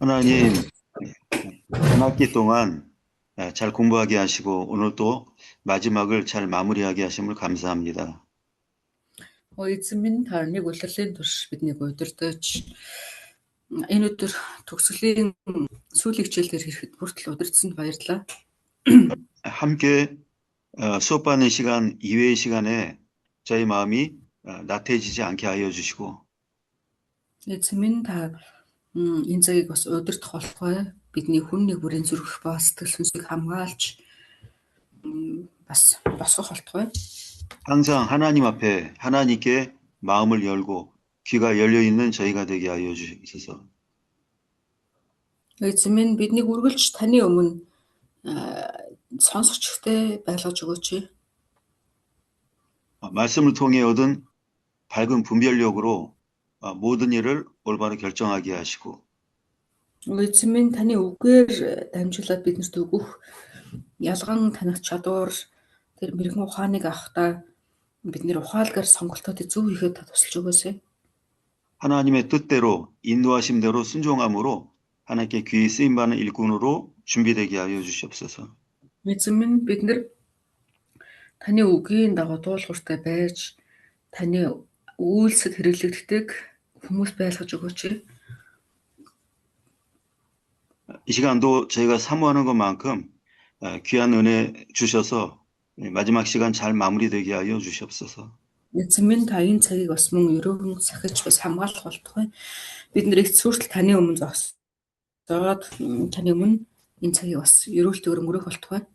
하나님, 한 학기 동안 잘 공부하게 하시고 오늘도 마지막을 잘 마무리하게 하심을 감사합니다. Эзэн минь та нэг улирлын турш биднийг удирдах энэ өдөр төгсгөлийн сүүлийн хичээлээр ирэхэд хүртэл удирдсанд баярлалаа. 함께 수업하는 시간 이외의 시간에 저희 마음이 나태해지지 않게 하여 주시고 Эзэн минь та энэ цагийг бас удирдах болохгүй бидний хүн нэг бүрийн зүрх ба сэтгэл сүнсийг хамгаалж бас босгох болтугай. 항상 하나님 앞에 하나님께 마음을 열고 귀가 열려 있는 저희가 되게 하여 주시옵소서. Эзэн минь биднийг үргэлж таны өмнө сонсогчтой байлгаж өгөөч. 말씀을 통해 얻은 밝은 분별력으로 모든 일을 올바로 결정하게 하시고 Эзэн минь таны үгээр дамжуулаад биднэрт өгөх ялган таних чадвар тэр мэрэгэн ухааныг авахдаа бидний ухаалгаар сонголтуудыг зөв хийхэд тусалж өгөөсэй. 하나님의 뜻대로 인도하심대로 순종함으로 하나님께 귀히 쓰임받는 일꾼으로 준비되게 하여 주시옵소서. Эзэн минь бид нар таны үгийн дагуу дуулууртай байж таны үйлсэд хэрэглэгддэг хүмүүс байлгаж өгөөч. 이 시간도 저희가 사모하는 것만큼 귀한 은혜 주셔서 마지막 시간 잘 마무리되게 하여 주시옵소서. Эзэн минь та энэ цагийг бас мөн өрөөгөн сахиж бас хамгаалах болтугай. Бид нэр их сүртэл таны өмнө зогсоод таны өмнө энэ цагийг бас өрөөлтөөр өнгөрөх болтугай.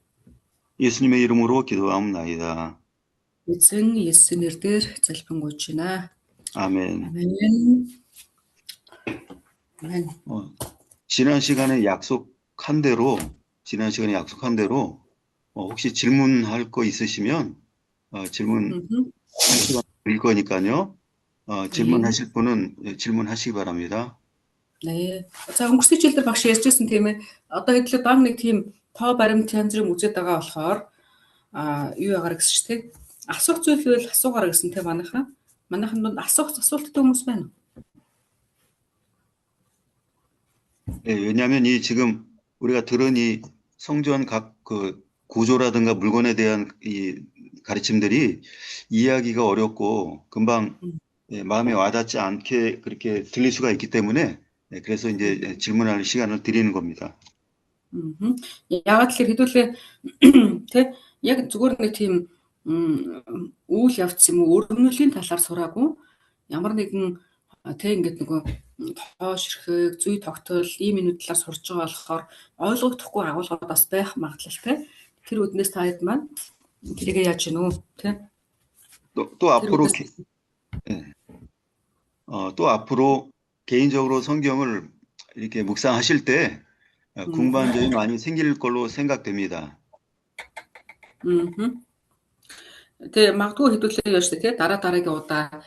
예수님의 이름으로 기도하옵나이다. Эзэн Есүсийн нэрээр залбирanгуйч байна. 아멘. 아멘. 지난 시간에 약속한 대로 혹시 질문할 거 있으시면 질문할 시간 드릴 거니까요. 질문하실 분은 질문하시기 바랍니다. 네. За өнгөрсөн хичээлдэр багш ярьжсэн тийм ээ. Одоо хэдлээ баг нэг тийм тоо баримт янз бүрийн үзээд байгаа болохоор юу яагаар гэсэн чи тийм асуух зүйл бол асуугаар гэсэн тийм манайхан донд асуулттай хүмүүс байна. 네, 왜냐하면 이 지금 우리가 들은 이 성전 각 그 구조라든가 물건에 대한 이 가르침들이 이해하기가 어렵고 금방 마음에 와닿지 않게 그렇게 들릴 수가 있기 때문에 그래서 이제 질문할 시간을 드리는 겁니다. Яагаад тэгэхээр хэдүүлээ тий яг зүгээр нэг тийм үйл явц юм уу өргөнөлийн талаар сураагүй ямар нэгэн тий ингээд нөгөө тоош ирэхэг зүй тогтол ийм энэ талаар сурж байгаа болохоор ойлгогдохгүй агуулгууд бас байх магадлалтай. Тэр үднээс таад маань тэрийг яаж гинөө тий 또 앞으로 개인적으로 성경을 이렇게 묵상하실 때 궁금한 점이 많이 생길 걸로 생각됩니다. Тэгээ магадгүй хэдүүлээ яаж тий дараагийн удаа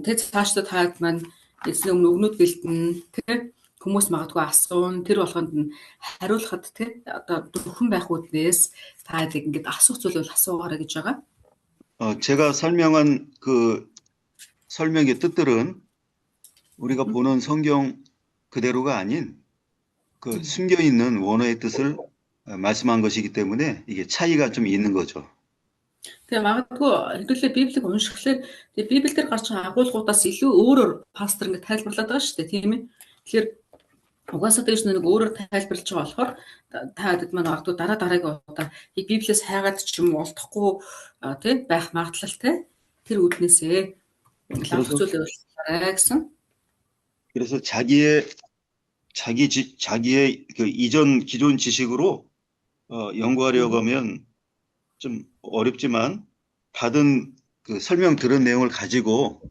тэг цаашдаа таад маань эзний өмнө өгнөд бэлтэн тий хүмүүс магадгүй асуун тэр болгонд нь хариулахад тий одоо зөвхөн байх үднээс таад ингээд асуух зүйл бол асуугаарай гэж байгаа. 제가 설명한 그 설명의 뜻들은 우리가 보는 성경 그대로가 아닌 그 숨겨 있는 원어의 뜻을 말씀한 것이기 때문에 이게 차이가 좀 있는 거죠. Тэгээ магадгүй хэдүүлээ Библийг уншихлаар тэгээ Библиэлд гарч байгаа агуулгуудаас илүү өөрөөр пастор ингэ тайлбарлаад байгаа шүү дээ, тийм ээ. Тэгэхээр угаасаа тэгж нэг өөрөөр тайлбарлаж байгаа болохоор таад маань магадгүй дараагийн удаа Библиэс хайгаад ч юм олдохгүй тийм байх магадлалтай тэр үднээсээ лав зүйлээ болчихлаа гэсэн. 그래서 자기의 그 이전 기존 지식으로 연구하려고 하면 좀 어렵지만 받은 그 설명 들은 내용을 가지고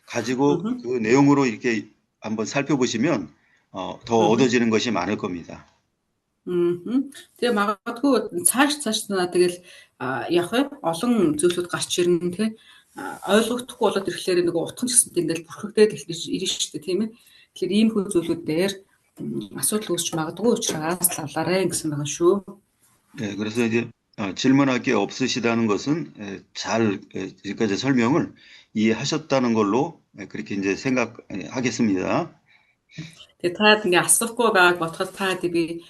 그 내용으로 이렇게 한번 살펴보시면 더 얻어지는 것이 많을 겁니다. Тэгээ магадгүй цааш тэгэл яг олон зүйлүүд гарч ирнэ тий ойлгохдохгүй болоод ирэхлээр нэг утхан ч гэсэн ингээл бүрхэгдээд ирнэ шүү дээ тийм ээ. Тэгэхээр ийм хүү зүйлүүд дээр асуудал үүсч магадгүй учраас лавлаарай гэсэн байгаа шүү. 네, 그래서 이제 질문할 게 없으시다는 것은 잘 지금까지 설명을 이해하셨다는 걸로 그렇게 이제 생각하겠습니다. Тэгээ та ингээ асуухгүй байгааг бодоход та би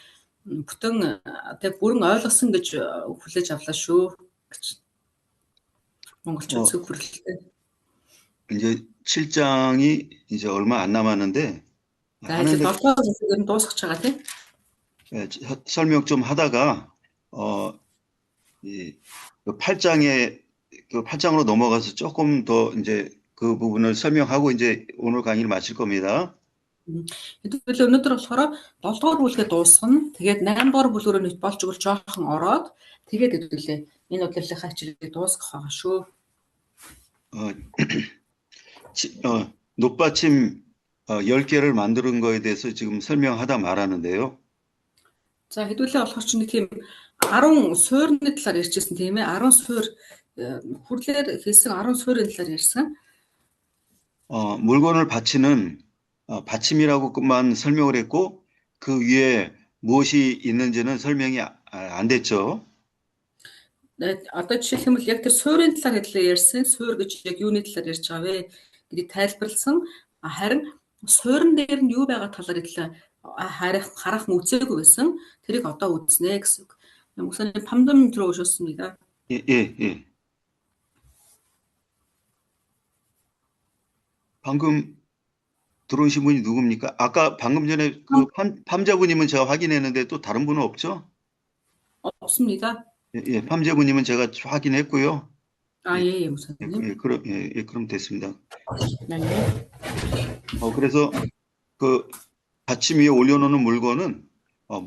бүтэн тэг бүрэн ойлгосон гэж хүлээж авлаа шүү гэж монголчууд 어, зөв хүрлээ. 이제 7장이 이제 얼마 안 남았는데 За 이제 하는데 7 бүлэг нь дуусгаж байгаа тийм. 설명 좀 하다가 이 8장에 그 8장으로 넘어가서 조금 더 이제 그 부분을 설명하고 이제 오늘 강의를 마칠 겁니다. Хэдүүл өнөөдөр болохоор 7 дугаар бүлгээ дуусгана. Тэгээд 8 дугаар бүлгөрөө нийт болж өгөл жоохон ороод тэгээд хэдүүлээ энэ удаагийн хачилыг дуусгах байгаа шүү. 어, 놋받침 10개를 만드는 거에 대해서 지금 설명하다 말하는데요. За хэдүүлээ болохоор ч нэг тийм 10 суурьны талаар ярьжсэн тийм ээ. 10 суурь хүрлээр хийсэн 10 суурийн талаар ярьсан. 물건을 받치는 받침이라고만 설명을 했고 그 위에 무엇이 있는지는 설명이 안 됐죠. Одоо жишээлбэл яг тэр суурийн талаар хэлээ ярьсан. Суур гэж яг юуны талаар ярьж байгаа вэ гэдгийг тайлбарласан. Харин суурин дээр нь юу байгаа талаар хэлээ харах үзээгүй байсан. тэрийг одоо үзнэ гэсэн үг. 우선 방금 들어오셨습니다. 예. 방금 들어오신 분이 누굽니까? 아까 방금 전에 그 팜자부님은 제가 확인했는데 또 다른 분은 없죠? 없습니다. 예, 팜자부님은 제가 확인했고요. 예, 목사님. 그럼 됐습니다. 네. 그래서 그 받침 위에 올려놓는 물건은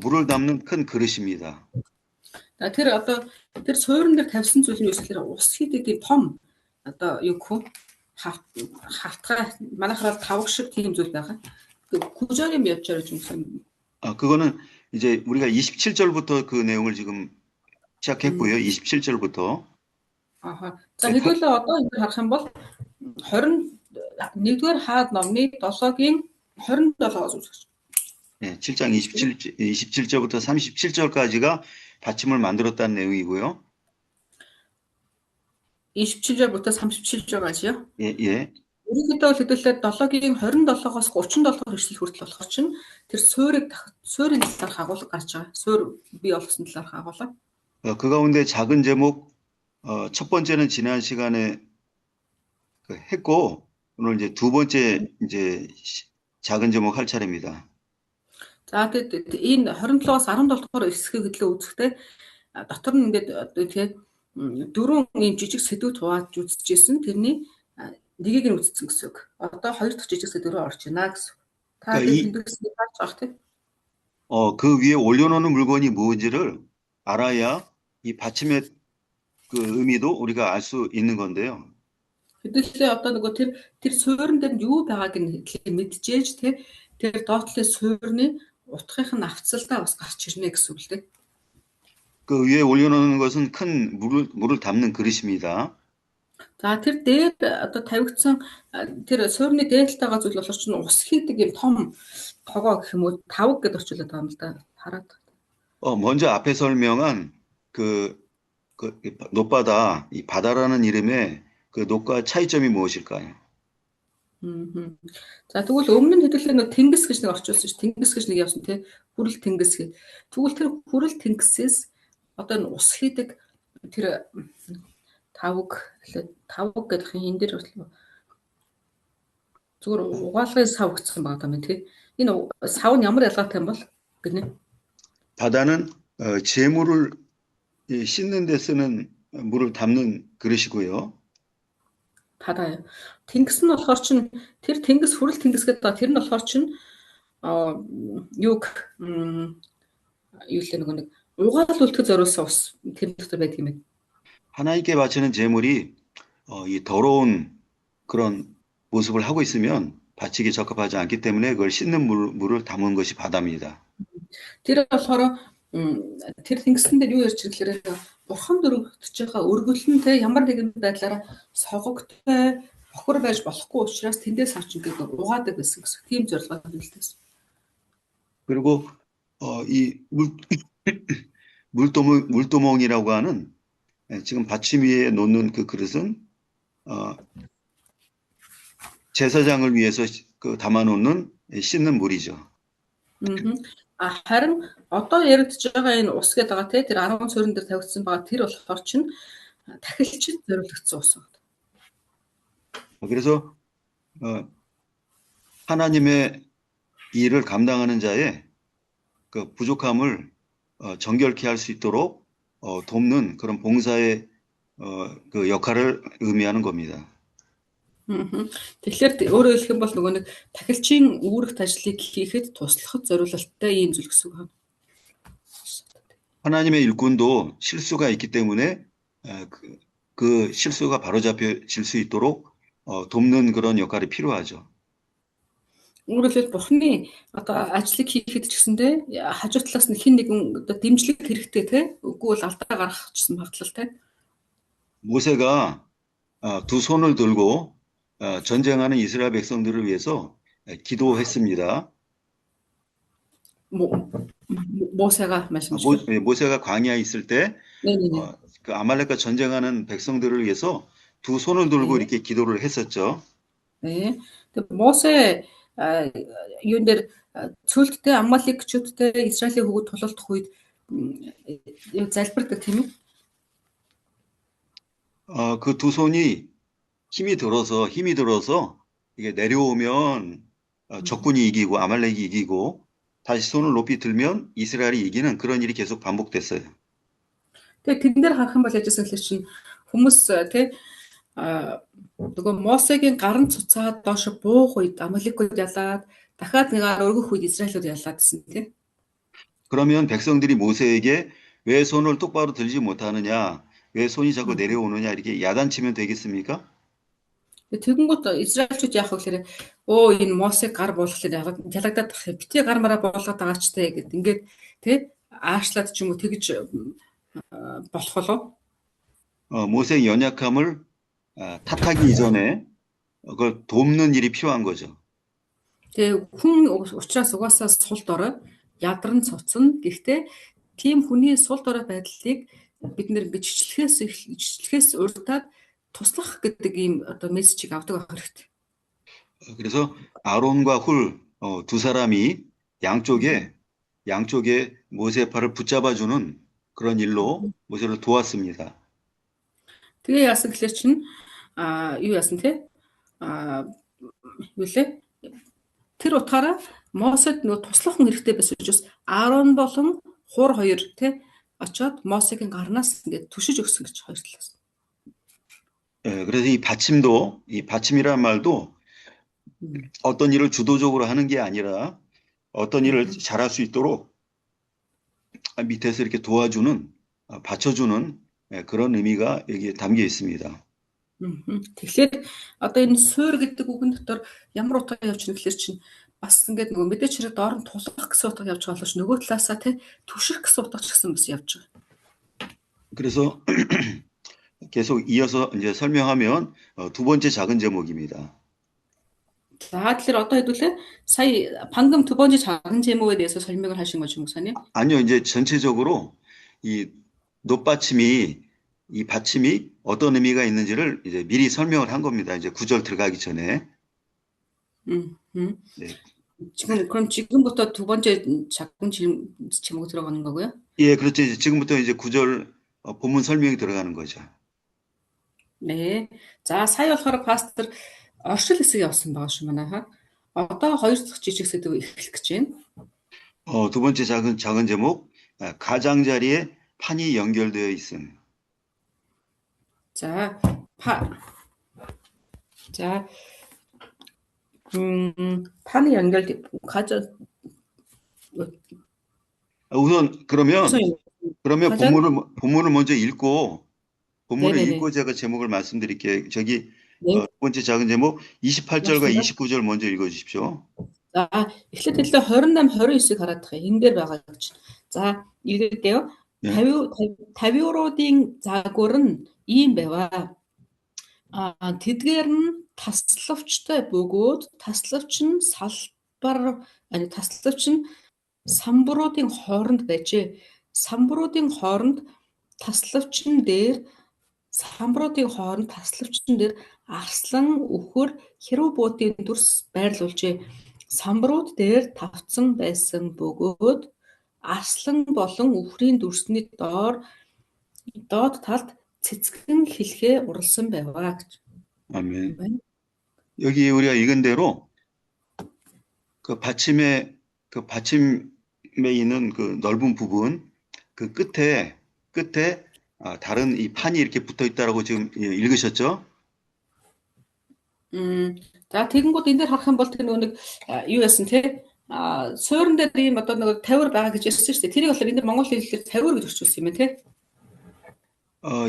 물을 담는 큰 그릇입니다. Тэр одоо тэр суурин дээр тавьсан зүйл нь юу гэхээр ус хийдэг тийм том одоо юу гэх вэ? Хавтгай манайхаар 5 шиг тийм зүйл байгаа. 그 구절이 몇 절에 좀 그거는 이제 우리가 27절부터 그 내용을 지금 시작했고요. 27절부터. 아하. 자, хэдүүлээ одоо ингэ харах юм бол 21-р хаад номны 7-гийн 27-аас үзэж. 네, 7장 27절부터 37절까지가 받침을 만들었다는 내용이고요. 27절부터 37절까지요? 예. 우리가 хэдүүлээ 7-гийн 27-оос 37-р ишлэл хүртэл болохоор чинь тэр суурийн талаар хагуулга гарч байгаа. 수ur бий болгосон талаар хагуулга. 그 가운데 작은 제목 첫 번째는 지난 시간에 했고 오늘 이제 두 번째 이제 작은 제목 할 차례입니다. За тэгээд энэ 27-аас 17 дугаар хэсгийг хөдлөө үзэхдээ дотор нь ингээд тэгээд дөрвөн ийм жижиг сэдвүүд хувааж үзчихсэн. тэрний нэгийг нь үзсэн гэсэн үг. Одоо хоёр дахь жижиг сэдв рүү орж байна гэсэн. Та тэмдэглэснийг харж байгаа тийм. 그 위에 올려놓는 물건이 무엇인지를 알아야 이 받침의 그 의미도 우리가 알 수 있는 건데요. хэдүүлээ одоо нөгөө тэр суурин дээр юу байгааг нь мэдчихэж тэр доотлын суурны утгын авцалдаа бас гарч ирнэ гэсэн үг л дээ. 그 위에 올려놓는 것은 큰 물을 담는 그릇입니다. За тэр дээр одоо тавигдсан тэр суурны дээдлээ байгаа зүйл болохоор чинь ус хийдэг юм том тогоо гэх юм уу тавг гэдээ орчуулад байгаа юм л да. хараад. 먼저 앞에 설명한 그 놋바다, 이 바다라는 이름의 그 놋과 차이점이 무엇일까요? За тэгвэл өмнө нь хэдүүлээ нэг тэнгис гэж нэг орчуулсан ш. тэнгис гэж нэг явсан тий. Хүрэл тэнгис гэх. Тэгвэл тэр хүрэл тэнгисээс одоо энэ ус хийдэг тэр тавг гэдэг энэ дээр зүгээр угаалгын сав гэсэн байгаа юм тий. Энэ сав нь ямар ялгаатай юм бол гэнэ. 바다는 재물을 씻는 데 쓰는 물을 담는 그릇이고요. 바다요. тэнгис нь болохоор чинь тэр тэнгис хүрэл тэнгис гэдэг тэр нь болохоор чинь юг юу л нэг угаал үлдэх зориулсан ус тэр дотор байдаг юм байна. 하나님께 바치는 제물이 이 더러운 그런 모습을 하고 있으면 바치기 적합하지 않기 때문에 그걸 씻는 물을 담은 것이 바다입니다. Тэр болохоор тэр тэнгисэн дээр юу ярьж ирэхээр бурхан дөрөвдөж байгаа өргөлөнтэй ямар нэгэн байдлаараа согогтой бохор байж болохгүй учраас тэндээс авч ингээд угаадаг гэсэн гэсэн тийм зорилгоор хэлсэн. 그리고 이 물도멍이라고 하는 지금 받침 위에 놓는 그 그릇은 제사장을 위해서 그 담아놓는 씻는 물이죠. харин одоо яригдж байгаа энэ ус гэдэг байгаа тэр 10 суурин дээр тавигдсан байгаа тэр болохоор чинь тахилчид зориулагдсан ус байна. 그래서 하나님의 일을 감당하는 자의 그 부족함을 정결케 할 수 있도록 돕는 그런 봉사의 그 역할을 의미하는 겁니다. Тэгэхээр өөрөөр хэлэх юм бол нөгөө нэг тахилчийн үүрэгт ажлыг хийхэд туслахад зориулалттай ийм зүйл гэсэн үг байна. 하나님의 일꾼도 실수가 있기 때문에 그 실수가 바로잡혀질 수 있도록 돕는 그런 역할이 필요하죠. Өөрөөр хэлбэл Бурхны одоо ажлыг хийхэд ч гэсэндээ хажуу талаас нь хэн нэгэн одоо дэмжлэг хэрэгтэй те үгүй бол алдаа гаргах гэсэн магадлал те. 모세가 두 손을 들고 전쟁하는 이스라엘 백성들을 위해서 기도했습니다. 모세가 말씀하시죠. 모세가 광야에 있을 때 그 아말렉과 전쟁하는 백성들을 위해서 두 손을 들고 이렇게 기도를 했었죠. 네. 모세 юун дээр цөлттэй амаликчүүдтэй Израилийн хөвгүүд тулалдах үед залбирдаг тийм үү? 그 두 손이 힘이 들어서 이게 내려오면 적군이 이기고 아말렉이 이기고 다시 손을 높이 들면 이스라엘이 이기는 그런 일이 계속 반복됐어요. Тэгээ тэн дээр харах юм бол яжсэн хэлэр чинь хүмүүс тий нөгөө Мосегийн гарын цуцаад доош буух үед Амаликууд ялаад дахиад нэг өргөх үед Израилууд ялаад гэсэн тий. 그러면 백성들이 모세에게 왜 손을 똑바로 들지 못하느냐, 왜 손이 자꾸 내려오느냐 이렇게 야단치면 되겠습니까? Тэгэнгүүт Израильчууд яах вэ гэхээр энэ Мосег гар буулгахлаар ялагдаад тах битгий гар мараа буулгаад байгаа ч те гэд ингээд тий аашлаад ч юм уу тэгж болох болов. 모세의 연약함을 탓하기 이전에 그걸 돕는 일이 필요한 거죠. Тэгээ хүн учраас угаасаа сул дорой ядарн цуцсан. Гэхдээ тийм хүний сул дорой байдлыг бид нэр ингэж жижиглэхээс урьдаад туслах гэдэг ийм одоо мессежийг авдаг байх хэрэгтэй. 그래서 아론과 훌 두 사람이 양쪽에 모세의 팔을 붙잡아주는 그런 일로 모세를 도왔습니다. Тэгээ яасан гэхэлэр чинь юу яасан те юу лээ тэр утгаараа Мосед нөгөө туслах хүн хэрэгтэй байсан учраас Аарон болон Хур хоёр те очоод Мосегийн гарнаас ингээд түшиж өгсөн гэж хоёр талаас. 그래서 이 받침이라는 말도 어떤 일을 주도적으로 하는 게 아니라 어떤 일을 잘할 수 있도록 밑에서 이렇게 도와주는, 받쳐주는 그런 의미가 여기에 담겨 있습니다. Тэгэхээр одоо энэ суурь гэдэг үгэн дотор ямар утга явж байгаа гэхэлэр чинь бас ингээд нөгөө мэдээч хэрэг доор нь тулах гэсэн утга явж байгаа л нөгөө талаасаа те түших гэсэн утга ч гэсэн бас явж байгаа. 그래서 계속 이어서 이제 설명하면 두 번째 작은 제목입니다. За тэгэхээр одоо хэдүүлээ сая 방금 두 번째 작은 제목에 대해서 설명을 하신 거죠, 목사님? 아니요, 이제 전체적으로 이 이 받침이 어떤 의미가 있는지를 이제 미리 설명을 한 겁니다. 이제 9절 들어가기 전에. 네. 그럼 지금부터 두 번째 작은 제목 들어가는 거고요? 예, 그렇죠. 이제 지금부터 이제 9절 본문 설명이 들어가는 거죠. 네. 자, 사이 болохоор пастор оршил хэсэг явсан байгаа шүү манайха. Одоо хоёр дахь жижиг сэдв эхлэх гэж байна. 두 번째 작은 제목 가장자리에 판이 연결되어 있음. 자, 판이 연결돼 우선 그러면 본문을 먼저 읽고 제가 제목을 말씀드릴게요. 저기 두 번째 작은 제목 28절과 29절 먼저 읽어 주십시오. 자, эхлээд хэлээ 28 29-ыг хараад байгаа. Энэ дээр байгаа гэж. За, 읽을게요. Тавиуруудын загвар нь ийм байваа. Тэдгээр нь таславчтай бөгөөд таславч нь самбаруудын хооронд байжээ. Самбаруудын хооронд таславчин дээр самбаруудын хооронд тасалвчсан дээр арслан, үхэр, херувботын дүрс байрлуулжээ. Самбарууд дээр тавцсан байсан бөгөөд арслан болон үхрийн дүрсний доод талд цэцгэн хэлхээ уралсан байваа гэж. 아멘. 여기 우리가 읽은 대로 그 받침에 있는 그 넓은 부분 그 끝에 다른 이 판이 이렇게 붙어 있다라고 지금 읽으셨죠? За тэгэнгүүт энэ дээр харах юм бол тэр нэг юу яасан те суурин дээр ийм одоо нэг тавир байгаа гэж ярьсан шүү дээ. тэрийг болохоор энэ Монгол хэлээр тавир гэж орчуулсан юм байна те.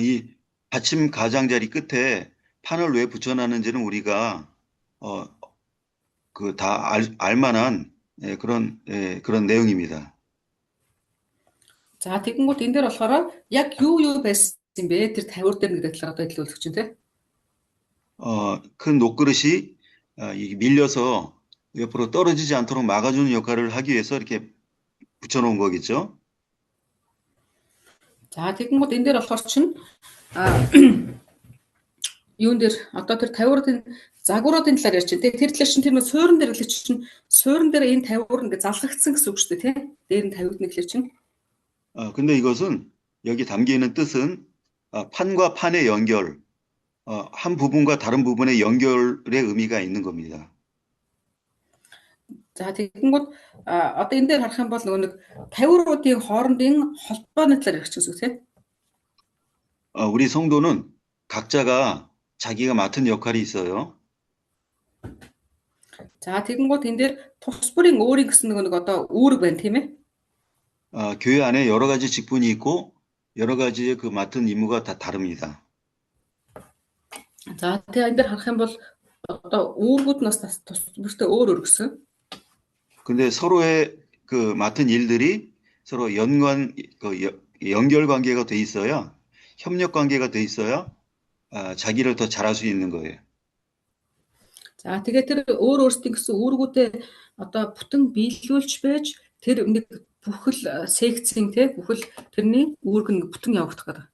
이 받침 가장자리 끝에 판을 왜 붙여놨는지는 우리가 그 다 알만한 그런 내용입니다. За тэгэнгүүт энэ дээр болохоор яг юу байсан юм бэ? тэр тавир дээр нэг талаар одоо илүүлэх чинь те. 큰 녹그릇이 밀려서 옆으로 떨어지지 않도록 막아주는 역할을 하기 위해서 이렇게 붙여놓은 거겠죠. За тэгэнгүүт энэ дээр болохоор чинь юун дээр одоо тэр тавирын загваруудын талаар ярьж байна. Тэр талаар чинь тэр нэг суурин дээр хэлж чинь суурин дээр энэ тавир ингээ залгагдсан гэсэн үг шүү дээ, тийм. дээр нь тавигдна гэхэлэр чинь. 근데 이것은 여기 담겨 있는 뜻은 판과 판의 연결, 한 부분과 다른 부분의 연결의 의미가 있는 겁니다. За тэгэнгүүт одоо энэ дээр харах юм бол нөгөө нэг тавируудын хоорондын холбооны талаар ярьж байгаа тийм. 우리 성도는 각자가 자기가 맡은 역할이 있어요. За тэгэнгүүт энэ дээр тус бүрийн өөрийн гэсэн нэг одоо үүрэг байна тийм ээ. 교회 안에 여러 가지 직분이 있고 여러 가지의 그 맡은 임무가 다 다릅니다. За тэгээ энэ дээр харах юм бол одоо үүргүүд нь бас тус бүртээ өөр гэсэн. 근데 서로의 그 맡은 일들이 서로 연결 관계가 돼 있어야 협력 관계가 돼 있어야 자기를 더 잘할 수 있는 거예요. За тэгээ тэр өөрсдийн гэсэн үүргүүдэд одоо бүтэн биелүүлж байж тэр нэг бүхэл секцийн бүхэл тэрний үүрэг нь бүтэн явагдах гэдэг.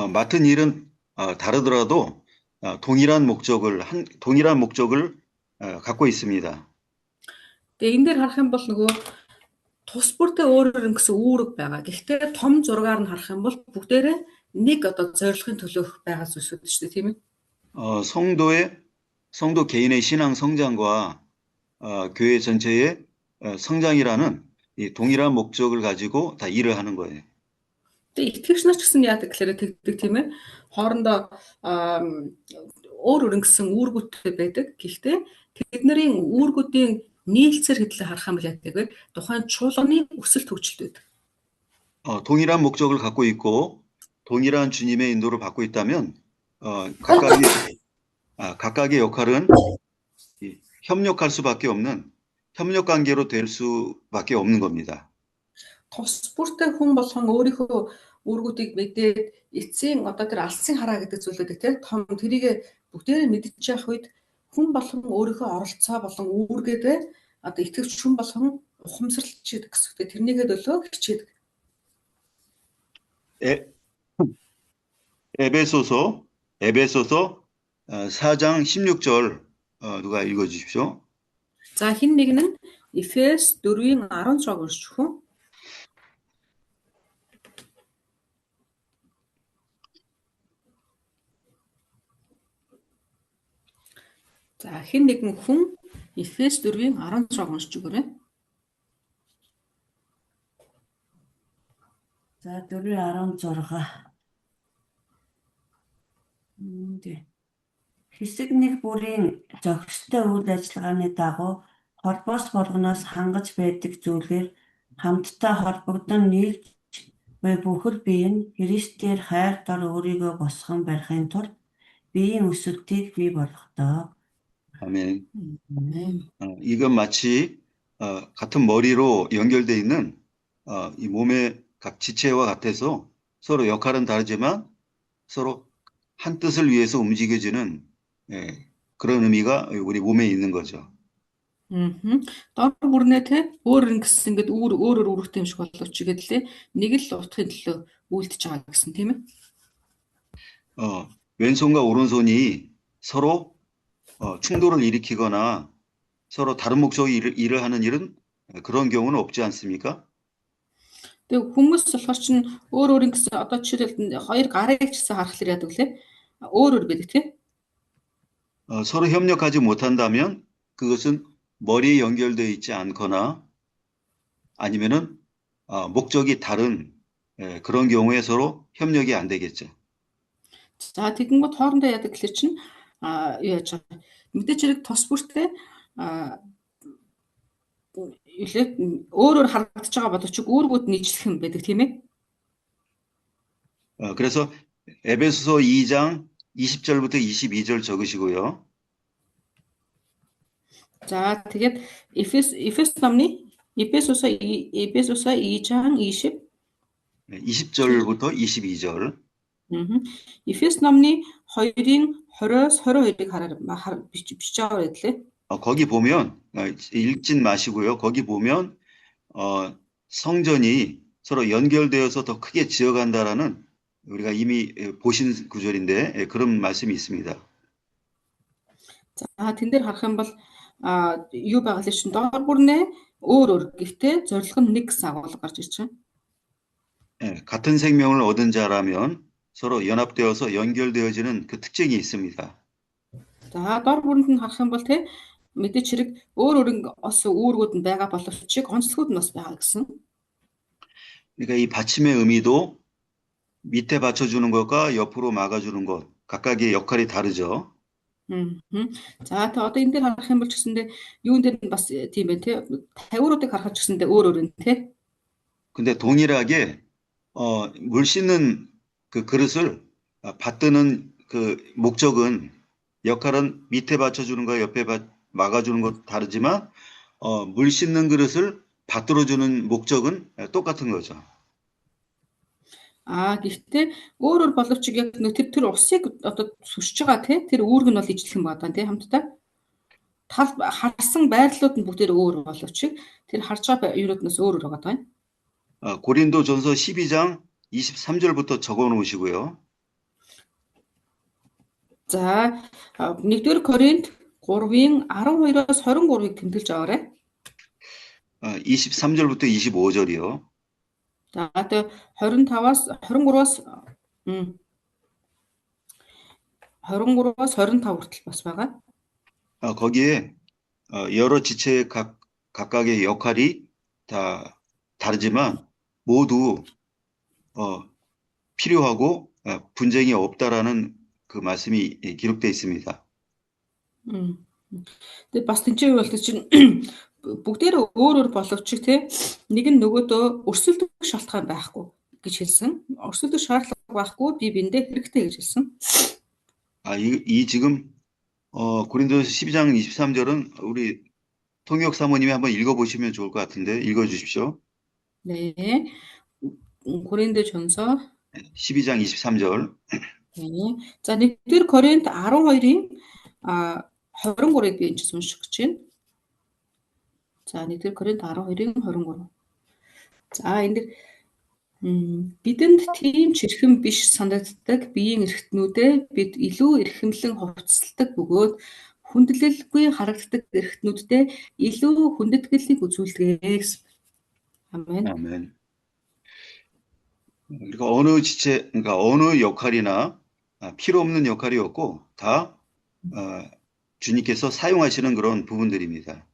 맡은 일은 다르더라도 동일한 목적을 갖고 있습니다. Тэгээ энэ дээр харах юм бол нөгөө тус бүртээ өөрөөр гэсэн үүрэг байгаа. Гэхдээ том зургаар нь харах юм бол бүгдээрээ нэг одоо зорилгын төлөөх байгаа зүйлсүүд шүү дээ, тийм ээ. 성도 개인의 신앙 성장과 교회 전체의 성장이라는 이 동일한 목적을 가지고 다 일을 하는 거예요. Тэгээ итгэгч нар ч гэсэн яадаг гэхээр тэгдэг тийм ээ. Хоорондоо өөр гэсэн үүргүүдтэй байдаг. Гэхдээ тэдний үүргүүдийн нийлцэр хэдлээ харах юм бол яадаг вэ? Тухайн чуулганы өсөлт хөгжилт байдаг. 동일한 목적을 갖고 있고 동일한 주님의 인도를 받고 있다면 각각의 역할은 협력할 수밖에 없는 협력 관계로 될 수밖에 없는 겁니다. Тус бүртээ хүн болгон өөрийнхөө үүргүүдийг мэдээд эцсийн одоо тэр алсын хараа гэдэг зүйлүүдийг том тэрийг бүгдээрээ мэдчих явах үед хүн болгон өөрийнхөө оролцоо болон үүргээдээ одоо итгэвч хүн болгон ухамсарлж идэг гэсэн. Тэрнийхээ төлөө хичээдэг. 에베소서 4장 16절 누가 읽어 주십시오. За хин нэг нь Эфес 4-ийн 16 уншчих уу? За хин нэгэн хүн Эфес 4-ийн 16 уншиж өгөөрэй. За 4:16. Хэсэг нэг бүрийн зохистой үйл ажиллагааны дагуу холбоос болгоноос хангаж байдаг зүйлээр хамтдаа холбогдсон нийлж буй бүхэл бие нь Христээр хайр дор өөрийгөө босгон барихын тулд биеийн өсөлтийг бий болгодог. 아멘. 이건 마치 같은 머리로 연결되어 있는 이 몸의 각 지체와 같아서 서로 역할은 다르지만 서로 한 뜻을 위해서 움직여지는 그런 의미가 우리 몸에 있는 거죠. Дор бүрнээ өөр гэсэн ингээд өөрөөр үүрэгтэй юм шиг боловч игэлээ нэг л утгын төлөө үйлдэж байгаа гэсэн тийм ээ. 왼손과 오른손이 서로 충돌을 일으키거나 서로 다른 목적의 일을 하는 일은 그런 경우는 없지 않습니까? Тэгээ хүмүүс болохоор чинь өөр өөр гэсэн одоо жишээлбэл хоёр гарыг ч гэсэн харахаар яадаг лээ. Өөр өөр байдаг тийм. 서로 협력하지 못한다면 그것은 머리에 연결되어 있지 않거나 아니면은 목적이 다른 그런 경우에 서로 협력이 안 되겠죠. За тэгэнгүүт хоорондоо яадаг гэхэлэр чинь юу яаж байгаа. Мэдээч хэрэг тос бүртээ өөр өөр харагдаж байгаа боловч үүргүүд нийцлэх юм байдаг тийм ээ. 그래서 에베소서 2장 20절부터 22절 적으시고요. За тэгээд Эфесосо 2장 20 20절부터 22절. Эфес номны 2-ын 20-с 22-ыг бичиж байгаа байлээ. 거기 보면 읽진 마시고요. 거기 보면 성전이 서로 연결되어서 더 크게 지어간다라는 우리가 이미 보신 구절인데 그런 말씀이 있습니다. За тэн дээр харах юм бол юу байгаа л чинь доор бүрнээ өөр өөр гэхдээ зорилго нь нэг гэсэн агуулга гарч ирж байгаа. 같은 생명을 얻은 자라면 서로 연합되어서 연결되어지는 그 특징이 있습니다. За доор бүрэнд нь харах юм бол те мэдээч хэрэг өөр өөр ос үүргүүд нь байгаа боловч онцлогуд нь бас байгаа гэсэн. 그러니까 이 받침의 의미도 밑에 받쳐주는 것과 옆으로 막아주는 것 각각의 역할이 다르죠. За тэ одоо энэ дээр харах юм бол ч гэсэндээ юун дээр нь бас тийм байна те 50-руудыг харахад ч гэсэндээ өөр өөр нь те. 근데 동일하게 물 씻는 그 그릇을 받드는 그 목적은 역할은 밑에 받쳐주는 거와 옆에 막아주는 것 다르지만 물 씻는 그릇을 받들어주는 목적은 똑같은 거죠. Гэхдээ өөр өөр боловч яг тэр усыг одоо сүрч байгаа тий тэр үүрэг нь бол ижлэх юм байна тий хамтдаа харсан байрлалууд нь бүгдээр өөр боловч тэр харж байгаа юунууднаас өөр өөр байгаа юм. 고린도전서 12장 23절부터 적어 놓으시고요. За 1-р Коринт 3-ын 12-оос 23-ыг тэмдэглэж аваарай. 23절부터 25절이요. За одоо 23-аас 25 хүртэл бас байгаа. 거기에 여러 지체의 각각의 역할이 다 다르지만 모두 필요하고 분쟁이 없다라는 그 말씀이 기록되어 있습니다. Тэгээ бас тэнцээ юу болтой чинь бүгдээр өөр өөр боловч тий нэг нь нөгөөдөө өрсөлдөх шалтгаан байхгүй гэж хэлсэн. Өрсөлдөх шаардлага байхгүй би биндээ хэрэгтэй гэж хэлсэн. 이 지금 고린도서 12장 23절은 우리 통역 사모님이 한번 읽어보시면 좋을 것 같은데 읽어주십시오. 네, 고린도전서 12장 23절. 네, 자 1-р Коринт 12-ын 23-ыг би энэ чинь унших гэж байна. За 1-р Коринт 12-ын 23. За энэ дэр бидэнд тийм ч эрхэм биш санагддаг биеийн эрхтнүүдээ бид илүү эрхэмлэн хувцасладаг бөгөөд хүндлэлгүй харагддаг эрхтнүүддээ илүү хүндэтгэлийг үзүүлдэг гэсэн. 아멘. 아멘. 그러니까 어느 지체, 그러니까 어느 역할이나 필요 없는 역할이 없고 다 주님께서 사용하시는 그런 부분들입니다.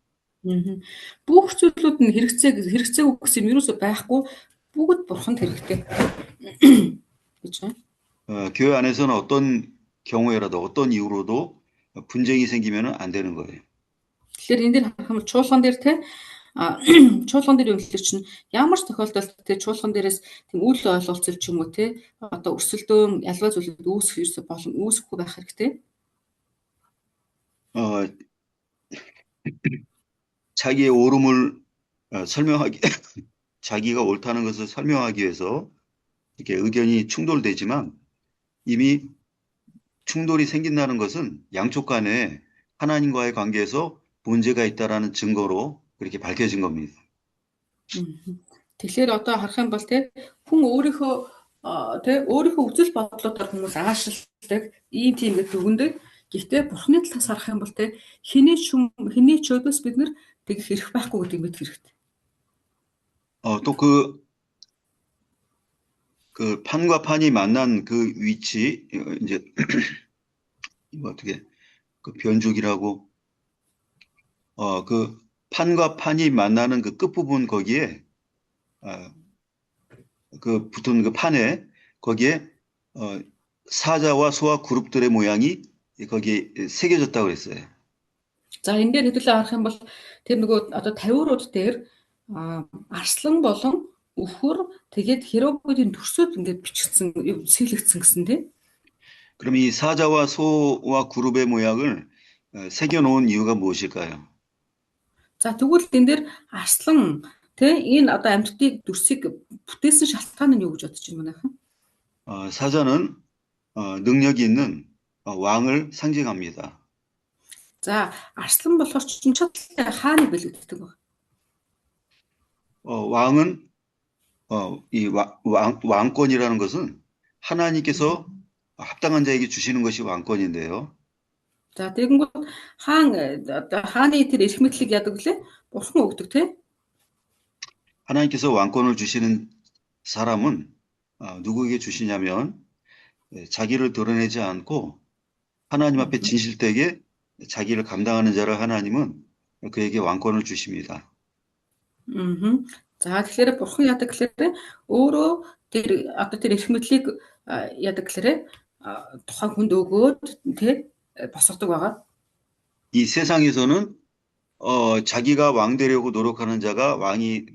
Бүх зүйлүүд нь хэрэгцээгүй гэсэн юм юусоо байхгүй бүгд бурханд хэрэгтэй гэж байна. 교회 안에서는 어떤 경우에라도 어떤 이유로도 분쟁이 생기면 안 되는 거예요. Тэгэхээр энэ дээр харах юм бол чуулган дээр те чуулган дээр юм хэлэх чинь ямар ч тохиолдолд те чуулган дээрээс тийм үйл ойлголцол ч юм уу те одоо өрсөлдөөн ялгаа зүйлүүд үүсэхгүй байх хэрэгтэй. 자기의 옳음을 설명하기 자기가 옳다는 것을 설명하기 위해서 이렇게 의견이 충돌되지만 이미 충돌이 생긴다는 것은 양쪽 간에 하나님과의 관계에서 문제가 있다라는 증거로 그렇게 밝혀진 겁니다. Тэгэхээр одоо харах юм бол те хүн өөрийнхөө үзэл бодлуудаар хүмүүс аашлах ийм тийм гэдэг үгэндээ гэхдээ бурхны талаас харах юм бол те хэний ч өдөөс бид нар тэгэх хэрэг байхгүй гэдэг мэд хэрэгтэй. 또 그 판과 판이 만난 그 위치, 이제, 이거 어떻게, 그 변죽이라고, 그 판과 판이 만나는 그 끝부분 거기에, 그 붙은 그 판에, 거기에, 사자와 소와 그룹들의 모양이 거기에 새겨졌다고 그랬어요. За энэ дээр хэдүүлээ харах юм бол тэр нөгөө одоо 50-рууд дээр арслан болон өвхөр тэгээд херувимын төрсөд ингээд бичигдсэн сэлэгдсэн гэсэн тийм. 그럼 이 사자와 소와 그룹의 모양을 새겨놓은 이유가 무엇일까요? За тэгвэл энэ дээр арслан тийм энэ одоо амьтдыг дүрсийг бүтээсэн шалтгаан нь юу гэж бодож байна манайхан? 사자는 능력이 있는 왕을 상징합니다. За арслан болохоор чинь чадлаа хааны бэлэгддэг байна. 왕은 이 왕권이라는 것은 하나님께서 합당한 자에게 주시는 것이 왕권인데요. За тэгэнгүүт хааны тэр эрх мэдлийг яадаг лээ? Бурхан өгдөг тийм. 하나님께서 왕권을 주시는 사람은 누구에게 주시냐면 자기를 드러내지 않고 하나님 앞에 진실되게 자기를 감당하는 자를 하나님은 그에게 왕권을 주십니다. За тэгэхээр бурхан яадаг гэхээр өөрөө тэр одоо тэр эрх мэдлийг яадаг гэхээр тухайн хүнд өгөөд тий босгодог байгаа. 이 세상에서는 자기가 왕 되려고 노력하는 자가 왕이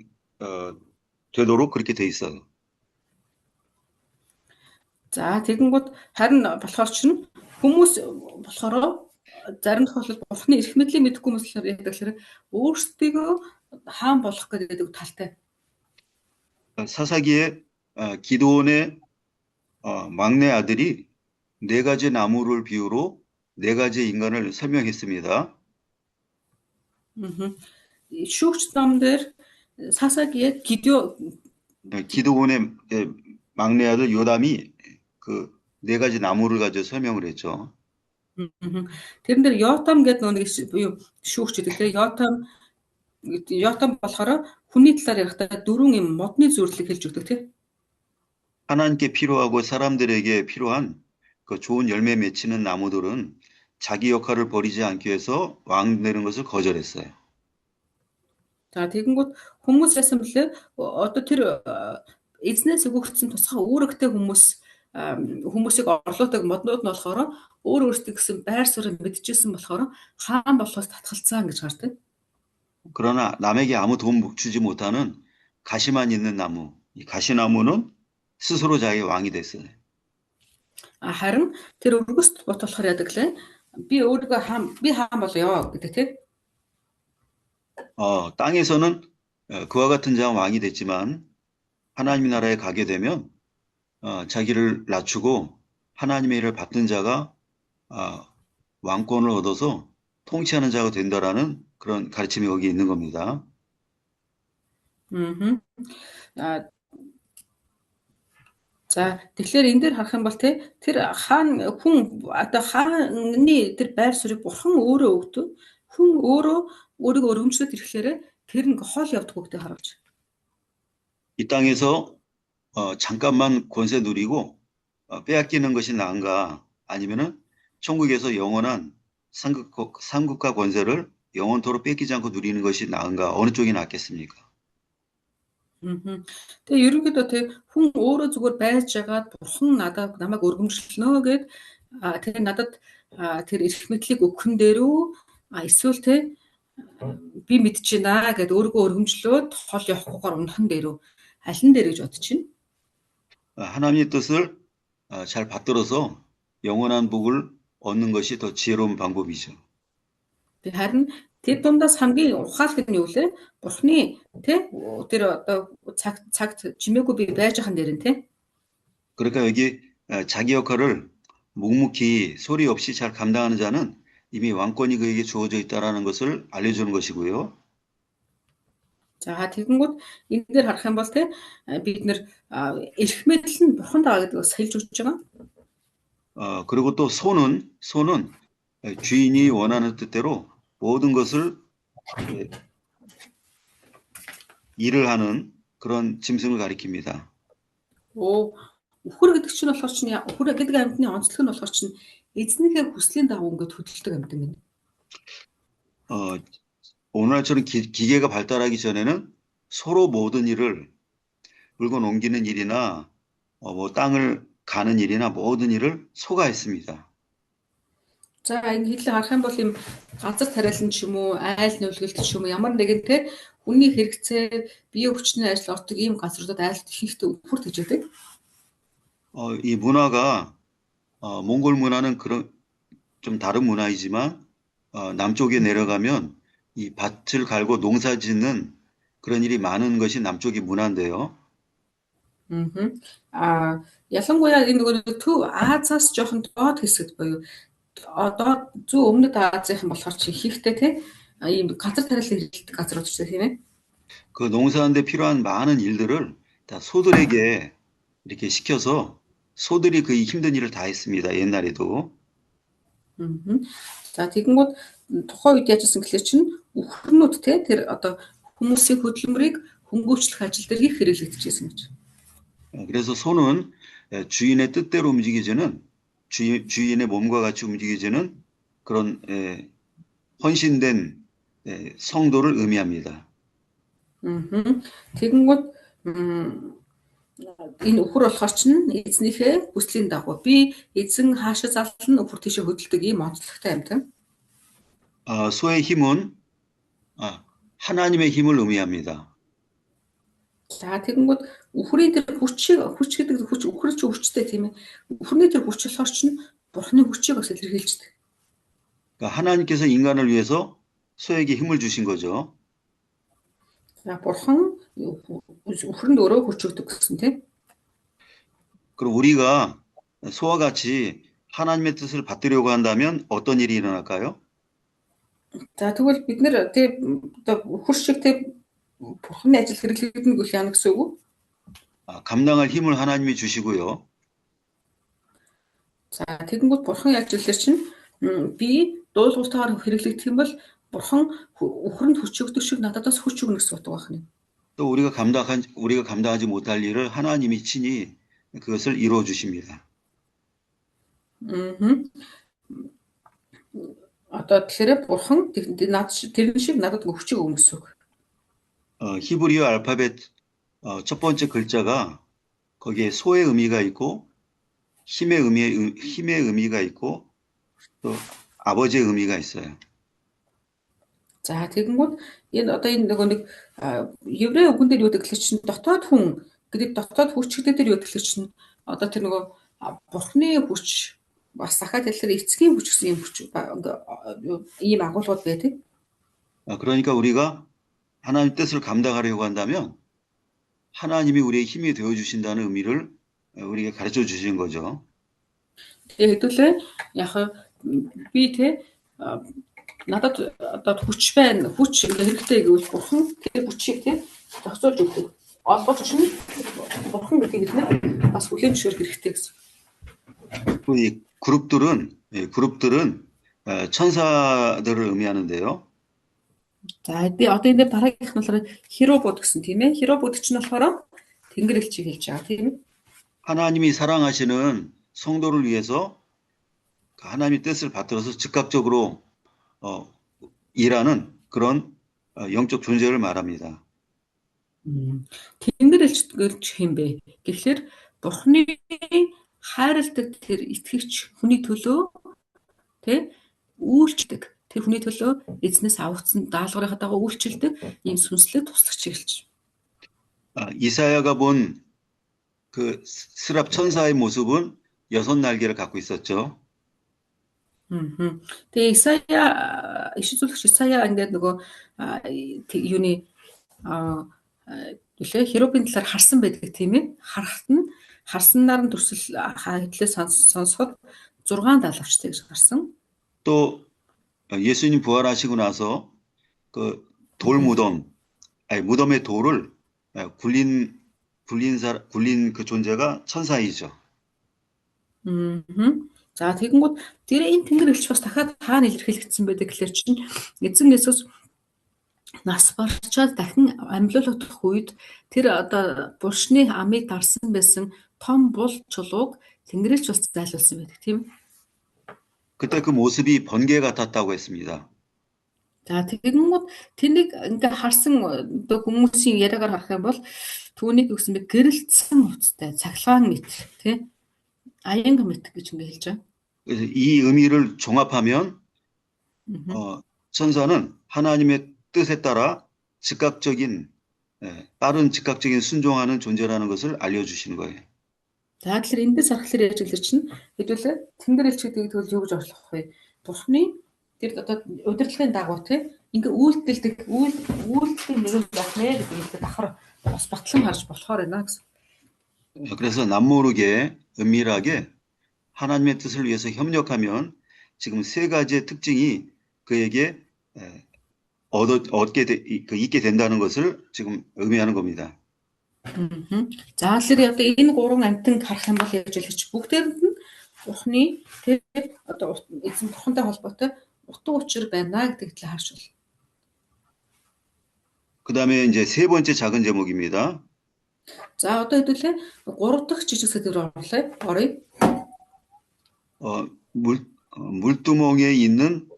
되도록 그렇게 돼 있어요. За тэгэнгүүт харин болохоор чинь хүмүүс болохоор зарим тохиолдолд бурханы эрх мэдлийг мэдэхгүй хүмүүс болохоор яадаг гэхээр өөрсдийгөө хаан болох гэдэг талтай. 사사기에 기드온의 막내 아들이 4가지 나무를 비유로 4가지 인간을 설명했습니다. Шүүгч ном дээр 사사기에 기드온의 막내 아들 요담이 그 4가지 나무를 가지고 설명을 했죠. тэрэн дээр Йотам гэдэг нэг шүүгч гэдэг. Йотам болохоор хүний талаар ярихдаа 4 юм модны зөвлөлийг хэлж өгдөг тийм. 하나님께 필요하고 사람들에게 필요한 그 좋은 열매 맺히는 나무들은 자기 역할을 버리지 않기 위해서 왕 되는 것을 거절했어요. За тэгэнгүүт хүмүүс яасан бэлээ одоо тэр эзнээс өгөгдсөн тусгай үүрэгтэй хүмүүсийг орлоодаг моднууд нь болохоор өөрөөсөө гэсэн байр суурийг мэдчихсэн болохоор хаан болохоос татгалцсан гэж гардаг. 그러나 남에게 아무 도움 주지 못하는 가시만 있는 나무, 이 가시나무는 스스로 자기 왕이 됐어요. харин тэр өргөст бот болохоор яадаг лээ. Би өөрийгөө хаан болёо гэдэг тийм. 땅에서는 그와 같은 자가 왕이 됐지만 하나님 나라에 가게 되면 자기를 낮추고 하나님의 일을 받는 자가 왕권을 얻어서 통치하는 자가 된다라는 그런 가르침이 거기 있는 겁니다. За тэгэхээр энэ дээр харах юм бол тэр хаан хүн одоо хааны тэр байр суурийг бурхан өөрөө өгдөг. Хүн өөрөө өөрийгөө өргөмжлөд ирэхлээр тэр нэг хоол явдаг гэдгийг харуулж. 이 땅에서 잠깐만 권세 누리고 빼앗기는 것이 나은가 아니면은 천국에서 영원한 상급과 권세를 영원토록 뺏기지 않고 누리는 것이 나은가 어느 쪽이 낫겠습니까? Тэгээ ерөнхийдөө хүн өөрөө зүгээр байж байгаад бурхан намайг өргөмжлөнө гэд тэгээ надад тэр эрх мэдлийг өгөхөн дээрүү эсвэл би мэдчихэна гэд өөрийгөө өргөмжлөөд хол явахгүйгээр унахын дээрүү алин дээр гэж бодож байна. 하나님의 뜻을 잘 받들어서 영원한 복을 얻는 것이 더 지혜로운 방법이죠. харин тэр дундаас хамгийн ухаалаг нь юу вэ? Бурхны тэр одоо цагт чимээгүй би байж байгаа нэрэн тий. 그러니까 여기 자기 역할을 묵묵히 소리 없이 잘 감당하는 자는 이미 왕권이 그에게 주어져 있다라는 것을 알려주는 것이고요. За тэгэнгүүт энэ дээр харах юм бол бид нэр эрх мэдэл нь бурхан даа гэдэг бас хэлж өгч байгаа. 그리고 또 소는 주인이 원하는 뜻대로 모든 것을 예, 일을 하는 그런 짐승을 가리킵니다. Оо үхэр гэдэг чинь болохоор чинь үхэр гэдэг амьтны онцлог нь болохоор чинь эзнийхээ хүслийн дагуу ингээд хөдөлдөг амьтан гэнэ. 어, 오늘날처럼 기계가 발달하기 전에는 소로 모든 일을 물건 옮기는 일이나 뭐 땅을 가는 일이나 모든 일을 소가 했습니다. За энэ хэлийг харах юм бол юм газар тариалан ч юм уу, айл нүлгэлт ч юм уу ямар нэгэн те хүний хэрэгцээ, бие хүчний ажил ордог ийм газруудад айлт ихэнхдээ үхэр гэж байдаг. 이 문화가 몽골 문화는 그런 좀 다른 문화이지만 남쪽에 내려가면 이 밭을 갈고 농사 짓는 그런 일이 많은 것이 남쪽의 문화인데요. Ялангуяа энэ нөгөө төв Азиас жоохон доод хэсэгт буюу доод зүүн өмнөд Азийн болохоор чи ихтэй те ийм газар тариалан хэрэглэдэг газрууд ч тийм ээ. 그 농사하는데 필요한 많은 일들을 다 소들에게 이렇게 시켜서 소들이 그 힘든 일을 다 했습니다. 옛날에도. За тэгэнгүүт тухайн үед яжсэн гэхэлэр чинь үхрнүүд те тэр одоо хүмүүсийн хөдөлмөрийг хөнгөвчлөх ажил дээр их хэрэглэгдэжсэн гэж. 그래서 소는 주인의 뜻대로 움직이지는 주인의 몸과 같이 움직이지는 그런 헌신된 성도를 의미합니다. Тэгэнгүүт энэ үхэр болохоор чинь эзнийхээ хүслийн дагуу би эзэн хаашаа заллан үхэр тийшээ хөдөлдөг ийм онцлогтой амьтан. 소의 힘은 하나님의 힘을 의미합니다. За тэгэнгүүт үхрийн тэр хүч гэдэг хүч үхэр чи хүчтэй тийм ээ. Үхрний тэр хүч болохоор чинь бурхны хүчийг бас илэрхийлждэг. 그러니까 하나님께서 인간을 위해서 소에게 힘을 주신 거죠. За бурхан үхрэнд өөрөө хүч өгдөг гэсэн тийм. 그럼 우리가 소와 같이 하나님의 뜻을 받들려고 한다면 어떤 일이 일어날까요? За тэгвэл бид нэр тийм үхэр шиг тийм бурханы ажил хэрэглэгдэнэ гэх юм гэсэн үг үү? 감당할 힘을 하나님이 주시고요. За тэгэнгүүт бурхан яаж илэр чинь би дуулууртайгаар хэрэглэгдэх юм бол бурхан үхрэнд хүч өгдөг шиг нададаас хүч өгнө гэсэн утга байна. 또 우리가 감당하지 못할 일을 하나님이 친히 그것을 이루어 주십니다. Одоо тэгэхээр бурхан тэрэн шиг надад хүчийг өгнө гэсэн үг. 히브리어 알파벳 첫 번째 글자가 거기에 소의 의미가 있고 힘의 의미가 있고 또 아버지의 의미가 있어요. За тэгэнгүүт энэ одоо энэ нөгөө нэг еврей үгэн дээр юу гэдэг л чинь дотоод хүн гэдэг дотоод хүчтэй дээр юу гэдэг л чинь одоо тэр нөгөө бурхны хүч бас дахиад хэлэхээр эцгийн хүч гэсэн юм хүч ийм агуулгууд байдаг. 그러니까 우리가 하나님 뜻을 감당하려고 한다면 하나님이 우리의 힘이 되어 주신다는 의미를 우리에게 가르쳐 주신 거죠. Тэгээд хэдүүлээ яг би тэ надад одоо хүч байна. Хүч хэрэгтэй гэвэл бурхан тэр хүчийг тэ зохицуулж өгдөг. Олбоч чинь бурхан гэдгийг бид бас хүлээн зөвшөөрөх хэрэгтэй гэсэн. 이 그룹들은 천사들을 의미하는데요. За би одоо энэ дээр дараагийнх нь болохоор хиробод гэсэн тийм ээ. Хиробод чинь болохоор тэнгэр элчийг хэлж байгаа тийм ээ. 하나님이 사랑하시는 성도를 위해서 하나님의 뜻을 받들어서 즉각적으로 일하는 그런 영적 존재를 말합니다. Тэнгэр элч хэм бэ? Тэгэхээр бурхны хайрладаг тэр итгэгч хүний төлөө тэ үйлчлдэг. Тэр хүний төлөө эзнээс авагдсан даалгаврынхаа дагуу үйлчлдэг ийм сүнслэг туслагч хэлж. 이사야가 본 그 스랍 천사의 모습은 6날개를 갖고 있었죠. Тэгээ Исая ишүүлэгч Исая ингээд нөгөө юуны херобийн талаар харсан байдаг тийм ээ. Харснаар нь төрсөл хэдлээ сонсоход 6 даалгавчтай гэж харсан. 또 예수님 부활하시고 나서 그 무덤의 돌을 굴린 그 존재가 천사이죠. За тэгэнгүүт тэр энэ тэнгэр элч бас дахиад хаана илэрхийлэгдсэн байдаг гэхэлэр чинь эзэн Есүс нас барчаад дахин амьлуулагдах үед тэр одоо булшны амыг дарсан байсан том бул чулууг Тэнгэрлэгч бас зайлуулсан байдаг тийм. 그때 그 모습이 번개 같았다고 했습니다. За тэгэнгүүт тэнийг ингээ харсан одоо хүмүүсийн яриагаар харах юм бол түүнийг өгсөн бэ гэрэлтсэн хувцастай цахилгаан мэт тий аянга мэт гэж ингээ хэлж байгаа. 그래서 이 의미를 종합하면 мгм. 천사는 하나님의 뜻에 따라 즉각적인 빠른 즉각적인 순종하는 존재라는 것을 알려주시는 거예요. За тэгэхээр эндээс харахаар яаж хэлэр чинь хэдүүлээ тэнгэр элч гэдэг тэгвэл юу гэж орлох вэ? Бурхны тэр одоо удирдлагын дагуу тий ингээ үйлдэлдэг үйлдэл нэг байх нэ гэдэг давхар бас батлан харж болохоор байна гэсэн. 그래서 남모르게 은밀하게 하나님의 뜻을 위해서 협력하면 지금 세 가지의 특징이 그에게 있게 된다는 것을 지금 의미하는 겁니다. За тэгэхээр одоо энэ гурван амтан харах юм бол яаж хэлэх чи бүгдээрэнд нь Бурхны тэр одоо эзэн Бурхантай холбоотой утга учир байна гэдэгт л харж байна. 그다음에 이제 세 번째 작은 제목입니다. За одоо хэдүүлээ 3 дахь жижиг сэдвээр оръё. 물두멍에 있는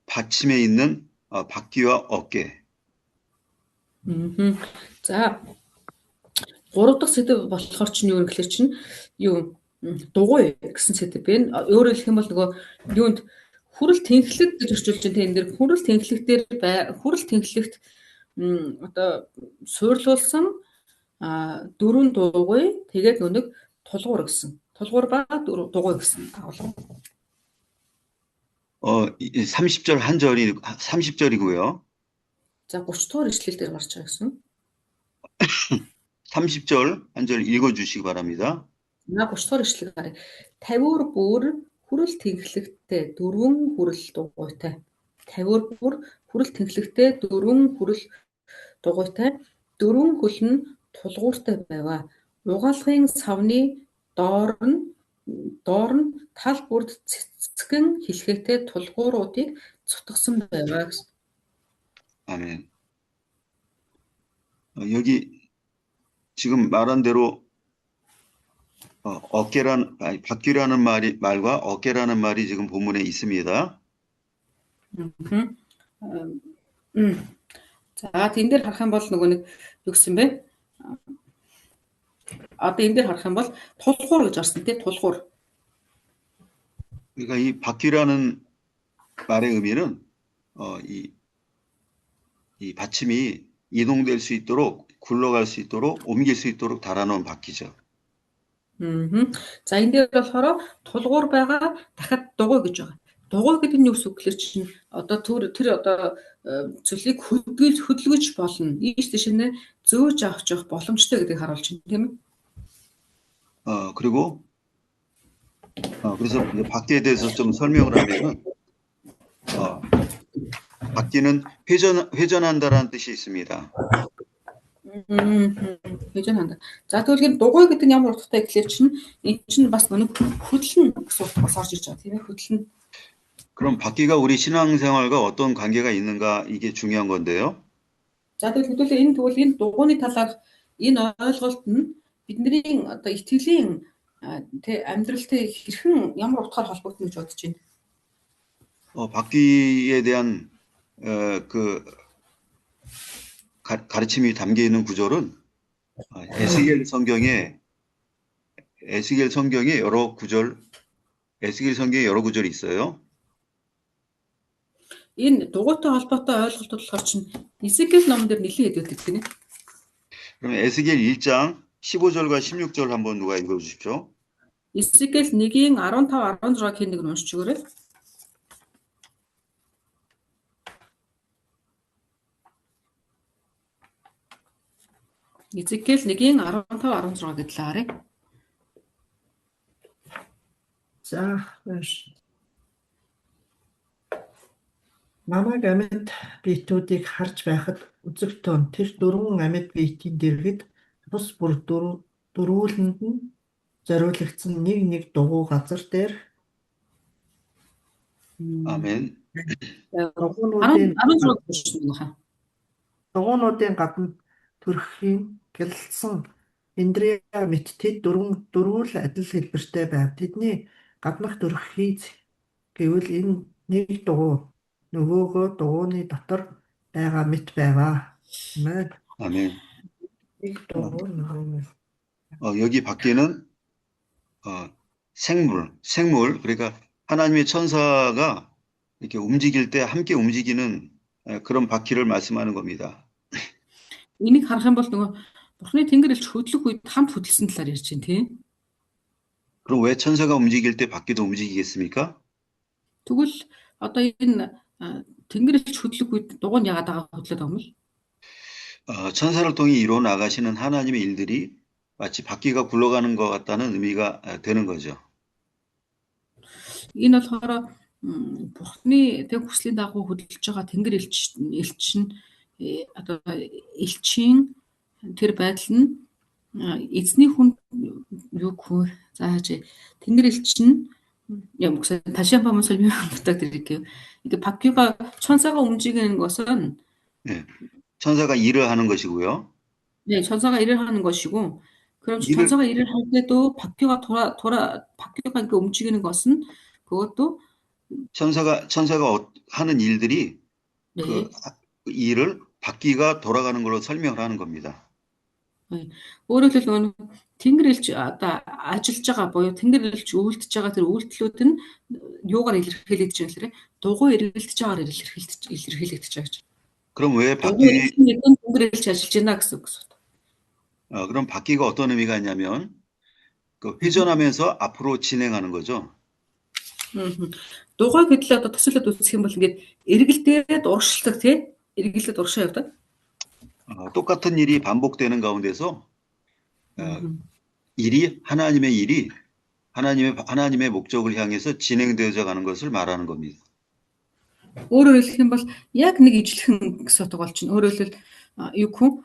받침에 있는 바퀴와 어깨. За 3 дахь сэдв болохоор чинь юу гэхэлэр чинь юу дугуй гэсэн сэдв байна. Өөрөөр хэлэх юм бол нөгөө юунд хүрэл тэнхлэг гэж орчуулж байгаа энэ дэр хүрэл тэнхлэгт одоо суурлуулсан 4 дугуй тэгээд нэг тулгуур гэсэн. Тулгуур ба дугуй гэсэн агуулга. 30절 한 절이 30절이고요. За 30 дугаар ишлэл дээр гарч байгаа гэсэн. 30절 한 절 읽어 주시기 바랍니다. На 30 дугаар ишлэл гарыг 50 бүр хүрэл тэнхлэгтээ 4 хүрэл дугуйтай. 50 бүр хүрэл тэнхлэгтээ 4 хүрэл дугуйтай 4 хөл нь тулгууртай байваа. Угаалгын савны доор нь тал бүрд цэцгэн хэлхээтэй тулгууруудыг цутгасан байваа гэсэн. 아멘. 여기 지금 말한 대로 바퀴라는 말과 어깨라는 말이 지금 본문에 있습니다. За тэн дээр харах юм бол нөгөө нэг юу гэсэн бэ? Одоо энэ дээр харах юм бол тулгуур гэж орсон тий тулгуур. 그러니까 이 바퀴라는 말의 의미는 이 받침이 이동될 수 있도록 굴러갈 수 있도록 옮길 수 있도록 달아놓은 바퀴죠. За энэ дээр болохоор тулгуур байгаа дахиад дугуй гэж байгаа. Дугуй гэдэг нь юу гэсэн үг гэхээр чинь одоо тэр одоо зүйлийг хөдөлгөж болно. Ийш тийшээ зөөж авчих боломжтой гэдгийг харуулж байна тийм ээ. 그리고 그래서 바퀴에 대해서 좀 설명을 하면은 바퀴는 회전한다라는 뜻이 있습니다. 회전한다. За тэгвэл дугуй гэдэг нь ямар утгатай гэхэлэр чинь энэ чинь бас нэг хөдлөн гэсэн утга бас орж ирж байгаа тийм ээ хөдлөн. 그럼 바퀴가 우리 신앙생활과 어떤 관계가 있는가 이게 중요한 건데요. За тэгвэл энэ дугуйны талаар энэ ойлголт нь бидний одоо итгэлийн амьдралтай хэрхэн ямар утгаар холбогдно гэж бодож байна. 바퀴에 대한 그 가르침이 담겨 있는 구절은 에스겔 성경에 여러 구절이 있어요. Энэ дугуйтай холбоотой ойлголтууд болохоор чинь Эзекиэл номон дээр нэлээд идэвхтэй гэнэ. 그럼 에스겔 1장 15절과 16절 한번 누가 읽어 주십시오. Эзекиэл 1-ийн 15 16-ийн нэг нь уншиж өгөөрэй. Эзекиэл 1-ийн 15 16 гэдэл харъя. За маш намайг амьд биетүүдийг харж байхад үзэгтэн тэр 4 амьд биетийн дэргэд бус бүр дөрвүүлэнд нь зориулагдсан нэг дугуй газар дээр 아멘. дугуйнуудын 16 гэж байна. дугуйнуудын гадна төрөхийн гялалсан Индриа мэт тэд дөрвүүл адил хэлбэртэй байв. Тэдний гаднах төрөх хийц гэвэл энэ нэг дугуй нөгөөгөө дугуйны дотор байгаа мэт байваа. Амен. 아멘. Нэг дугуй нөгөө. 여기 밖에는 생물, 그러니까 하나님의 천사가 이렇게 움직일 때 함께 움직이는 그런 바퀴를 말씀하는 겁니다. Энийг харах юм бол нөгөө Бурхны тэнгэр элч хөдлөх үед хамт хөдөлсөн талаар ярьж байна тийм. 그럼 왜 천사가 움직일 때 바퀴도 움직이겠습니까? Тэгвэл одоо энэ тэнгэр элч хөдлөх үед дугуйн яагаад хөдлөд байгаа юм бол? 천사를 통해 이루어 나가시는 하나님의 일들이 마치 바퀴가 굴러가는 것 같다는 의미가 되는 거죠. Энэ болохоор Бурхны тэг хүслийн дагуу хөдөлж байгаа тэнгэр элч нь одоо элчийн тэр байдал нь эзний хүн юу гэх вэ? Зааж тэнгэр элч нь 다시 한 번만 설명 부탁드릴게요. 이게 바퀴가 천사가 움직이는 것은 네, 천사가 일을 하는 것이고요. 네, 천사가 일을 하는 것이고, 그럼 천사가 일을 할 때도 바퀴가 바퀴가 이렇게 움직이는 것은 그것도 천사가 하는 일들이 네. 그 일을 바퀴가 돌아가는 걸로 설명을 하는 겁니다. өөрөөр хэлбэл тэнгэр элч одоо ажиллаж байгаа буюу тэнгэр элч үйлдэж байгаа тэр үйлдэлүүд нь юугаар илэрхийлэгдэж байгаа гэхээр дугуй эргэлдэж байгаагаар илэрхийлэгдэж байгаа гэж. 그럼 왜 дугуй тэнгэр элч ажиллаж байна гэсэн үг. 그럼 바퀴가 어떤 의미가 있냐면 그 회전하면서 앞으로 진행하는 거죠. дугуй гэтэл одоо төсөөлөд үзэх юм бол ингээд эргэлдээд урагшилдаг тий эргэлдээд урагшаа явдаг. 똑같은 일이 반복되는 가운데서 하나님의 일이 하나님의 목적을 향해서 진행되어져 가는 것을 말하는 겁니다. өөрөөр хэлэх юм бол яг нэг ижлэхэн гэсэн утга болчихно. Өөрөөр хэлбэл юу гэх юм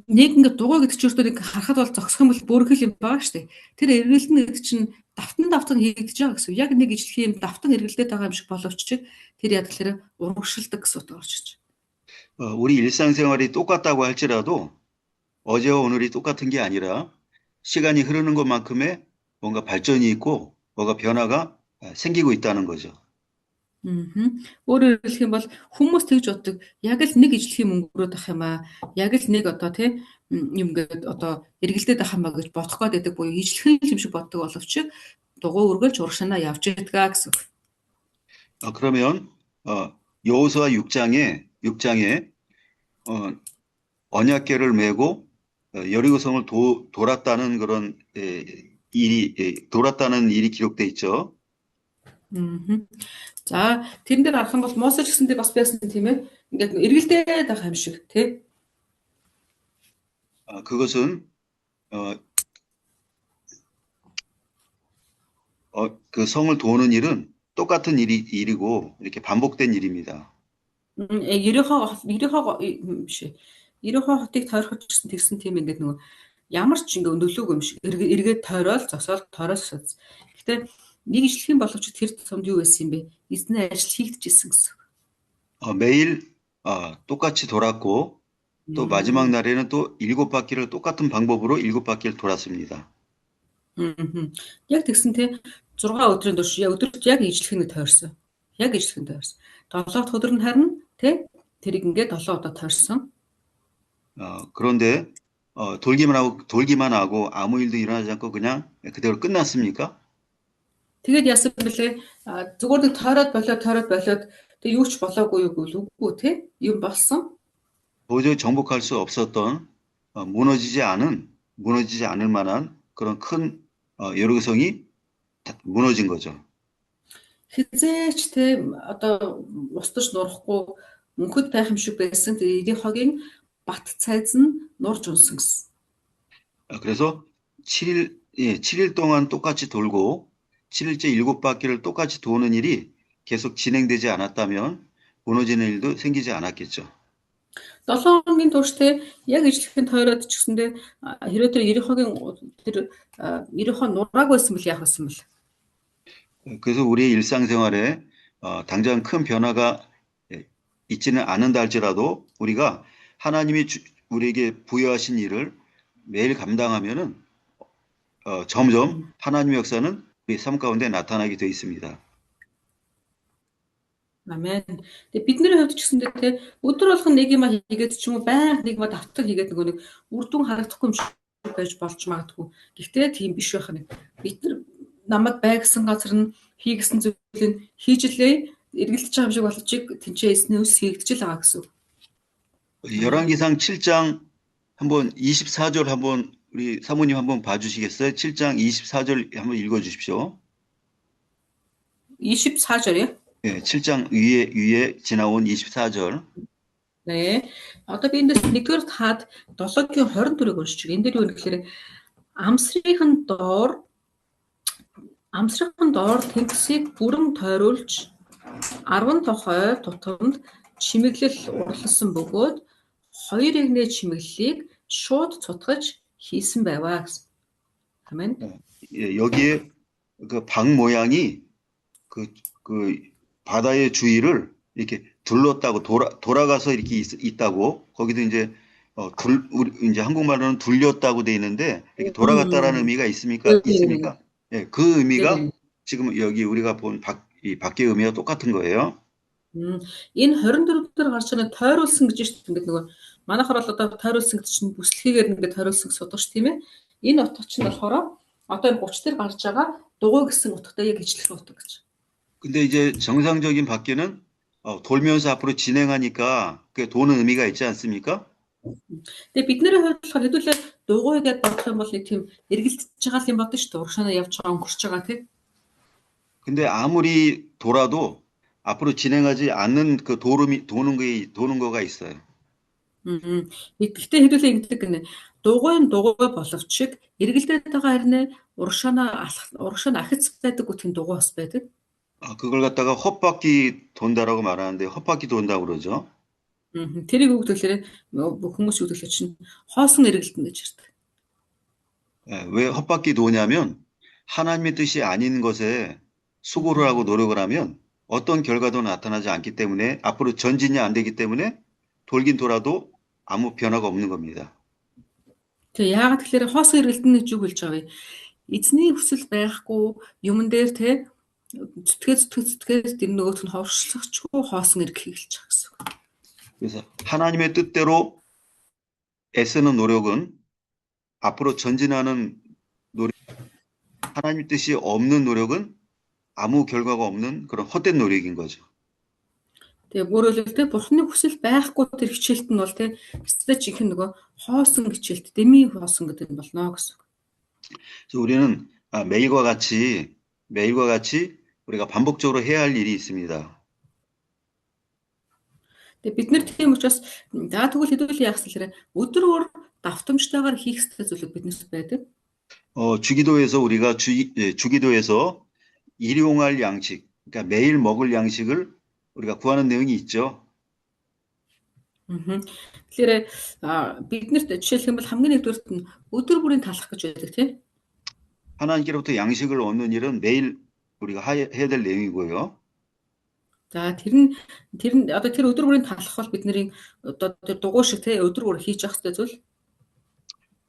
нэг ингээд дугуй гэдэг чинь өөртөө нэг харахад бол зогсох юм бол бүрхэл юм байгаа шүү дээ. Тэр эргэлдэн гэдэг чинь давтан хийгдэж байгаа гэсэн. Яг нэг ижлэх юм давтан эргэлдээд байгаа юм шиг боловч тэр яг тэгэхээр урагшилдаг гэсэн утга болчихж. 우리 일상생활이 똑같다고 할지라도 어제와 오늘이 똑같은 게 아니라 시간이 흐르는 것만큼의 뭔가 발전이 있고 뭔가 변화가 생기고 있다는 거죠. өөрөөр хэлэх юм бол хүмүүс тэгж боддог. Яг л нэг ижлэхийн өнгөрөөд ах юм аа. Яг л нэг одоо тийм юм гээд одоо эргэлдээд ах юм аа гэж бодох гээд байдаг буюу ижлэхэн юм шиг боддог боловч дугуй үргэлж урагшаанаа явж байдгаа гэсэн. 그러면 여호수아 6장에 언약궤를 메고 여리고성을 돌았다는 그런 일이 기록돼 있죠. За тэрэн дээр харах юм бол Мосе ч гэсэндээ бас байсан тийм ээ. Ингээд эргэлдээд байгаа юм шиг тий. 그것은 그 성을 도는 일은 똑같은 일이고 이렇게 반복된 일입니다. Ерөнхий хотыг тойрохч гэсэн тийм ингээд нөгөө ямар ч ингээ нөлөөгүй юм шиг эргээд тойрол зогсоол тойроос. Гэхдээ нэг ижлэх юм боловч тэр томд юу байсан юм бэ? Эзний ажил хийгдэжсэн гэсэн. 매일 똑같이 돌았고 또 마지막 날에는 또 7바퀴를 똑같은 방법으로 7바퀴를 돌았습니다. Яг тэгсэн тий 6 өдрийн турш өдөрт яг ижлэхний тойрсон. Яг ижлэхэн тойрсон. 7 дахь өдөр нь харин тий тэрийг ингээ 7 удаа тойрсон. 그런데 돌기만 하고 아무 일도 일어나지 않고 그냥 그대로 끝났습니까? Тэгээд яасан бэлээ зүгээр нэг тойроод болоод тэг юу ч болоогүй юу гэвэл үгүй тий юм болсон. 도저히 정복할 수 없었던 무너지지 않을 만한 그런 큰 여리고성이 무너진 거죠. Хизээч тий одоо устж нурахгүй мөнхөд байх юм шиг байсан тэр Иерихогийн бат цайз нь нурж унсан гэсэн. 그래서 7일 동안 똑같이 돌고 7일째 7바퀴를 똑같이 도는 일이 계속 진행되지 않았다면 무너지는 일도 생기지 않았겠죠. 7 хоногийн турш те яг ижлэхэн тойроод ч гэсэндээ хэрвээ тэр Ерихо нураагүй байсан бол яах байсан бэл? 그래서 우리의 일상생활에 당장 큰 변화가 있지는 않는다 할지라도 우리가 하나님이 우리에게 부여하신 일을 매일 감당하면은 점점 하나님의 역사는 우리 삶 가운데 나타나게 돼 있습니다. Амен. Тэгээ бидний хувьд ч гэсэндээ те өдөр болгон нэг юм хийгээд ч юм уу байнга нэг юм давтал хийгээд нэг үр дүн харагдахгүй юм шиг байж болж магадгүй. Гэхдээ тийм биш байх нэг. Бид нар намайг байгсан газар нь хийгсэн зүйлийг хийж лээ эргэлдэж байгаа юм шиг боловч тэнцээ эснээс хийгдэж л байгаа гэсэн. 열왕기상 7장 한번 24절 한번 우리 사모님 한번 봐주시겠어요? 7장 24절 한번 읽어주십시오. 24절이요? 네, 7장 위에 지나온 24절. 네. Одоо би эндээс нэгдүгээр хаад 7-гийн 24-ыг уншиж байгаа. Энд дээр юу вэ гэхээр амсрын доор тэнгисийг бүрэн тойруулж 10 тохой тутамд чимэглэл урласан бөгөөд 2 эгнээ чимэглэлийг шууд цутгаж хийсэн байваа гэсэн. Амен. 예, 여기에 그 방 모양이 그 바다의 주위를 이렇게 둘렀다고 돌아가서 이렇게 있다고 거기도 이제 이제 한국말로는 둘렸다고 돼 있는데 이렇게 돌아갔다라는 의미가 있습니까? 있습니까? 예, 그 의미가 지금 여기 우리가 본 이 밖의 의미와 똑같은 거예요. Энэ 24 дээр гарч байгаа тойруулсан гэж шүү дээ. Ингээд нөгөө манайхаар бол одоо тойруулсан гэдэг чинь бүслэхийгээр ингээд тойруулсан судагч тийм ээ. Энэ утга чинь болохоор одоо энэ 30 дээр гарч байгаа дугуй гэсэн утгатай яг ижилхэн утга гэж. 근데 이제 정상적인 밖에는 돌면서 앞으로 진행하니까 그게 도는 의미가 있지 않습니까? Тэгээ бидний хувьд болохоор хэдүүлээ дугуй гэдээ бодох юм бол нэг тийм эргэлдэж байгаа юм бодно шүү дээ. Урагшаанаа явж байгаа өнгөрч байгаа тийм. 근데 아무리 돌아도 앞으로 진행하지 않는 그 도는 거가 있어요. Гэхдээ хэдүүлээ ингэдэг гэнэ. Дугуй боловч эргэлдээд байгаа хэрнээ урагшаанаа ахиц байдаггүй тийм дугуй бас байдаг. 그걸 갖다가 헛바퀴 돈다라고 말하는데 헛바퀴 돈다고 그러죠. тэрийг өгдөлөөр хүмүүс өгдөлөөр чинь хоосон эргэлдэнэ гэж ярьдаг. 왜 헛바퀴 도냐면 하나님의 뜻이 아닌 것에 수고를 하고 노력을 하면 어떤 결과도 나타나지 않기 때문에 앞으로 전진이 안 되기 때문에 돌긴 돌아도 아무 변화가 없는 겁니다. Тэгээ яагаад тэгэхээр хоосон эргэлдэнэ гэж юу хэлж байгаа вэ? Эзний хүсэл байхгүй юмн дээр те зүтгээд тэр нөгөөт нь ховшлохчгүй хоосон эргэлхийг хэлж байгаа гэсэн. 그래서 하나님의 뜻대로 애쓰는 노력은 앞으로 전진하는 노력, 하나님 뜻이 없는 노력은 아무 결과가 없는 그런 헛된 노력인 거죠. Тэгээ өөрөөр хэлбэл бурхны хүсэл байхгүй тэр хичээлт нь бол те өстэй жинхэнэ нөгөө хоосон хичээлт, дэми хоосон гэдэг нь болно гэсэн. 그래서 우리는 매일과 같이 우리가 반복적으로 해야 할 일이 있습니다. Тэгээ бид нэр тийм учраас тэгвэл хэдүүл яах вэ? Өдөр давтамжтайгаар хийх ёстой зүйлүүд биднээс байдаг. 주기도에서 우리가 주기도에서 일용할 양식, 그러니까 매일 먹을 양식을 우리가 구하는 내용이 있죠. Тэгэхээр биднэрт жишээлх юм бол хамгийн нэгдүгээрт нь өдөр бүрийн талах гэж байдаг тийм. 하나님께로부터 양식을 얻는 일은 매일 우리가 해야 될 내용이고요. За тэр нь одоо тэр өдөр бүрийн талах бол бидний одоо тэр дугуй шиг тийм өдөр бүр хийж явах хэрэгтэй зүйл.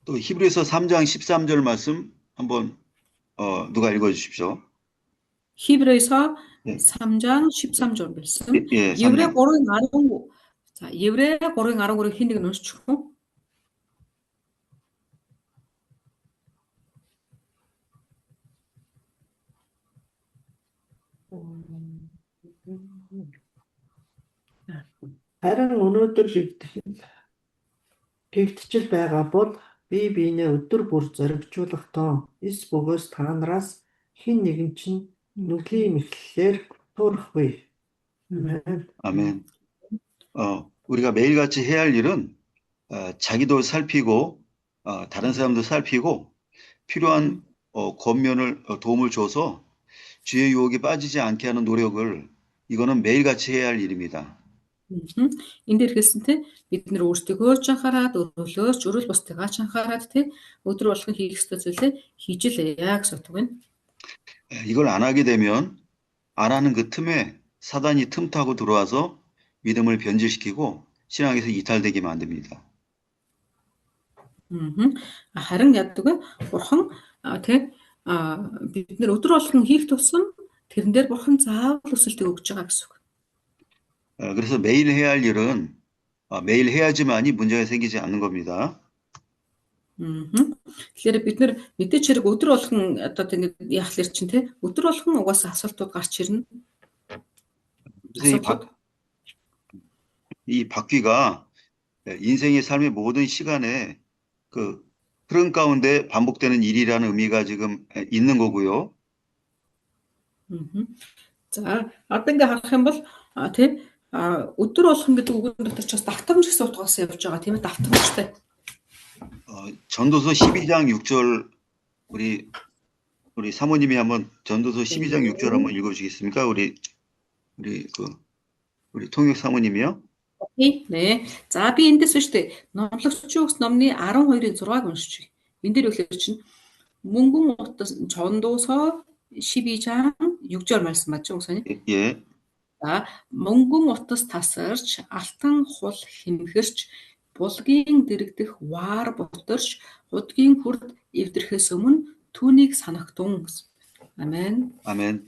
또 히브리서 3장 13절 말씀 한번 누가 읽어 주십시오. 히브리서 3장 13절 말씀. 예, еврей 3-ын 13. За еврей 3-ын 13-ыг хин нэг нь уншчих уу? Харин өнөөдөр хэгдчил байгаа бол бие биенээ өдөр бүр зоригжуулахдаа эс бөгөөс та нараас хэн нэгэн чинь нүглийн мэхлэлээр туурахгүй. 아멘. 우리가 매일같이 해야 할 일은 자기도 살피고 다른 사람도 살피고 필요한 권면을 도움을 줘서 죄의 유혹에 빠지지 않게 하는 노력을 이거는 매일같이 해야 할 일입니다. Мгм. Энэ дээр хэлсэн те бид нэр өөрсдийгөө ч анхаарад өрөөлөөч өрөөл бусдыгаа ч анхаарад те өдөр болгон хийх ёстой зүйлээ хийж л яа гэж боддог байна. 이걸 안 하게 되면 안 하는 그 틈에 사단이 틈타고 들어와서 믿음을 변질시키고 신앙에서 이탈되게 만듭니다. Мгм. Харин яддаг вэ? Бурхан тэ бид нэр өдөр болгон хийх тусам тэрэн дээр бурхан заавал өсөлтийг өгж байгаа гэсэн үг. 그래서 매일 해야 할 일은 매일 해야지만이 문제가 생기지 않는 겁니다. Мгм. Тэгэхээр бид нэр мэдээч хэрэг өдөр болгон одоо ингэ яах лэр чинь те өдөр болгон угаасаа асуултууд гарч ирнэ. 그래서 이 바퀴가 인생의 삶의 모든 시간에 그 흐름 가운데 반복되는 일이라는 의미가 지금 있는 거고요. Мгм. За одоо ингээ харах юм бол тий өдөр болгон гэдэг үгэн дотор ч бас давтамж гэсэн утгаас явж байгаа тийм ээ давтамжтай. 전도서 12장 6절 우리 사모님이 한번 전도서 12장 6절 한번 읽어주시겠습니까? 우리 통역 사모님이요. 네. За би эндээс шүү дээ. Номлогчийн үгс номны 12-ын 6-ыг уншиж. Энэ дээр үлээр чинь мөнгөн утас 전도서 12장 6절 말씀 맞죠, 목사님? 예. За мөнгөн утас тасарч, алтан хул хэмхэрч, булгийн дэрэгдэх ваар бутарч, худгийн хүрд эвдрэхээс өмнө түүнийг санагтун гэсэн. 아멘. 아멘.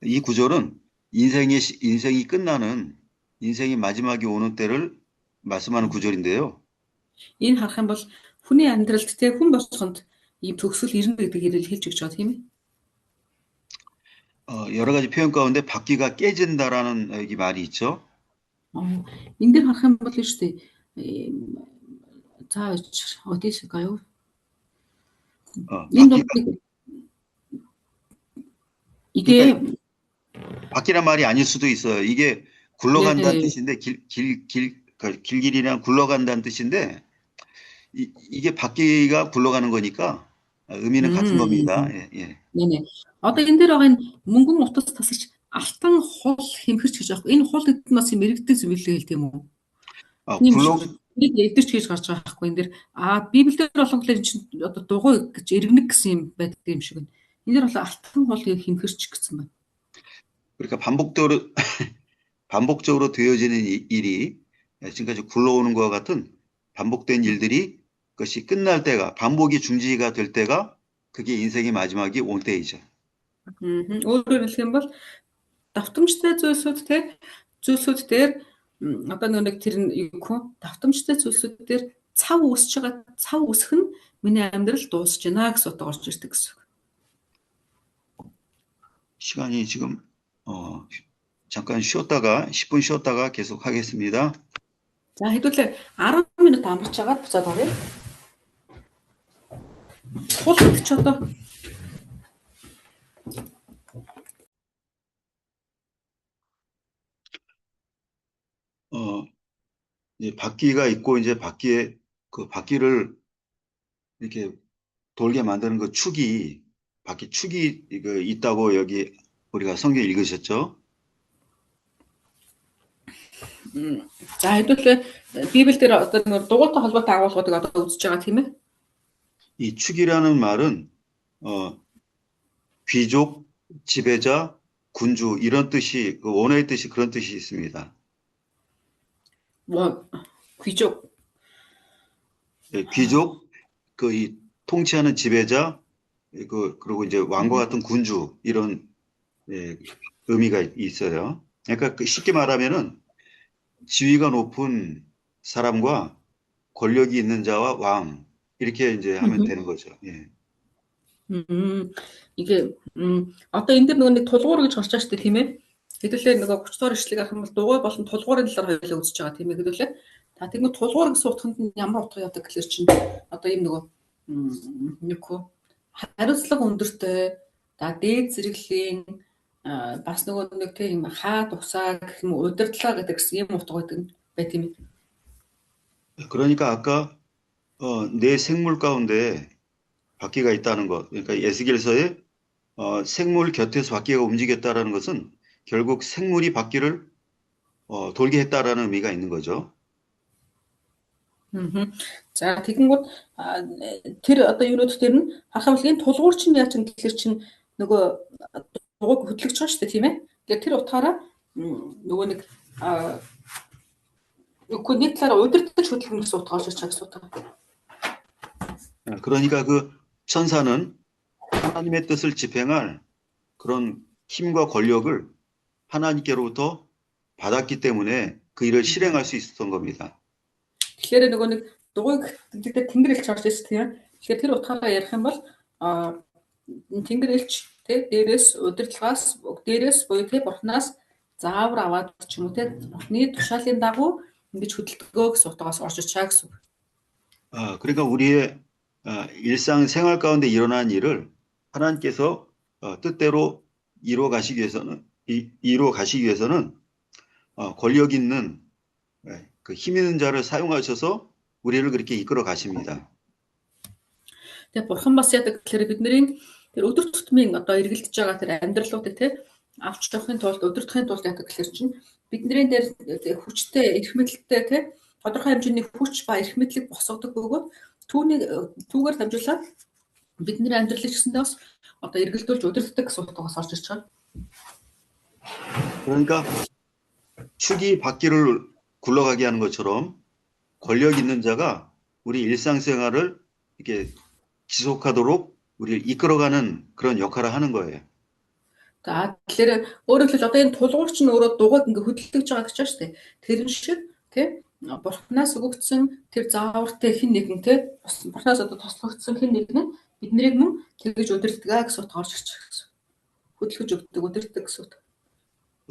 이 구절은 인생이 끝나는 인생의 마지막이 오는 때를 말씀하는 구절인데요. Энэ харах юм бол хүний амьдралд те хүн болгонд ийм төгсгөл ирнэ гэдгийг хэлж өгч байгаа тийм ээ. 여러 가지 표현 가운데 바퀴가 깨진다라는 이 말이 있죠. Энэ дээр харах юм бол шүү дээ. За 어디있을까요? 이게 바퀴란 말이 아닐 수도 있어요. 이게 굴러간다는 뜻인데 길길이랑 굴러간다는 뜻인데 이게 바퀴가 굴러가는 거니까 의미는 같은 겁니다. 예. 네네. Одоо энэ дээр байгаа энэ мөнгөн утас тасарч алтан хул хэмхэрч гэж байгаа. Энэ хул гэдэг нь бас мэрэгдэг зүйлээ хэлдэг юм уу? Нэг эвдэрч хийж гарч байгаа байхгүй энэ дээр Библиэлд болохоор энэ чинь одоо дугуй гэж эргэнэг гэсэн юм байдаг юм шиг байна. Энэ дээр бол алтан хул хэмхэрч гэсэн байна. 그러니까 반복적으로 되어지는 일이 지금까지 굴러오는 것과 같은 반복된 일들이 그것이 끝날 때가 반복이 중지가 될 때가 그게 인생의 마지막이 온 때이죠. өөрөөр хэлэх юм бол давтамжтай зүйлсүүд дээр одоо нэг тэр нь юу гэх давтамжтай зүйлсүүд дээр цав үсэх нь миний амьдрал дуусж байна гэсэн утга орж ирдэг гэсэн. 시간이 지금 잠깐 쉬었다가 10분 쉬었다가 계속 하겠습니다. За хэдүүлээ 10 минут амарч агаад буцаад оръё. Хулт ч одоо 바퀴가 있고 이제 바퀴를 이렇게 돌게 만드는 그 바퀴 축이 있다고 여기 우리가 성경 읽으셨죠? За хэдүүлээ Библиэлд одоо нэг дугуйтай холбоотой агуулгуудыг одоо үзэж байгаа тийм ээ. 이 축이라는 말은 귀족, 지배자, 군주 이런 뜻이 그 원어의 뜻이 그런 뜻이 있습니다. 뭐 귀족. 귀족 이 통치하는 지배자 그리고 이제 왕과 같은 군주 이런 의미가 있어요. 그러니까 쉽게 말하면은 지위가 높은 사람과 권력이 있는 자와 왕 이렇게 이제 하면 되는 거죠. 예. 이게 одоо энэ дэр нөгөө нэг тулгуур гэж гарч байгаа шүү дээ тийм ээ. Хэдүүлээ нөгөө 30 дугаар ишлэгийг авах юм бол дугуй болон тулгуурын талаар хоёулаа үзэж байгаа тийм ээ. Хэдүүлээ та тэгмээ тулгуур гэсэн утганд нь ямар утга явдаг гэхэлэр чинь одоо ийм нөгөө хариуцлага өндөртэй дээд зэрэглэлийн бас нөгөө нэг тийм хаа тусаа гэх юм удирдлага гэдэг гэсэн юм утга байт юм. 그러니까 아까 내 생물 가운데 바퀴가 있다는 것. 그러니까 에스겔서에 생물 곁에서 바퀴가 움직였다라는 것은 결국 생물이 바퀴를 돌게 했다라는 의미가 있는 거죠. За тэгэнгүүт тэр одоо юунууд дээр нь харахад энэ тулгуур чинь яаж юм гэхэлэр чинь нөгөө дугуйг хөдлөж байгаа шүү дээ тийм ээ. Тэгэхээр тэр утгаараа нөгөө нэг үгүй нэг талаараа удирдах хөдөлгөөн гэсэн утгаар орж байгаа гэсэн утга. 그러니까 그 천사는 하나님의 뜻을 집행할 그런 힘과 권력을 하나님께로부터 받았기 때문에 그 일을 실행할 수 있었던 겁니다. Тэгэхээр нөгөө нэг дугуйг гэдэг тэнгэр элч орж ирсэн тийм ээ. Тэгэхээр тэр утгаараа ярих юм бол тэнгэр элч тэ дээрээс удирдлагаас дээрээс буюу тэ бурхнаас заавар аваад ч юм уу тэ бурхны тушаалын дагуу ингэж хөдөлгөө гэсэн утгаас орж иж байгаа гэсэн үг. 그러니까 우리의 일상 생활 가운데 일어난 일을 하나님께서 뜻대로 이루어 가시기 위해서는 권력 있는 그 힘 있는 자를 사용하셔서 우리를 그렇게 이끌어 가십니다. Тэгээ бурхан бас яадаг гэхээр бидний тэр өдөр тутмын одоо эргэлдэж байгаа тэр амьдралуудыг те авч явахын тулд удирдахын тулд яадаг гэхээр чинь бидний дээр хүчтэй эрх мэдэлтэй те тодорхой хэмжээний хүч ба эрх мэдлэг босгодог бөгөөд түүгээр дамжуулаад бидний амьдралыг гэсэндээ бас одоо эргэлдүүлж удирддаг гэсэн утгаас орж ирж байгаа. 그러니까 축이 바퀴를 굴러가게 하는 것처럼 권력 있는 자가 우리 일상생활을 이렇게 지속하도록 우리를 이끌어가는 그런 역할을 하는 거예요. За тэгэхээр өөрөөр хэлбэл одоо энэ тулгуур чинь өөрөө дугуйг ингээ хөдөлгөж байгаа гэж байна шүү дээ. Тэр шиг тий бурхнаас өгөгдсөн тэр заавартай хэн нэгэн тий бурхнаас одоо тослогдсон хэн нэгэн биднийг мөн тэгж удирддаг гэсэн утгаар орж ирж байгаа гэсэн. Хөдөлгөж өгдөг, удирддаг гэсэн үг.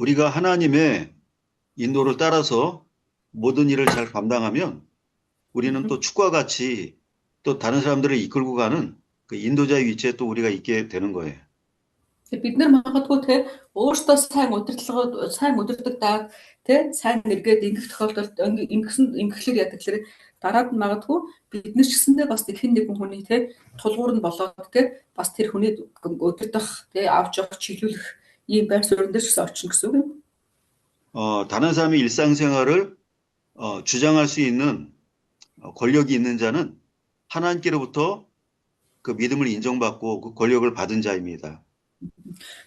우리가 하나님의 인도를 따라서 모든 일을 잘 감당하면 우리는 또 축과 같이 또 다른 사람들을 이끌고 가는 그 인도자의 위치에 또 우리가 있게 되는 거예요. Бид нар магадгүй те өөртөө сайн удирддаг даа те сайн эргээд ингэх тохиолдолд ингэхлээр яадаг гэхээр дараад нь магадгүй бид нар ч гэсэндээ бас хэн нэгэн хүний те тулгуур нь болоод те бас тэр хүний удирдах те авч явах чиглүүлэх ийм байр суурин дээр ч гэсэн орчин гэсэн үг юм. 다른 사람의 일상생활을 주장할 수 있는 권력이 있는 자는 하나님께로부터 그 믿음을 인정받고 그 권력을 받은 자입니다.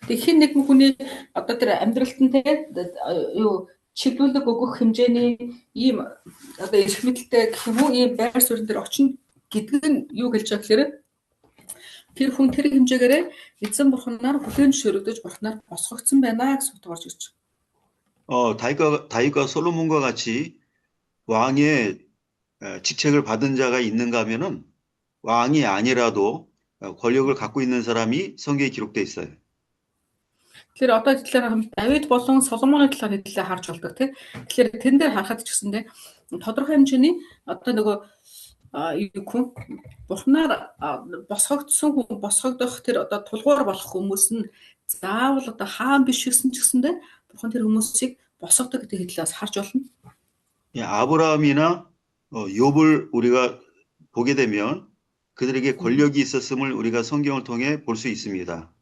Тэг хэн нэгэн хүний одоо тэр амьдралд нь те юу чиглүүлэг өгөх хэмжээний ийм одоо эрх мэдэлтэй гэх юм уу ийм байр суурин дээр очно гэдэг нь юу гэлж байгаа гэхээр тэр хүн тэр хэмжээгээрээ эзэн бурхнаар бүхэн зөвшөөрөгдөж бурхнаар босгогдсон байна гэсэн утгаар орж ирж байгаа. 다윗과 솔로몬과 같이 왕의 직책을 받은 자가 있는가 하면은 왕이 아니라도 권력을 갖고 있는 사람이 성경에 기록돼 있어요. Тэгэхээр одоо хэлэхээр Давид болон Соломоны талаар хэлээ харж болдог тийм. Тэгэхээр тэн дээр харахад ч гэсэндээ тодорхой хэмжээний одоо нөгөө бурхнаар босгогдох тэр одоо тулгуур болох хүмүүс нь заавал одоо хаан биш гэсэн ч гэсэндээ бурхан тэр хүмүүсийг босгодог гэдэг хэлээс харж болно. 아브라함이나 욥을 우리가 보게 되면 그들에게 권력이 있었음을 우리가 성경을 통해 볼 수 있습니다.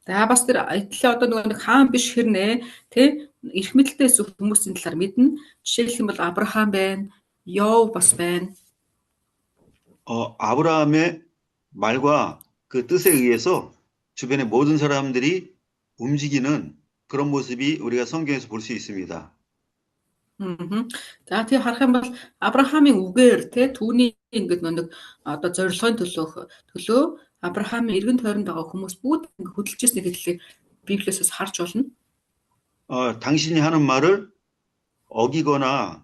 За бас тэр итлээ одоо нөгөө хаан биш хэрнээ тий эрх мэдэлтэй хүмүүсийн талаар мэднэ. Жишээлх юм бол Авраам байна, Йов бас байна. 아브라함의 말과 그 뜻에 의해서 주변의 모든 사람들이 움직이는 그런 모습이 우리가 성경에서 볼 수 있습니다. За тий харах юм бол Авраамийн үгээр тий түүний ингээд нэг одоо зорилгын төлөө Авраамийн эргэн тойронд байгаа хүмүүс бүгд ингээд хөдөлж ирснийг хэллээ Библиэсээс харж болно. 당신이 하는 말을 어기거나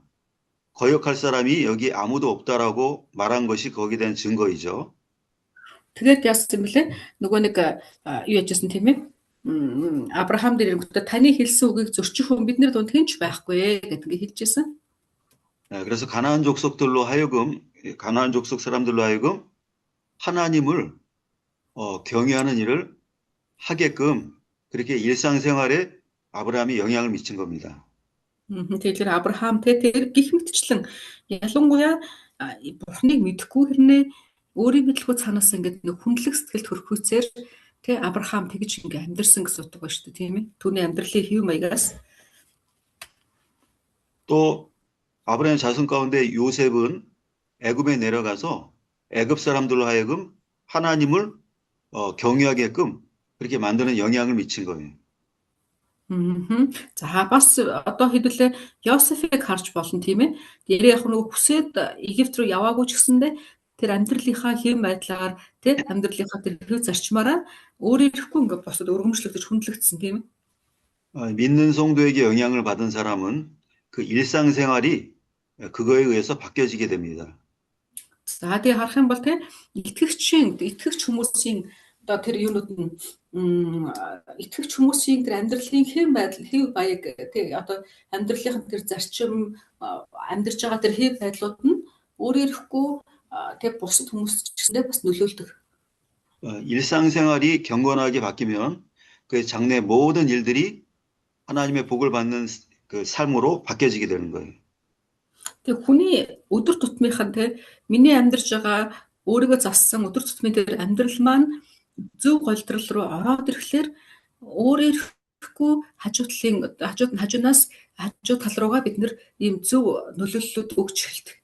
거역할 사람이 여기 아무도 없다라고 말한 것이 거기에 대한 증거이죠. Тэгээд яасан бэлээ нөгөө нэг юу яжсэн тийм ээ Авраам дээр ирэнгүүтээ таны хэлсэн үгийг зөрчих хүн бидний дунд хинч байхгүй гэдгийг хэлжсэн. 그래서 가나안 족속 사람들로 하여금 하나님을 경외하는 일을 하게끔 그렇게 일상생활에 아브라함이 영향을 미친 겁니다. Тэгэхээр Авраам тэр гих мэтчлэн ялангуяа бурхныг мэдэхгүй хэрнээ өөрийн мэдлгүй цаанаас ингээд нэг хүндлэг сэтгэлд хөрөхүйцээр тэ Авраам тэгж ингээ амьдрсан гэсэн утга ба шүү дээ тийм ээ. Түүний амьдралын хэв маягаас. 또 아브라함 자손 가운데 요셉은 애굽에 내려가서 애굽 사람들로 하여금 하나님을 경외하게끔 그렇게 만드는 영향을 미친 거예요. За бас одоо хэдүүлээ Йосефийг харж болно тийм ээ. Тэр яг нөгөө хүсээд Египт рүү яваагүй ч гэсэндээ тэр амьдралынхаа хэм байдлаар тий амьдралынхаа тэр хөв зарчмаараа өөрөө ирэхгүй ингээд босод өргөмжлөгдөж хүндлэгдсэн тийм ээ. 믿는 성도에게 영향을 받은 사람은 그 일상생활이 그거에 의해서 바뀌어지게 됩니다. За тэгээ харах юм бол тий итгэгч хүмүүсийн одоо тэр юунууд нь итгэгч хүмүүсийн тэр амьдралын хэв байдал, хэв баяг тий одоо амьдралын тэр зарчим амьдарч байгаа тэр хэв байдлууд нь өөрөө ирэхгүй тий бусад хүмүүс ч гэсэндээ бас нөлөөлдөг. 일상생활이 경건하게 바뀌면 그 장래 모든 일들이 하나님의 복을 받는 그 삶으로 바뀌어지게 되는 거예요. Тэгээ хүний өдөр тутмынхан те миний амьдарч байгаа өөрийгөө зассан өдөр тутмын тэр амьдрал маань зөв голдрал руу ороод ирэхлээр өөрөө ирэхгүй хажуунаас хажуу тал руугаа бид нэр ийм зөв нөлөөллүүд өгч эхэлдэг.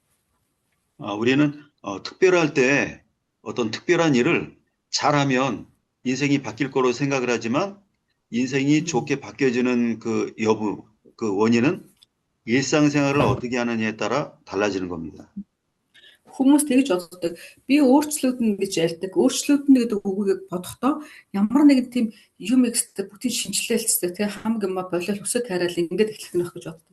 우리는 특별할 때 어떤 특별한 일을 잘하면 인생이 바뀔 거로 생각을 하지만 인생이 좋게 바뀌어지는 그 여부, 그 원인은 일상생활을 어떻게 하느냐에 따라 달라지는 겁니다. Хүмүүс тэгж боддог. Би өөрчлөлтөн гэж ярьдаг. Өөрчлөлтөн гэдэг үгийг бодохдоо ямар нэгэн тийм юм ихтэй бүгдийг шинжилээлцдэг. Тэгээ хамгийн мод болол өсөд тариал ингээд эхлэх нөх гэж боддог.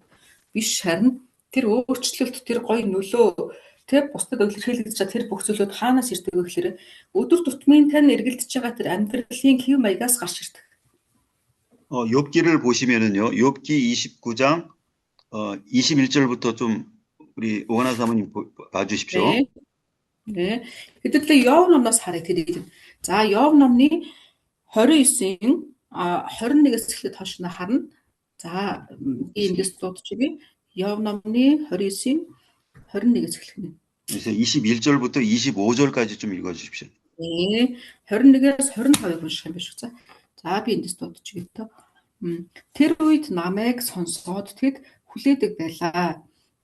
Биш харин тэр өөрчлөлт тэр гоё нөлөө тэг бусдад илэрхийлэгдэж байгаа тэр бүх зүйлүүд хаанаас ирдэг вэ гэхээр өдөр тутмын тань эргэлдэж байгаа тэр амьдралын хэв маягаас гарч ирдэг. 욥기를 보시면은요. 욥기 29장 21절부터 좀 우리 오가나 사모님 봐주십시오. 네. 네. хэдүүлээ Йов номноос харъя тэрийг. За Йов номны 29-ийн 21-ээс эхлээд хойш нь харна. За эндээс дуудчихъя. Йов номны 29-ийн 21-ээс эхлэх нь. 그래서 21절부터 25절까지 좀 읽어주십시오. 네. 21-ээс 25-ыг унших юм биш үү? За би эндээс дуудчихъя то. Тэр үед намайг сонсоод тэд хүлээдэг байлаа.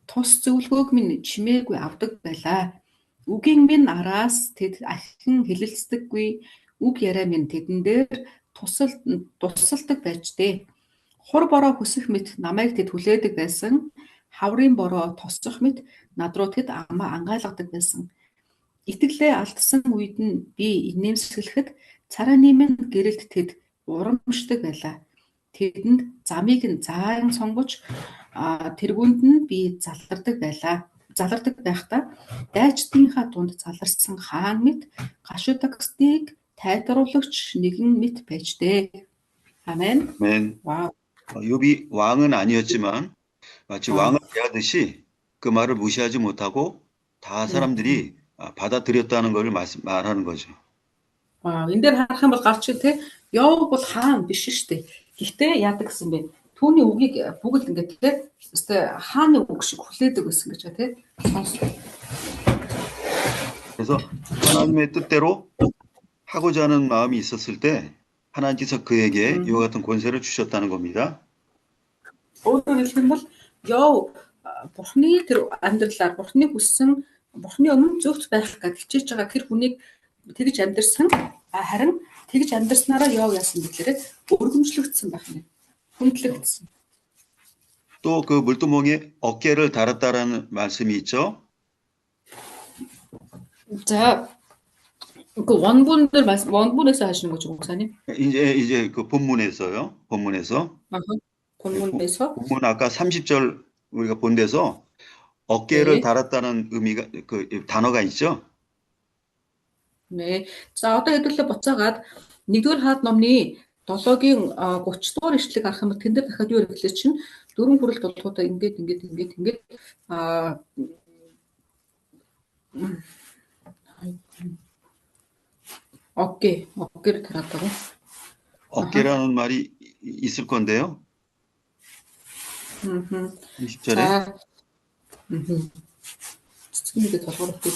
Тус зөвлөгөөг минь чимээгүй авдаг байлаа. Үгийн минь араас тэд ахин хэлэлцдэггүй. Үг яриа минь тэдэн дээр тусалдаг байжтэй. Хур бороо хүсэх мэт намайг тэд хүлээдэг байсан. Хаврын бороо тосцох мэт над руу тэд ангаалгадаг байсан. Итгэлээ алдсан үед нь би инээмсэглэхэд царайны минь гэрэлд тэд урамшдаг байлаа. Тэдэнд замыг нь заан сонгож тэргүүнд нь би залардаг байхдаа дайчдынхаа дунд заларсан хаан мэт гашуудагсныг тайлруулагч нэгэн мэт байжтэй. 아멘. 아멘. 와우. 욥이 왕은 아니었지만 마치 왕을 대하듯이 그 말을 무시하지 못하고 다 사람들이 받아들였다는 걸 말하는 거죠. Энэ дээр харах юм бол гарч ил те Йов бол хаан биш шүү дээ. Гэхдээ яадаг гэсэн бэ? Түүний үгийг бүгд ингээд те хааны үг шиг хүлээдэг гэсэн гэж те. 그래서 하나님의 뜻대로 하고자 하는 마음이 있었을 때 하나님께서 그에게 이와 같은 권세를 주셨다는 겁니다. Өөрөөр хэлбэл Йов бурхны тэр амьдралаар бурхны хүссэн бурхны өмнө зөвхт байх гэж хичээж байгаа тэр хүнийг тэгж амьдэрсэн харин тэгж амьдэрснараа Йов яасан гэхээр өргөмжлөгдсөн байх юм. Хүндлэгдсэн. 또 그 물두멍에 어깨를 달았다라는 말씀이 있죠. 자, 그 원본들 말씀 원본에서 하시는 거죠, 목사님? 이제 그 본문에서요. 본문에서. 본문에서. 본문 아까 30절 우리가 본 데서 어깨를 네. 달았다는 의미가 그 단어가 있죠. 네. За одоо хэдүүлээ буцаагаад 1-р хаад номны 7-гийн 30 дугаар ишлэгийг харах юм бол тэн дээр дахиад юу гэхлээр чинь дөрвөн хүрэл толгойтой ингээд 어깨를 달았다고? 어깨라는 말이 있을 건데요. 30절에. 자, 이게 толгойтой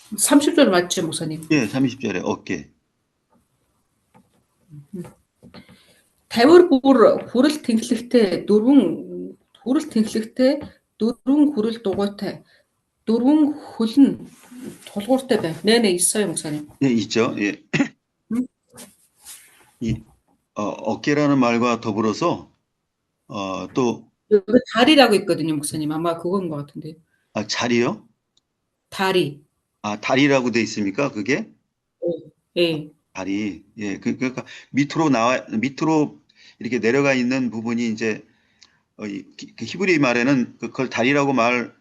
30절 맞죠, 목사님? 예, 30절에 어깨. 50 бүр хүрэл тэнхлэгтэй 4 хүрэл дугуйтай 4 хөлн тулгууртай байна. 네네 있어요, 목사님. 예, 있죠. 예. 음. 이 어깨라는 말과 더불어서 또 여기 다리라고 있거든요, 목사님. 아마 그건 것 같은데. 자리요? 다리. 다리라고 돼 있습니까? 그게? 예. 다리. 예. 그러니까 밑으로 이렇게 내려가 있는 부분이 이제 그 히브리 말에는 그걸 다리라고 말할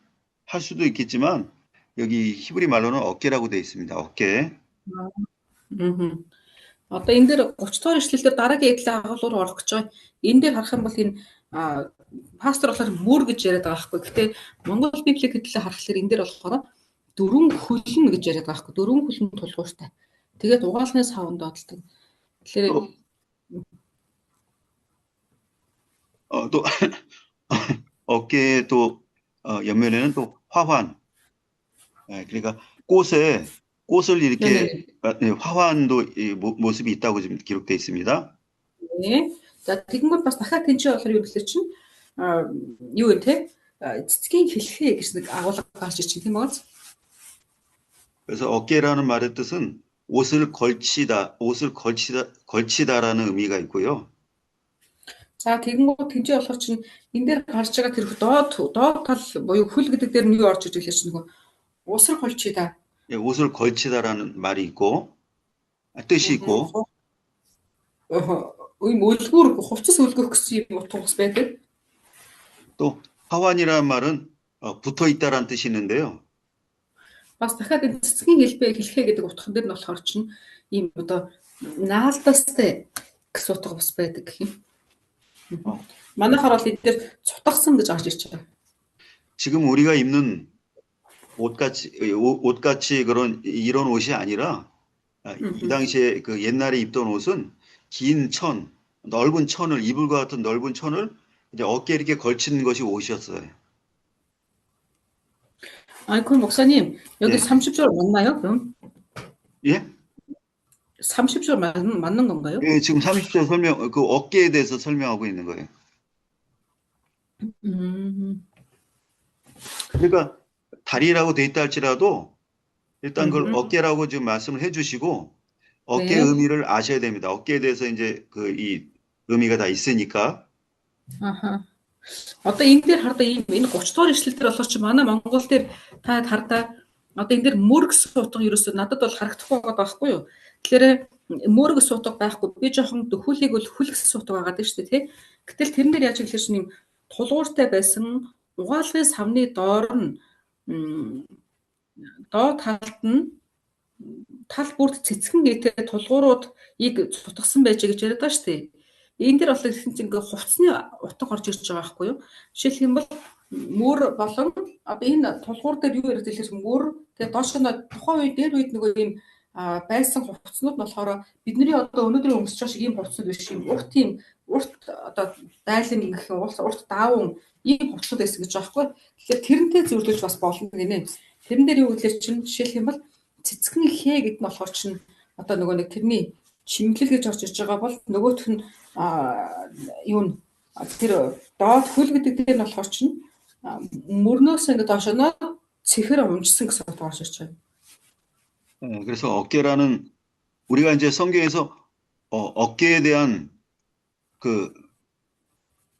수도 있겠지만 여기 히브리 말로는 어깨라고 돼 있습니다. 어깨. 음. Одоо энэ дээр 30 дугаар ишлэлээр дараагийн эдлээ агуулгаар орох гэж байгаа. Энэ дээр харах юм бол энэ пастор болохоор мөр гэж яриад байгаа байхгүй. Гэхдээ Монгол Библийн хэдлээ харахаар энэ дээр болохоор 4 хөлн гэж яриад байгаа байхгүй. 4 хөлн тулгууртай. Тэгээд угаалгын савнд доотлдог. Тэгэхээр 또 어깨에 또 옆면에는 또 화환. 그러니까 꽃을 이렇게 화환도 모습이 있다고 지금 기록되어 있습니다. 네. За тэгэнгүүт бас дахиад тэнцээ болохоор юу гэхэлэр чинь юу вэ те? Цэцгийн хэлхээ гэж нэг агуулга гарч ирж тийм үү? 그래서 어깨라는 말의 뜻은 옷을 걸치다라는 의미가 있고요. За тэгэнгүүт тэнцээ болохоор чинь энэ дээр гарч байгаа тэр доод тал буюу хөл гэдэг дээр нь юу орж иж ирэхэр чинь нөгөө 옷을 걸치다. 예, 옷을 걸치다라는 말이 있고 뜻이 있고 ийм өлгүүр хувцас өлгөх гэсэн юм утга бас байдаг. 또 하완이라는 말은 붙어 있다라는 뜻이 있는데요. Бас дахиад энэ цэцгийн хэлхээ гэдэг утгахан дээр нь болохоор чинь ийм одоо наалдастай гэсэн утга бас байдаг гэх юм. Манайхаар бол энэ дээр цутгасан гэж гарч ирж байгаа. 지금 우리가 입는 옷같이 이런 옷이 아니라 이 당시에 그 옛날에 입던 옷은 긴 넓은 천을 이불과 같은 넓은 천을 이제 어깨에 이렇게 걸치는 것이 옷이었어요. 아니 그럼 목사님 여기 네. 30절 맞나요? 그럼? 예? 30절 맞는 건가요? 예, 지금 30절 그 어깨에 대해서 설명하고 있는 거예요. 그러니까 다리라고 돼 있다 할지라도 일단 그걸 어깨라고 지금 말씀을 해주시고 어깨 네. 의미를 아셔야 됩니다. 어깨에 대해서 이제 이 의미가 다 있으니까. 아하. Одоо энэ дээр хардаа энэ 30 дугаар ишлэл дээр болохоор чи манай Монгол дээр та хардаа одоо энэ дээр мөр гэсэн утга ерөөсөө надад бол харагдахгүй байгаа байхгүй юу? Тэгэхээр мөр гэсэн утга байхгүй. Би жоохон хөлийг бол хөл гэсэн утга байгаа дээ шүү дээ, тий. Гэтэл тэрэн дээр яаж ихлээр чинь юм тулгууртай байсан угаалгын савны доор нь доод талд нь тал бүрд цэцгэн гээтэй тулгуурууд цутгасан байж гэж яриад байгаа шүү дээ. Энэ дээр болохоор ихэнх ингээ хувцсны утга орж ирж байгаа байхгүй юу? Жишээлх юм бол мөр болон одоо энэ тулгуур дээр юу яриад хэлэхээр мөр тэгээ доош нь тухайн үед дээр үед нөгөө ийм байсан хувцснууд нь болохоор бидний одоо өнөөдрийн өмсөж байгаа шиг ийм хувцснууд биш юм. Урт одоо дайлан гэх урт даавн ийм хувцсууд байсан гэж байгаа байхгүй юу? Тэгэхээр тэрнтэй зөвлөж бас болно гинэ. Тэрэн дээр юу гэхэлэр чинь жишээлх юм бол цэцгэн хээ гэдэг нь болохоор чинь одоо нөгөө нэг тэрний чимэглэл гэж орж иж байгаа бол нөгөөх нь юу н тэр доод хөл гэдэг дээр нь болохоор чинь мөрнөөс ингээд доошоо цэхэр умжсан гэсэн утга орж ирж байгаа. 그래서 어깨라는 우리가 이제 성경에서 어깨에 대한 그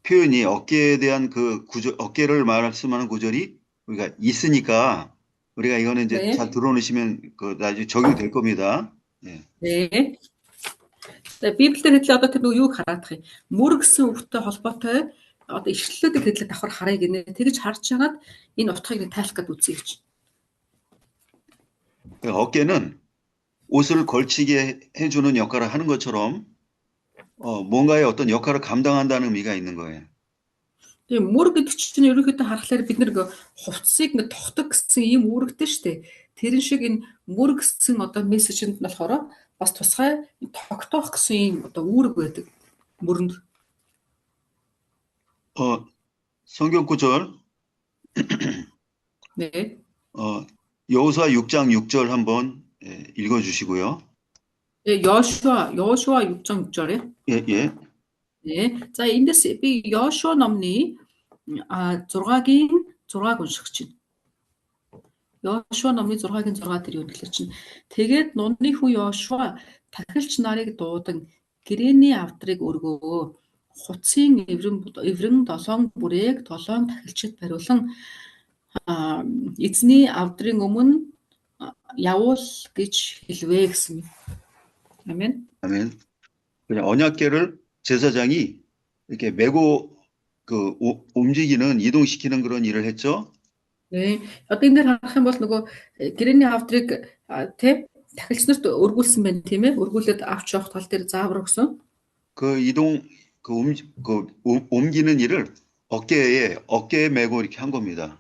표현이 어깨에 대한 그 구절, 어깨를 말씀하는 구절이 우리가 있으니까 우리가 이거는 이제 네. 잘 들어놓으시면 그 나중에 적용될 겁니다. 예. 네. Библиэр хэлээ одоо тэр юу хараадах юм. Мөр гэсэн үгтэй холбоотой одоо ишлэлүүдийг хэлээ давхар харъя гинэ. Тэгж харж чагаад энэ утгыг тайлах гээд үзье гэж. 어깨는 옷을 걸치게 해주는 역할을 하는 것처럼 뭔가의 어떤 역할을 감당한다는 의미가 있는 거예요. Тэгээ мөр гэдэг чинь ерөнхийдөө харахаар бид нэг хувцсыг нэг тогтог гэсэн ийм үүрэгтэй шүү дээ. Тэрэн шиг энэ мөр гэсэн одоо мессежэнд нь болохоор бас тусгай тогтоох гэсэн ийм одоо үүрэг байдаг мөрөнд. 성경 구절 네. 여호수아 6장 6절 한번 읽어 주시고요. 여호수아 6장 6절에 예, 예. За эндээс би Йошуа номны 6-гийн 6-г унших чинь. Йошуа номны 6-гийн 6 дээр юу гэхэлэр чинь тэгээд нунны хүү Йошуа тахилч нарыг дуудан гэрэний авдрыг өргөө. Хуцын эврэн 7 бүрээг 7 тахилчид бариулан эзний авдрын өмнө явуул гэж хэлвэ гэсэн. 아멘. 아멘. 그냥 언약궤를 제사장이 이렇게 메고 움직이는 이동시키는 그런 일을 했죠. 네. Одоо энэ дээр харах юм бол нөгөө гэрэний авдрыг тэ тахилч нарт өргүүлсэн байна тийм ээ. өргүүлээд авч явах тал дээр заавар өгсөн. 그 옮기는 일을 어깨에 메고 이렇게 한 겁니다.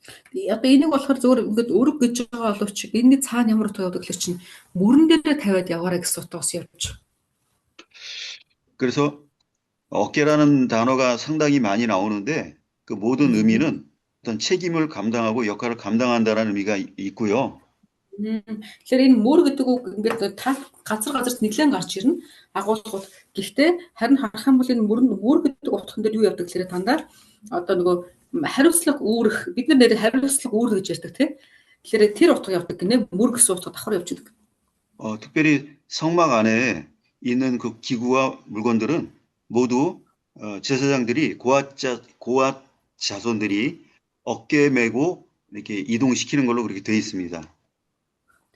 Одоо энийг болохоор зөвөр ингээд өрг гэж байгаа боловч энэний цаана ямар утга явдаг гэхэл чинь мөрөн дээрээ тавиад яваарай гэсэн утгаас явж. 그래서 어깨라는 단어가 상당히 많이 나오는데 그 모든 의미는 어떤 책임을 감당하고 역할을 감당한다라는 의미가 있고요. Тэгэхээр энэ мөр гэдэг үг ингээд газар нэлээд гарч ирнэ агуулгууд. Гэхдээ харин харах юм бол энэ мөр гэдэг утган дээр юу явдаг гэхээр дандаа одоо нөгөө хариуцлага үүрэх бид нар нэр хариуцлага үүрэх гэж ярьдаг тийм. Тэгэхээр тэр утга явдаг гинэ мөр гэсэн утга давхар явж байдаг. 특별히 성막 안에 있는 그 기구와 물건들은 모두 제사장들이 고앗 자손들이 어깨에 메고 이렇게 이동시키는 걸로 그렇게 되어 있습니다.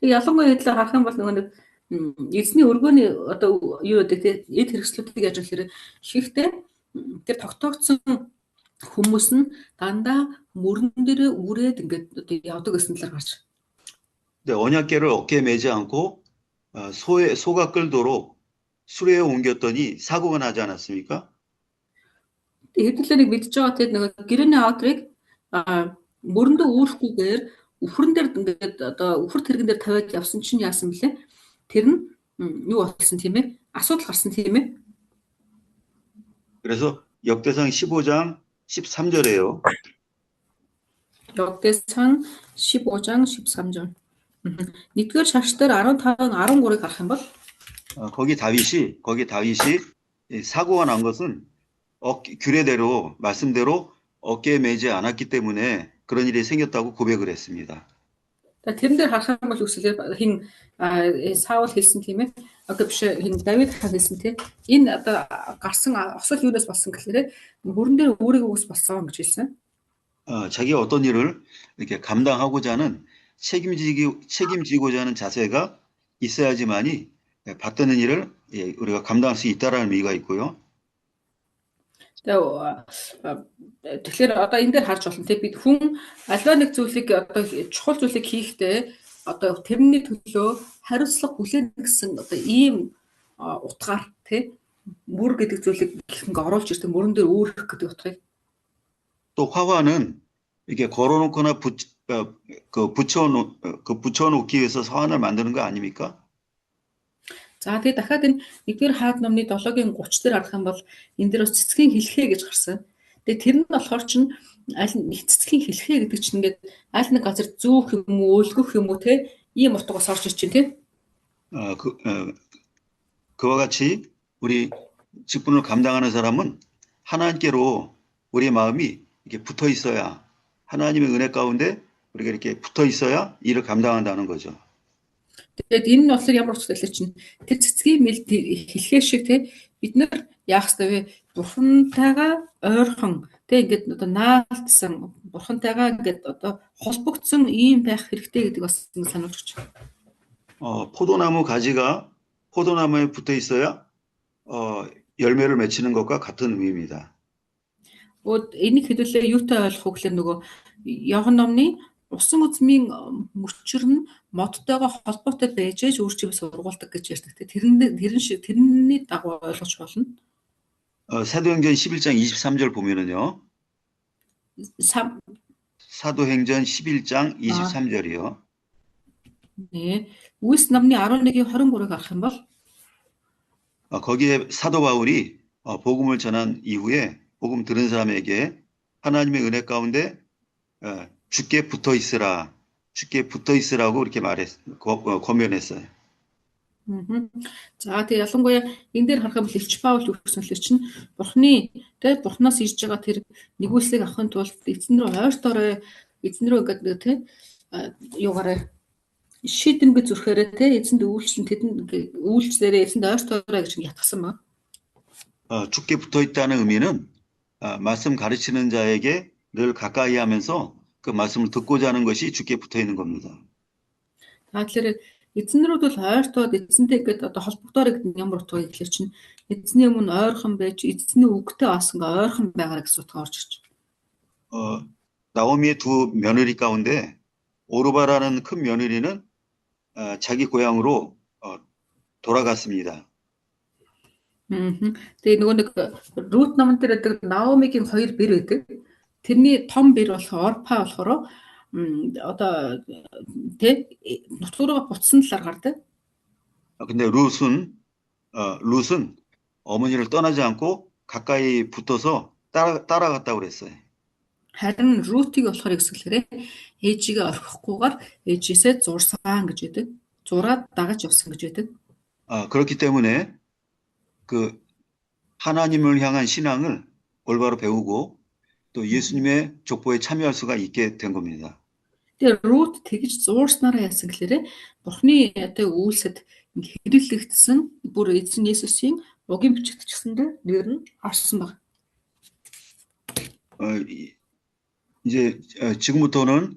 Тэг ялангуяа хэдлээ харах юм бол нөгөө нэг эзний өргөөний одоо юу гэдэг те эд хэрэгслүүдийг яаж гэхээр ихтэй тэр тогтоогдсон хүмүүс нь дандаа мөрөн дээр үрээд ингээд одоо явдаг гэсэн талаар гарч. 근데 언약궤를 어깨에 메지 않고 소가 끌도록 수레에 옮겼더니 사고가 나지 않았습니까? Хэдүүлээ нэг мэдж байгаа те нөгөө гэрэний авдрыг мөрөндөө үүрхгүйгээр үхрэн дээр ингээд одоо үхэр тэрэгэн дээр тавиад явсан чинь яасан бэлээ? Тэр нь юу болсон тийм ээ? Асуудал гарсан тийм ээ? 그래서 역대상 15장 13절이에요. 역대상 15장 13절. нэгдүгээр шагш дээр 15, 13-ыг харах юм бол 거기 다윗이 사고가 난 것은 규례대로 말씀대로 어깨에 메지 않았기 때문에 그런 일이 생겼다고 고백을 했습니다. тэрэн дээр харах юм бол үсэлээ хин Саул хэлсэн тийм ээ. Одоо биш хин Давид хэлсэн тийм. Энэ одоо гарсан осол юунаас болсон гэхээр мөрөн дээр өөрийгөө ус болсон гэж хэлсэн. 자기가 어떤 일을 이렇게 감당하고자 하는 책임지고자 하는 자세가 있어야지만이 받드는 일을 우리가 감당할 수 있다라는 의미가 있고요. Тэгэхээр одоо энэ дээр харж болно тийм бид хүн альва нэг зүйлийг одоо чухал зүйлийг хийхдээ одоо тэрний төлөө хариуцлага бүлээн гэсэн одоо ийм утгаар тийм мөр гэдэг зүйлийг ингээ оруулж ирсэн мөрөн дээр өөрөх гэдэг утгыг 또 화환은 이게 걸어놓거나 붙여놓기 위해서 화환을 만드는 거 아닙니까? За тэгээ дахиад энэ 1-р хаад номны 7-гийн 30 дээр харах юм бол энэ дээр бас цэцгийн хэлхээ гэж гарсан. Тэгээ тэр нь болохоор чинь аль нэг цэцгийн хэлхээ гэдэг чинь ингээд аль нэг газар зүүх юм уу, өлгөх юм уу те ийм утгаас орж ирж байна те. 그와 같이 우리 직분을 감당하는 사람은 하나님께로 우리의 마음이 이렇게 붙어 있어야 하나님의 은혜 가운데 우리가 이렇게 붙어 있어야 일을 감당한다는 거죠. Тэгээд энэ нь болохоор ямар утгатай л чинь тэр цэцгийн мэл хэлхээ шиг те бид нар яах ёстой вэ? Бурхантайгаа ойрхон те ингээд одоо наалтсан бурхантайгаа ингээд одоо холбогдсон ийм байх хэрэгтэй гэдэг бас сануулж өгч. 포도나무 가지가 포도나무에 붙어 있어야 열매를 맺히는 것과 같은 의미입니다. Энийг хэдүүлээ юутай ойлгох вэ гэхээр нөгөө Иохан номны усан үзмийн мөчөр нь модтойгоо холбоотой байж өөрчим сургуулдаг гэж ярьдаг. Тэрний дагуу ойлгож болно. 사도행전 11장 23절 보면은요. 사도행전 11장 23절이요. 네. Үлс номны 11-ийн 23-ыг харах юм бол 거기에 사도 바울이 복음을 전한 이후에 복음 들은 사람에게 하나님의 은혜 가운데 주께 붙어 있으라고 이렇게 권면했어요. Мгм. За тэгээ ялангуяа энэ дээр харах юм бол Илч Паул юу гэсэн хэлээ чинь Бурхны тэ Бурхнаас ирж байгаа тэр нэгүслийг авахын тулд эзэн рүү ойртоорой, эзэн рүү гэдэг тэ юугаараа шийдэмгэ зүрхээрээ тэ эзэнд үйлчлэн тэдэнд үйлчлээрээ эзэнд ойртоорой гэж ятгсан ба. 죽게 붙어 있다는 의미는 말씀 가르치는 자에게 늘 가까이 하면서 그 말씀을 듣고자 하는 것이 죽게 붙어 있는 겁니다. Тэгэхээр эзэн рүү бол ойртоод эзэнтэй гэдэг одоо холбогдоорой гэдэг нь ямар утга вэ гэхэлэр чинь эзний өмнө ойрхон байж эзний үгтэй бас ингээ ойрхон байгаарай гэсэн утга орж ирж байна. 나오미의 두 며느리 가운데 오르바라는 큰 며느리는 자기 고향으로 돌아갔습니다. Тэгээ нөгөө нэг Рут номон дээр байдаг Наомигийн хоёр бэр байдаг. Тэрний том бэр болохоор Орпа болохоор одоо тэ нутгаараа буцсан талаар гардаг. 근데 룻은 어머니를 떠나지 않고 가까이 붙어서 따라갔다고 그랬어요. Харин Рутийг болохоор хэсгэлээрээ ээжигээ орхихгүйгээр ээжээсээ зурсан гэж байдаг. Зураад дагаж явсан гэж байдаг. 그렇기 때문에 그 하나님을 향한 신앙을 올바로 배우고 또 예수님의 족보에 참여할 수가 있게 된 겁니다. Тэгээ Рут тэгж зуурснараа яасан гэхлээрээ Бурхны одоо үйлсэд хэрэглэгдсэн бүр эзэн Есүсийн угийн бичигдчихсэндээ нэр нь орсон баг. 이제 지금부터는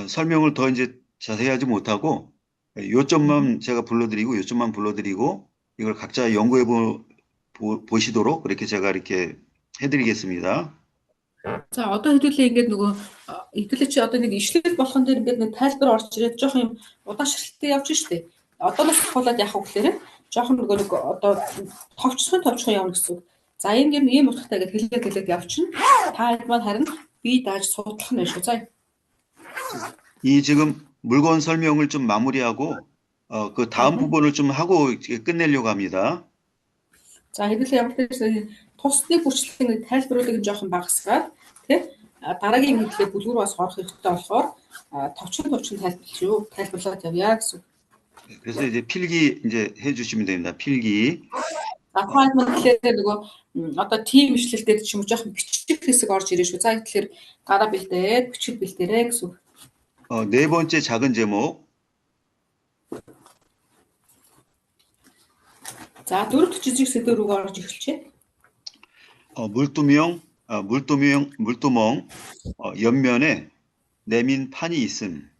설명을 더 이제 자세히 하지 못하고 요점만 제가 불러드리고 요점만 불러드리고 이걸 각자 연구해 보시도록 그렇게 제가 이렇게 해드리겠습니다. За одоо хэдүүлээ ингээд нөгөө хэдүүлээ чи одоо нэг ишлэл болгон дээр ингээд нэг тайлбар орж ирээд жоох юм удаашралтай явж штэ. Одооноос хавуулаад явах гэхээр жоох нөгөө нэг одоо товчхон явна гэсэн үг. За ийм утгатай гэж хэлээд явчихна. Та хэд маань харин би дааж судлах нь шүү. За. 이 지금 물건 설명을 좀 마무리하고 그 다음 부분을 좀 하고 끝내려고 합니다. За хэдүүлээ ямар ч тусны бүрчлэлийн тайлбаруудыг жоохон багасгаад тий дараагийн хэдлээ бүлгүүр бас орох хэрэгтэй болохоор товчхон тайлбарлаад явъя гэсэн. 그래서 이제 필기 이제 해주시면 됩니다. 필기. Ахаад мэдлээ нөгөө одоо тим ишлэл дээр ч юм уу жоохон бичих хэсэг орж ирээ шүү. За тэгэхээр гараа бэлдээд бичиг бэлдээрэй гэсэн. 네 번째 작은 제목. За дөрөвт жижиг сэдв рүү орж эхэлчихэ. 물두멍 옆면에 내민 판이 있음.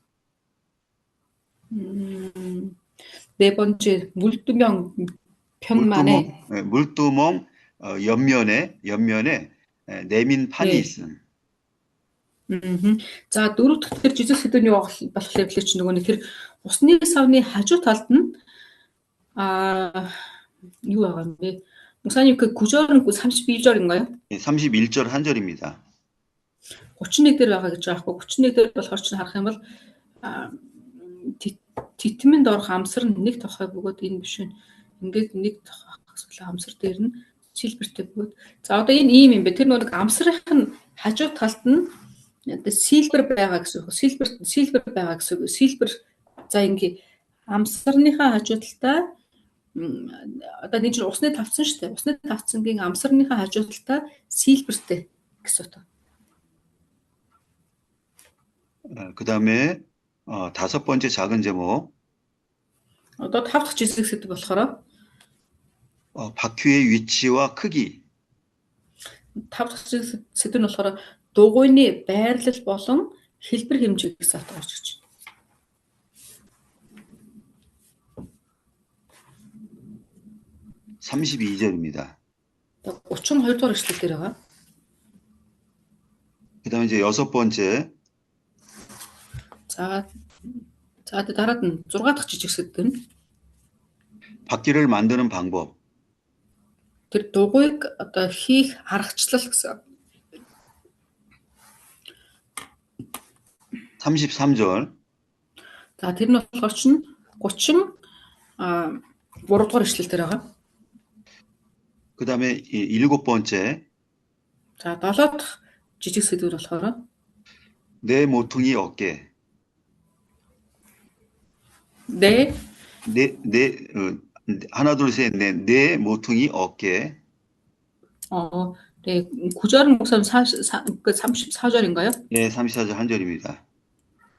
네 번째 물두멍 편만에 물두멍 옆면에 내민 판이 있음. За дөрөв дахь тэр жижиг сэдвний болохоор чи нөгөө нэг тэр усны савны хажуу талд нь юу байгаа юм бэ? Мусаний 구절은 31절인가요? 31절 한 절입니다. 31 дээр байгаа гэж байгаа хгүй. 31 дээр болохоор чи харах юм бол титмэнд орох амсар нь нэг тохой бөгөөд энэ биш нь ингээд нэг тохой эсвэл амсар дээр нь силбертэй бөгөөд. За одоо энэ ийм юм бэ? Тэр нэг амсрынх нь хажуу талд нь силбер байгаа гэсэн үг. Силбер байгаа гэсэн үг. Силбер за ингээ амсарныхаа хажуу талдаа одоо нэг чинь усны тавцсан шүү дээ. Усны тавцангийн амсарныхаа хажуу талдаа силбертэй гэсэн үг. 그다음에 다섯 번째 작은 제목. Одоо тав дахь жижиг сэдв болохоор 바퀴의 위치와 크기. Тав дахь жижиг сэдв нь болохоор дугуйны байрлал болон хэлбэр хэмжээ гэсэн утга орж ирж байна. 32절입니다. 32 дугаар эшлэл дээр байгаа. 그다음에 이제 여섯 번째. За дараад нь 6 дахь жижиг сэдв нь 바퀴를 만드는 방법. тэр дугуйг одоо хийх аргачлал гэсэн. 33절. За тэр нь болохоор чинь 33 дугаар эшлэл дээр байгаа. 그다음에 일곱 번째. За 7 дахь жижиг сэдв болохоор 내 모퉁이 어깨. 내 하나, 둘, 셋, 넷. 네 모퉁이 어깨. 네, 구절은 목사님 34절인가요? 예, 34절 한 절입니다.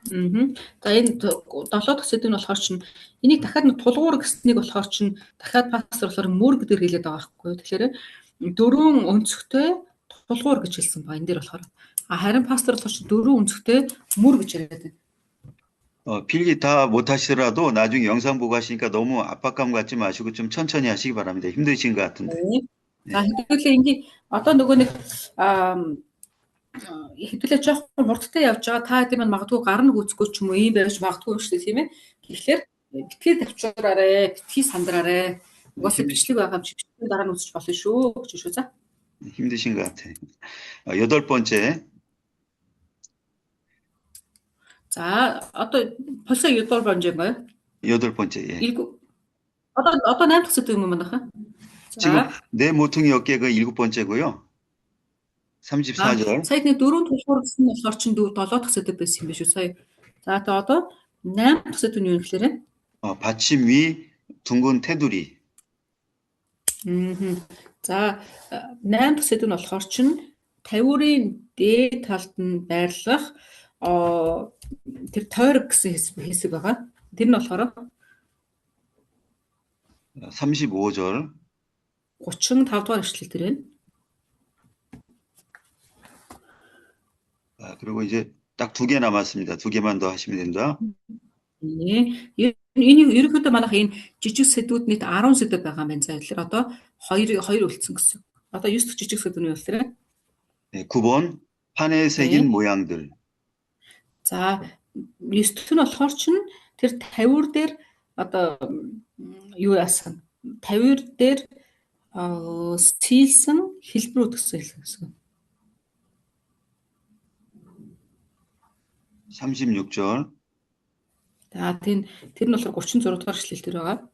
За энэ 7 дахь сэдв нь болохоор чинь энийг дахиад нэг тулгуур гэснийг болохоор чинь дахиад пастор болохоор мөр гэдэр хэлээд байгаа байхгүй юу. Тэгэхээр дөрвөн өнцгтэй тулгуур гэж хэлсэн ба энэ дээр болохоор харин пастор болохоор чинь дөрвөн өнцгтэй мөр гэж яриад байна. 필기 다 못하시더라도 나중에 영상 보고 하시니까 너무 압박감 갖지 마시고 좀 천천히 하시기 바랍니다. 힘드신 것 같은데. За хэдүүлээ ингээ одоо нөгөө нэг хэдүүлээ жоохон хурдтай явж байгаа та хэдийн маань магадгүй гарна гүцэхгүй ч юм уу ийм байж магадгүй шүү дээ тийм ээ. Тэгэхээр битгий тавчаарай, битгий сандраарай. Угаасаа бичлэг байгаа юм шиг дараа нь үзэж болно шүү гэж шүү за. 힘드신 것 같아요. 8번째. За одоо 벌써 8번째인가요? 8번째. 예. одоо 8 дахь сэдв юм байна хаа. 지금 내 모퉁이 어깨가 7번째고요. 34절. сая нэг 4 тулгуур гэсэн нь болохоор чинь 7 дахь сэдв байсан юм биш үү сая. За одоо 8 дахь сэдв нь юу гэхээр 받침 위 둥근 테두리. За 8 дахь сэдв нь болохоор чинь тавиурын дээд талд нь байрлах тэр тойрог гэсэн хэсэг байгаа. Тэр нь болохоор 35절. 35 дугаар эшлэл дээр байна. 그리고 이제 딱 2개 남았습니다. 2개만 더 하시면 됩니다. 네. Энэ ерөнхийдөө манайх энэ жижиг сэдвүүд нийт 10 сэдв байгаа юм байна. За тэгэхээр одоо 2 үлдсэн гэсэн. Одоо 9 дахь жижиг сэдв нь юу вэ? 네, 9번 판에 새긴 모양들. За 9 дахь нь болохоор чинь тэр тавиур дээр одоо юу яасан? Тавиур дээр стилсэн хэлбэрүүд гэсэн. 36절. За тэр нь болохоор 36 дугаар эшлэл дээр байгаа.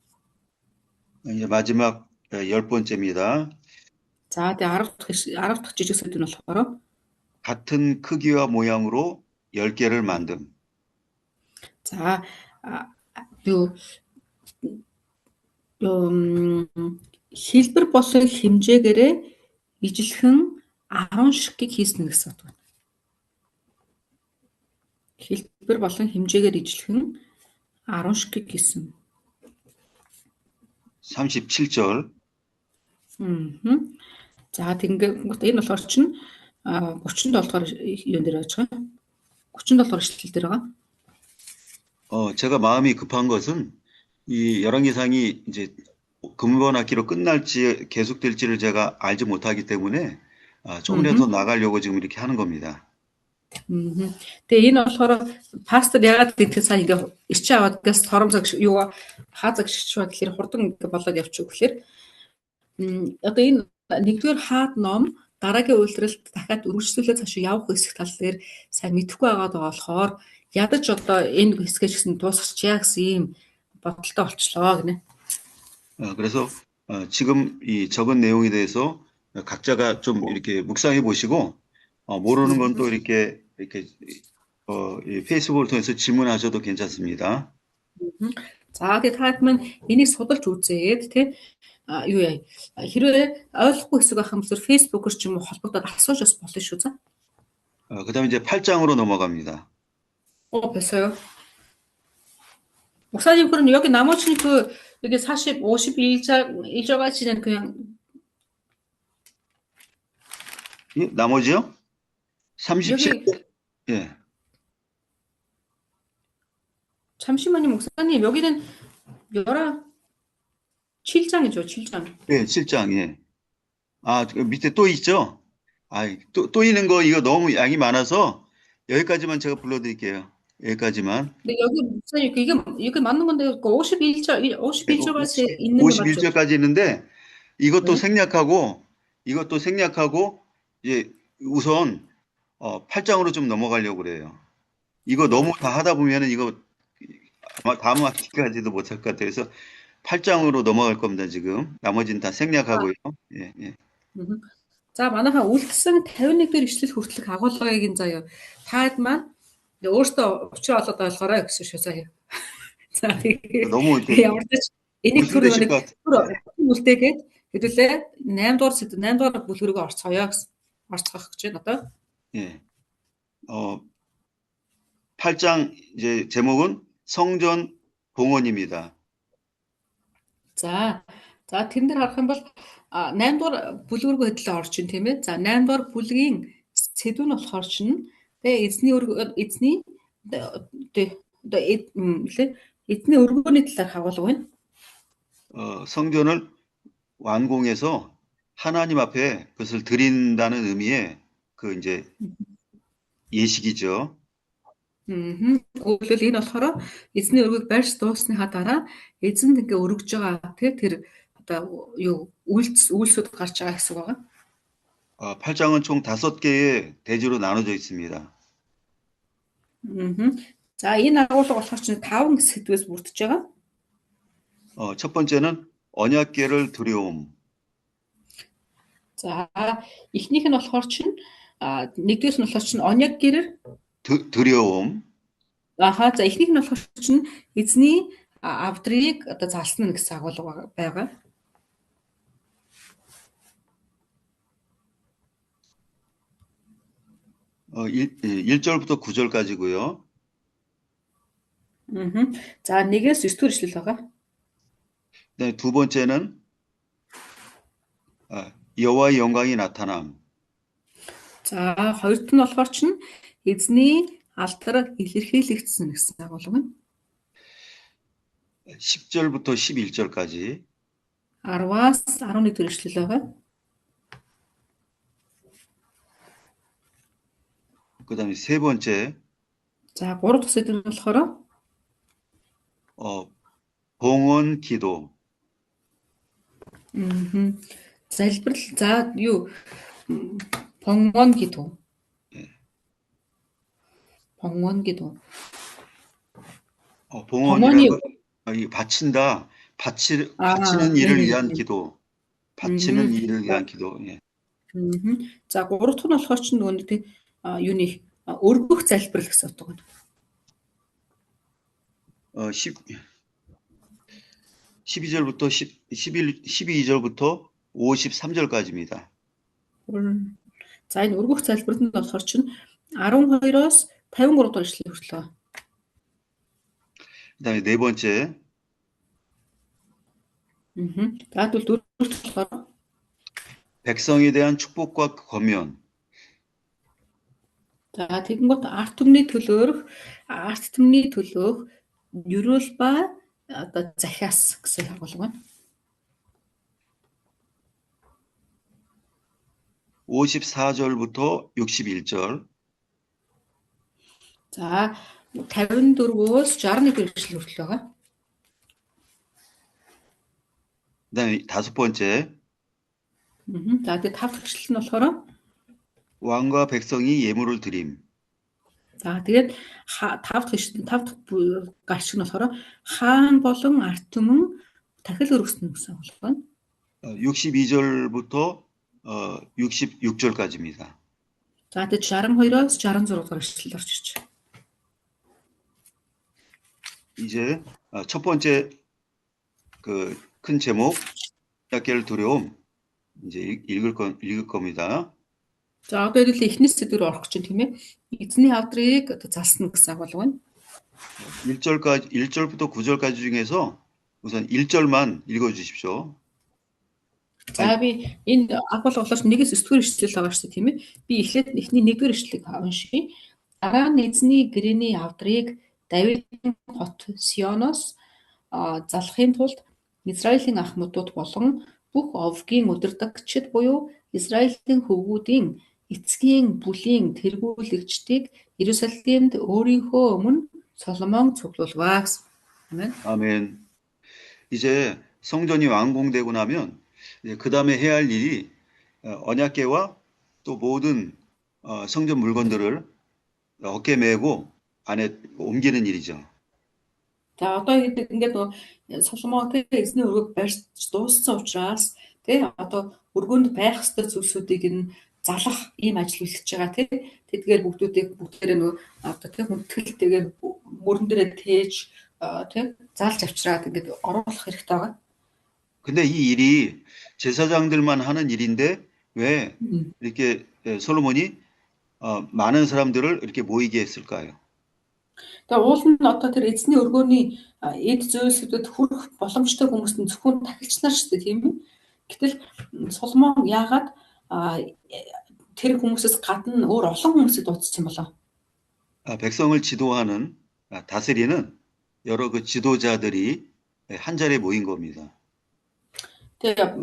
이제 마지막 10번째입니다. За тэгээ 10 дахь жижиг сэдв нь болохоор 같은 크기와 모양으로 10개를 만듦. за хэлбэр болон хэмжээгээрээ ижилхэн 10 ширхгийг хийсэн гэсэн үг байна. Хэлбэр болон хэмжээгээр ижилхэн 10 ширхгийг хийсэн. 37절. За тэгээд энэ болохоор чинь 37 дугаар юун дээр байж байгаа. 37 дугаар эшлэл дээр байгаа. 제가 마음이 급한 것은 이 열왕기상이 이제 금번 학기로 끝날지 계속될지를 제가 알지 못하기 때문에 조금이라도 나가려고 지금 이렇게 하는 겁니다. Тэгээ энэ болохоор пастор ягаад гэдэг сайн ингээ ирчээ аваад газ тором цаг юу хаа цаг шигчваа гэхээр хурдан ингээ болоод явчих гэхээр одоо энэ нэгдүгээр хаад ном дараагийн үйлрэлт дахиад үргэлжлүүлээд цааш явах хэсэг тал дээр сайн мэдэхгүй байгаа болохоор ядаж одоо энэ хэсгээс гэсэн дуусчихъя гэсэн ийм бодолтой болчлоо гинэ. 그래서 지금 이 적은 내용에 대해서 각자가 좀 이렇게 묵상해 보시고 모르는 건 또 이렇게 이 페이스북을 통해서 질문하셔도 괜찮습니다. За тэгээд таад маань энийг судалж үзээд тий юу яа хэрвээ ойлгохгүй хэсэг байх юм бол фэйсбүүкээр ч юм уу холбогдоод асууж бас болно шүү за. 그다음에 이제 8장으로 넘어갑니다. 됐어요. 목사님 그럼 여기 나머지 여기 51절까지는 그냥 예, 나머지요? 37. 예. 잠시만요, 목사님. 여기는 7장이죠, 7장. 예, 7장. 예. 밑에 또 있죠? 또 있는 거 이거 너무 양이 많아서 여기까지만 제가 불러드릴게요. 여기까지만. 근데 여기 목사님 이게 맞는 건데 51절까지 있는 거 맞죠? 51절까지 있는데 이것도 생략하고 이제 우선 8장으로 좀 넘어가려고 그래요. 이거 너무 다 하다 보면은 이거 아마 다음 학기까지도 못할 것 같아요. 그래서 8장으로 넘어갈 겁니다, 지금. 나머지는 다 생략하고요. 예, 예. За манайхаа үлдсэн 51 дээр ишлэл хүртэлх агуулгыг заяа. Таад маань өөртөө учраа олоод ойлгоорой гэсэн шүү заяа. За тэгээд 너무 이렇게 ямар ч энийг түр 의심되실 것 같아요. үлдээгээд хэдүүлээ 8 дугаар бүлгэрөөгөө орцгоё гэсэн. орцгох гэж байна одоо. 예. 8장 이제 제목은 성전 봉헌입니다. За тэрэн дээр харах юм бол 8 дугаар бүлгэрөөгөө хэдлээ орж ин тийм ээ. За 8 дугаар бүлгийн сэдв нь болохоор чинь тэгээ эзний өргөөний талаар хагуулга байна. 성전을 완공해서 하나님 앞에 그것을 드린다는 의미의 그 이제 예식이죠. Өөрөлдөл энэ болохоор эзний өргөг барьж дуусныхаа дараа эзэнд ингээ өргөж байгаа тийм тэр одоо юу үйлсүүд гарч байгаа гэсэн үг байна. 8장은 총 5개의 대지로 나눠져 있습니다. За энэ агуулга болохоор чинь 5 сэдвээс бүрдэж байгаа. 첫 번째는 언약궤를 두려움. За эхнийх нь болохоор чинь нэгдүгээрс нь болохоор чинь оньяг гэрэр 두려움. за эхнийх нь болохоор чинь эзний авдрыг одоо залсна гэсэн агуулга байгаа. 1절부터 9절까지고요. За 1-ээс 9 ишлэл байгаа. 네, 두 번째는 여호와의 영광이 나타남. За хоёрт нь болохоор чинь эзний алдар илэрхийлэгдсэн гэсэн агуулга байна. 10절부터 11절까지. 10-аас 11 дэх ишлэл байгаа. 그다음에 세 번째 За 3 дахь сэдв нь болохоор 봉헌 기도. залбирал за юу 봉헌 기도. 봉헌 기도. 봉헌이라고 바친다. 바치는 일을 위한 기도. 바치는 일을 위한 기도. 예. За 3 дахь нь болохоор чинь нөгөө нэг юуны өргөх залбирал гэсэн утга байна. 12절부터 53절까지입니다. За энэ өргөх залбирал нь болохоор чинь 12-оос 53 дугаар ишлэл хүртэл. 그다음에 네 번째. Тэгвэл дөрөвт болохоор 백성에 대한 축복과 권면. за тэгэнгүүт арт түмний төлөөх ерөөл ба одоо захиас гэсэн агуулга байна. 54절부터 61절. За 54-өөс 61 ишлэл хүртэл байгаа. 그다음에 다섯 번째. За тэгээд 5 дахь ишлэл нь болохоор 왕과 백성이 예물을 드림. за тэгээд 5 дахь гашиг нь болохоор хаан болон арт түмэн дахил өргөснө гэсэн агуулга байна. 62절부터 66절까지입니다. За тэгээд 62-оос 66 дугаар ишлэл орж ирж байна. 이제 첫 번째 그 큰 제목 언약궤를 두려움 이제 읽을 겁니다. За одоо хэдүүлээ эхний сэдвээр орох гэж тийм ээ. Эзний авдрыг одоо залсна гэсэн агуулга байна. 1절부터 9절까지 중에서 우선 1절만 읽어 주십시오. За би энэ агуулга болооч 1-ээс 9-р ишлэл байгаа шүү дээ тийм ээ. Би эхлээд эхний 1-р ишлэлийг уншия. Дараа нь эзний гэрээний авдрыг Давидын хот Сионоос залахын тулд Израилийн ахмадууд болон бүх овгийн удирдагчид буюу Израилийн хөвгүүдийн эцгийн бүлийн тэргүүлэгчдийг Иерусалимд өөрийнхөө өмнө Соломон цуглуулваа гэсэн. 아멘. 아멘. 이제 성전이 완공되고 나면 이제 그 다음에 해야 할 일이 언약궤와 또 모든 성전 물건들을 어깨에 메고 안에 옮기는 일이죠. За одоо ингээд Соломон эзний өргөг барьж дууссан учраас одоо өргөнд байх ёстой зүйлсүүдийг нь залах ийм ажил үлдчихэж байгаа тийм. Тэдгээр бүгдээрээ нөгөө одоо тийм хүндэтгэлтэйгээр мөрөн дээрээ тээж тий заалж авчираад ингээд оруулах хэрэгтэй байгаа. 근데 이 일이 제사장들만 하는 일인데 왜 이렇게 솔로몬이 많은 사람들을 이렇게 모이게 했을까요? Тэгээ уул нь одоо тэр эзний өргөөний эд зөөлсөдөд хүрэх боломжтой хүмүүс нь зөвхөн тахилч нар шүү дээ, тийм үү? Гэтэл Соломон яагаад тэр хүмүүсээс гадна өөр олон хүмүүсийг дуудсан болоо? 백성을 지도하는 다스리는 여러 그 지도자들이 한 자리에 모인 겁니다. Тэгээ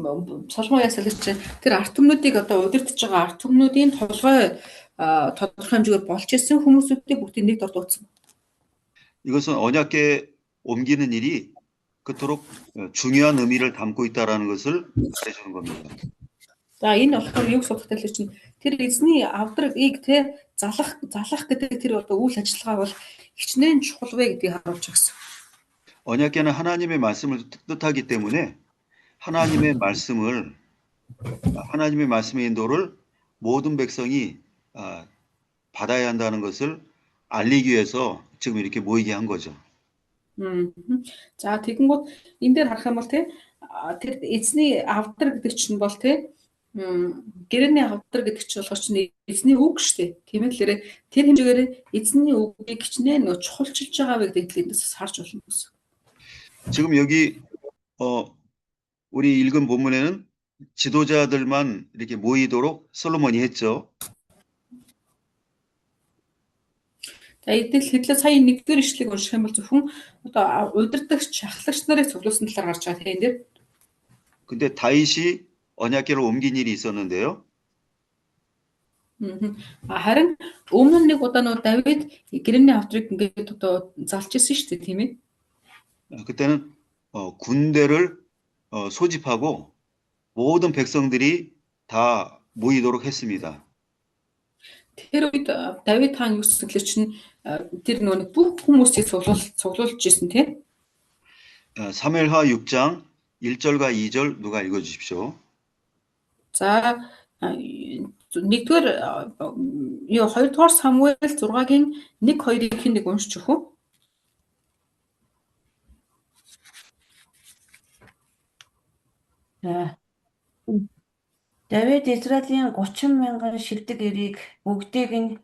Соломон ясал чинь тэр арт түмнүүдийг одоо удирдах байгаа арт түмнүүдийн толгой тодорхой хэмжээгээр болж исэн хүмүүсүүдийг бүгдийг нэг дор дуудсан. 이것은 언약궤 옮기는 일이 그토록 중요한 의미를 담고 있다라는 것을 말해주는 겁니다. За энэ болохоор юу судалтай л чинь тэр эзний авдрагыг те залах гэдэг тэр одоо үйл ажиллагаа бол хичнээн чухал вэ гэдгийг харуулж байгаа. 언약궤는 하나님의 말씀을 뜻하기 때문에 하나님의 말씀의 인도를 모든 백성이 받아야 한다는 것을 알리기 위해서 지금 이렇게 모이게 한 거죠. За тэгэнгүүт энэ дээр харах юм бол те тэр эзний авдар гэдэг чинь бол те гэрээний авдар гэдэг чинь болохоор чинь эзний үг шүү дээ. Тийм ээ тэгэхээр тэр хэмжээгээр эзний үгийг хичнээн чухалчилж байгаа вэ гэдгийг эндээс харж болно гэсэн. 지금 여기 우리 읽은 본문에는 지도자들만 이렇게 모이도록 솔로몬이 했죠. За эдгээр хэдлээ сая нэгдүгээр ишлэгийг унших юм бол зөвхөн одоо удирдагч шахлагч нарыг цуглуулсан талаар гарч байгаа тийм дээр. 근데 다윗이 언약궤를 옮긴 일이 있었는데요. Харин өмнө нэг удаа нөө Давид гэрээний авдрыг ингээд одоо залж ирсэн шүү дээ тийм ээ. 그때는 군대를 소집하고 모든 백성들이 다 모이도록 했습니다. Тэр үед Давид хаан юу гэсэглэр чинь тэр нөгөө бүх хүмүүсийг цуглуулж ирсэн тийм. 사무엘하 6장 1절과 2절 누가 읽어 주십시오. За нэгдүгээр юу хоёрдугаар Самуэль 6-гийн 1-2-ыг нэг уншиж өгөх үү? За. Давид Израилийн 30,000 шилдэг эрийг бүгдийг нь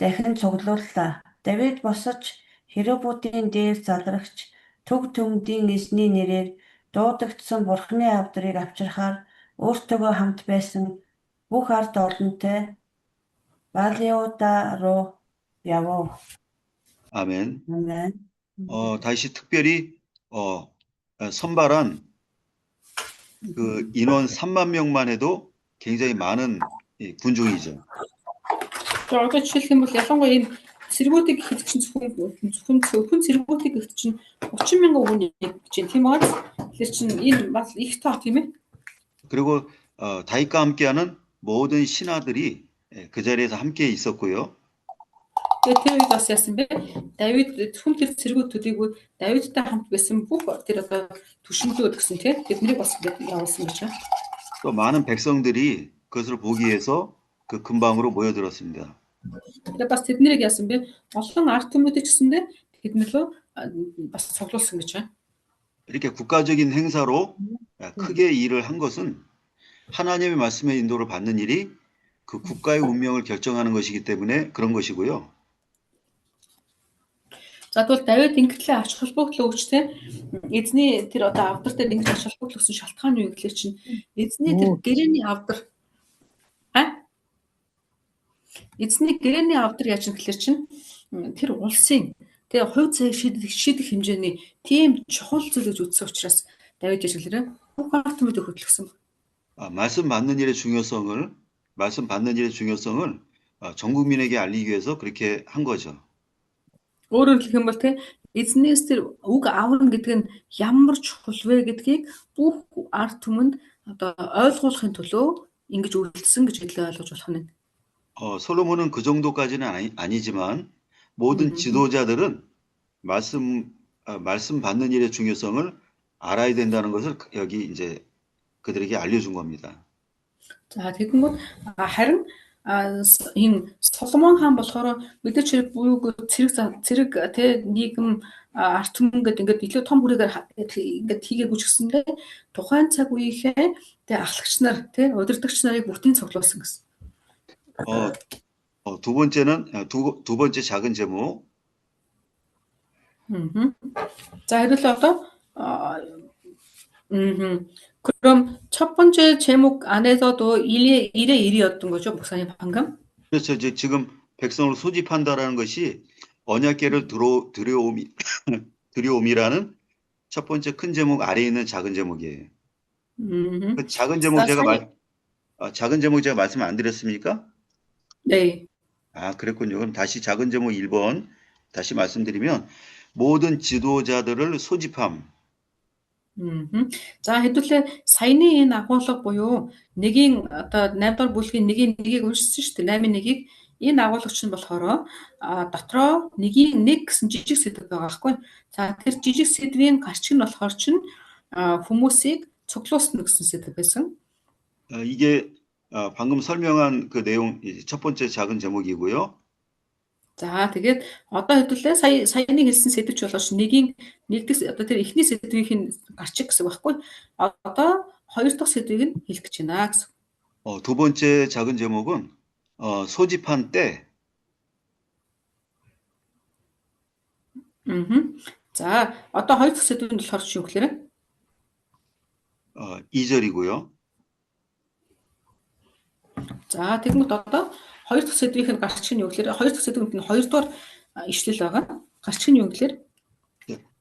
дахин цуглууллаа. Давид босож Херубутын дээр залрагч төг төмдийн эзний нэрээр дуудагдсан Бурхны авдрыг авчрахаар өөртөөгөө хамт байсан бүх ард олонтой Балиуда руу явав. 아멘. 아멘. 다윗이 특별히 선발한 그 인원 3만 명만 해도 굉장히 많은 군종이죠. За одоо жишээлх юм бол ялангуяа энэ цэргүүдийг хэд чинь зөвхөн цэргүүдийг хэд чинь 30,000 хүн чинь тийм үү? Тэгэхээр чинь энэ бас их тоо тийм ээ. 그리고 다윗과 함께하는 모든 신하들이 그 자리에서 함께 있었고요. Тэгээ тэр үед бас яасан бэ? Давид зөвхөн тэр цэргүүд төдийгүй Давидтай хамт байсан бүх тэр одоо түшинлүүд гэсэн тийм тэднийг бас явуулсан гэж байна. 또 많은 백성들이 그것을 보기 위해서 그 근방으로 모여들었습니다. Тэгээ бас тэднийг яасан бэ? Олон ард түмүүдийг гэсэндээ тэднэлөө бас цуглуулсан гэж байна. 이렇게 국가적인 행사로 크게 일을 한 것은 하나님의 말씀의 인도를 받는 일이 그 국가의 운명을 결정하는 것이기 때문에 그런 것이고요. За тэгвэл Давид ингэтлээ ач холбогдол өгчтэй эзний тэр одоо авдар дээр ингэж ач холбогдол өгсөн шалтгаан юу гэхэлэр чинь эзний тэр гэрээний авдар эзний гэрээний авдар яаж гэхэлэр чинь тэр улсын тэгээ хувь заяг шийдэх хэмжээний тийм чухал зүйл гэж үзсэн учраас Давид яаж гэхэлэр бүх ард түмэдийг хөтлөсөн. 말씀 받는 일의 중요성을 전 국민에게 알리기 위해서 그렇게 한 거죠. Өөрөөр хэлэх юм бол те эзнээс тэр үг аавна гэдэг нь ямар чухал вэ гэдгийг бүх ард түмэнд одоо ойлгуулахын төлөө ингэж үйлдэлсэн гэж хэлээ ойлгож болох нь. 솔로몬은 그 정도까지는 아니지만 모든 지도자들은 말씀 받는 일의 중요성을 알아야 된다는 것을 여기 이제 그들에게 알려준 겁니다. За тэгэнгүүт харин энэ Соломон хаан болохоор мэдээч буюу цэрэг тэ нийгэм арт түмэн ингээд илүү том хүрээгээр ингээд хийгээгүй ч гэсэндээ тухайн цаг үеийнхээ тэ ахлагч нар тэ удирдагч нарыг бүтэн цуглуулсан гэсэн. 두 번째는 두 번째 작은 제목. 자, 하루를 그럼 첫 번째 제목 안에서도 일의 일이었던 거죠, 목사님 방금? 그렇죠. 이제 지금 백성을 소집한다라는 것이 언약궤를 들여옴이라는 첫 번째 큰 제목 아래에 있는 작은 제목이에요. 그 작은 제목 작은 제목 제가 말씀 안 드렸습니까? 네. 그랬군요. 그럼 다시 작은 제목 1번 다시 말씀드리면 모든 지도자들을 소집함. За хэдүүлээ саяны энэ агуулга буюу нэгийн одоо 8 дахь бүлгийн нэгийг уншсан шүү дээ. 8-1-ийг энэ агуулгач нь болохоор дотроо нэгийн нэг гэсэн жижиг сэдв байгаа байхгүй. За тэр жижиг сэдвийн гарчиг нь болохоор чинь хүмүүсийг цуглуулсан гэсэн сэдв байсан. 이게 방금 설명한 그 내용 첫 번째 작은 제목이고요. За тэгээд одоо хэдүүлээ саяны хэлсэн сэдвч болооч нэгдэх одоо тэр эхний сэдвийн гарчиг гэсэн байхгүй. Одоо хоёр дахь сэдвийг нь хэлэх гэж байна гэсэн. 두 번째 작은 제목은 소집한 때. За одоо хоёр дахь сэдвийн болохоор юу гэхээр 2절이고요. За тэгмэд одоо хоёр дахь сэдвийн гарчиг нь юу гэхээр хоёр дахь сэдвэнд нь хоёрдугаар ишлэл байгаа. гарчиг нь юу гэхээр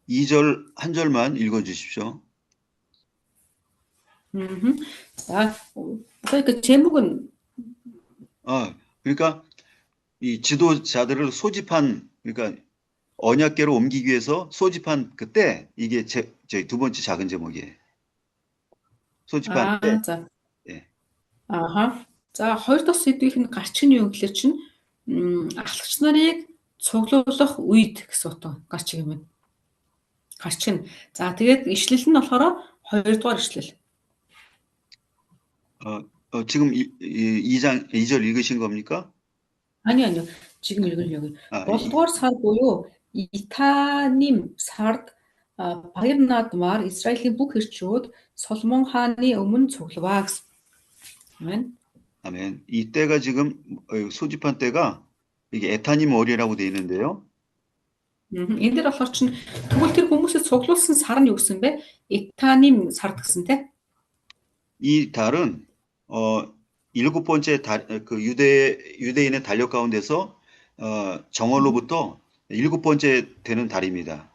2절 한 절만 읽어 주십시오. 자, 그 제목은 그러니까 이 지도자들을 소집한 그러니까 언약궤로 옮기기 위해서 소집한 그때 이게 저희 두 번째 작은 제목이에요. 소집한 때. 자. 예. За хоёр дахь сэдвийн гарчиг нь юу гэхээр чинь ахлагч нарыг цуглуулах үед гэсэн утга гарчиг юм байна. гарчиг нь. За тэгээд ишлэл нь болохоор хоёрдугаар ишлэл. 지금 2절 읽으신 겁니까? 아니요. 지금 읽으려고요. болдугаар сар буюу Итаним сард баяр наадмаар Израилийн бүх эрчүүд Соломон хааны өмнө цуглаваа гэсэн. 아멘. 아멘. 이 때가 지금 소집한 때가 이게 에타님 월이라고 되어 있는데요. энэ дээр болохоор чинь тэгвэл тэр хүмүүсээ цуглуулсан сар нь юу гэсэн бэ? Итаним сард гэсэн те. 이 달은 일곱 번째 그 유대인의 달력 가운데서 정월로부터 일곱 번째 되는 달입니다.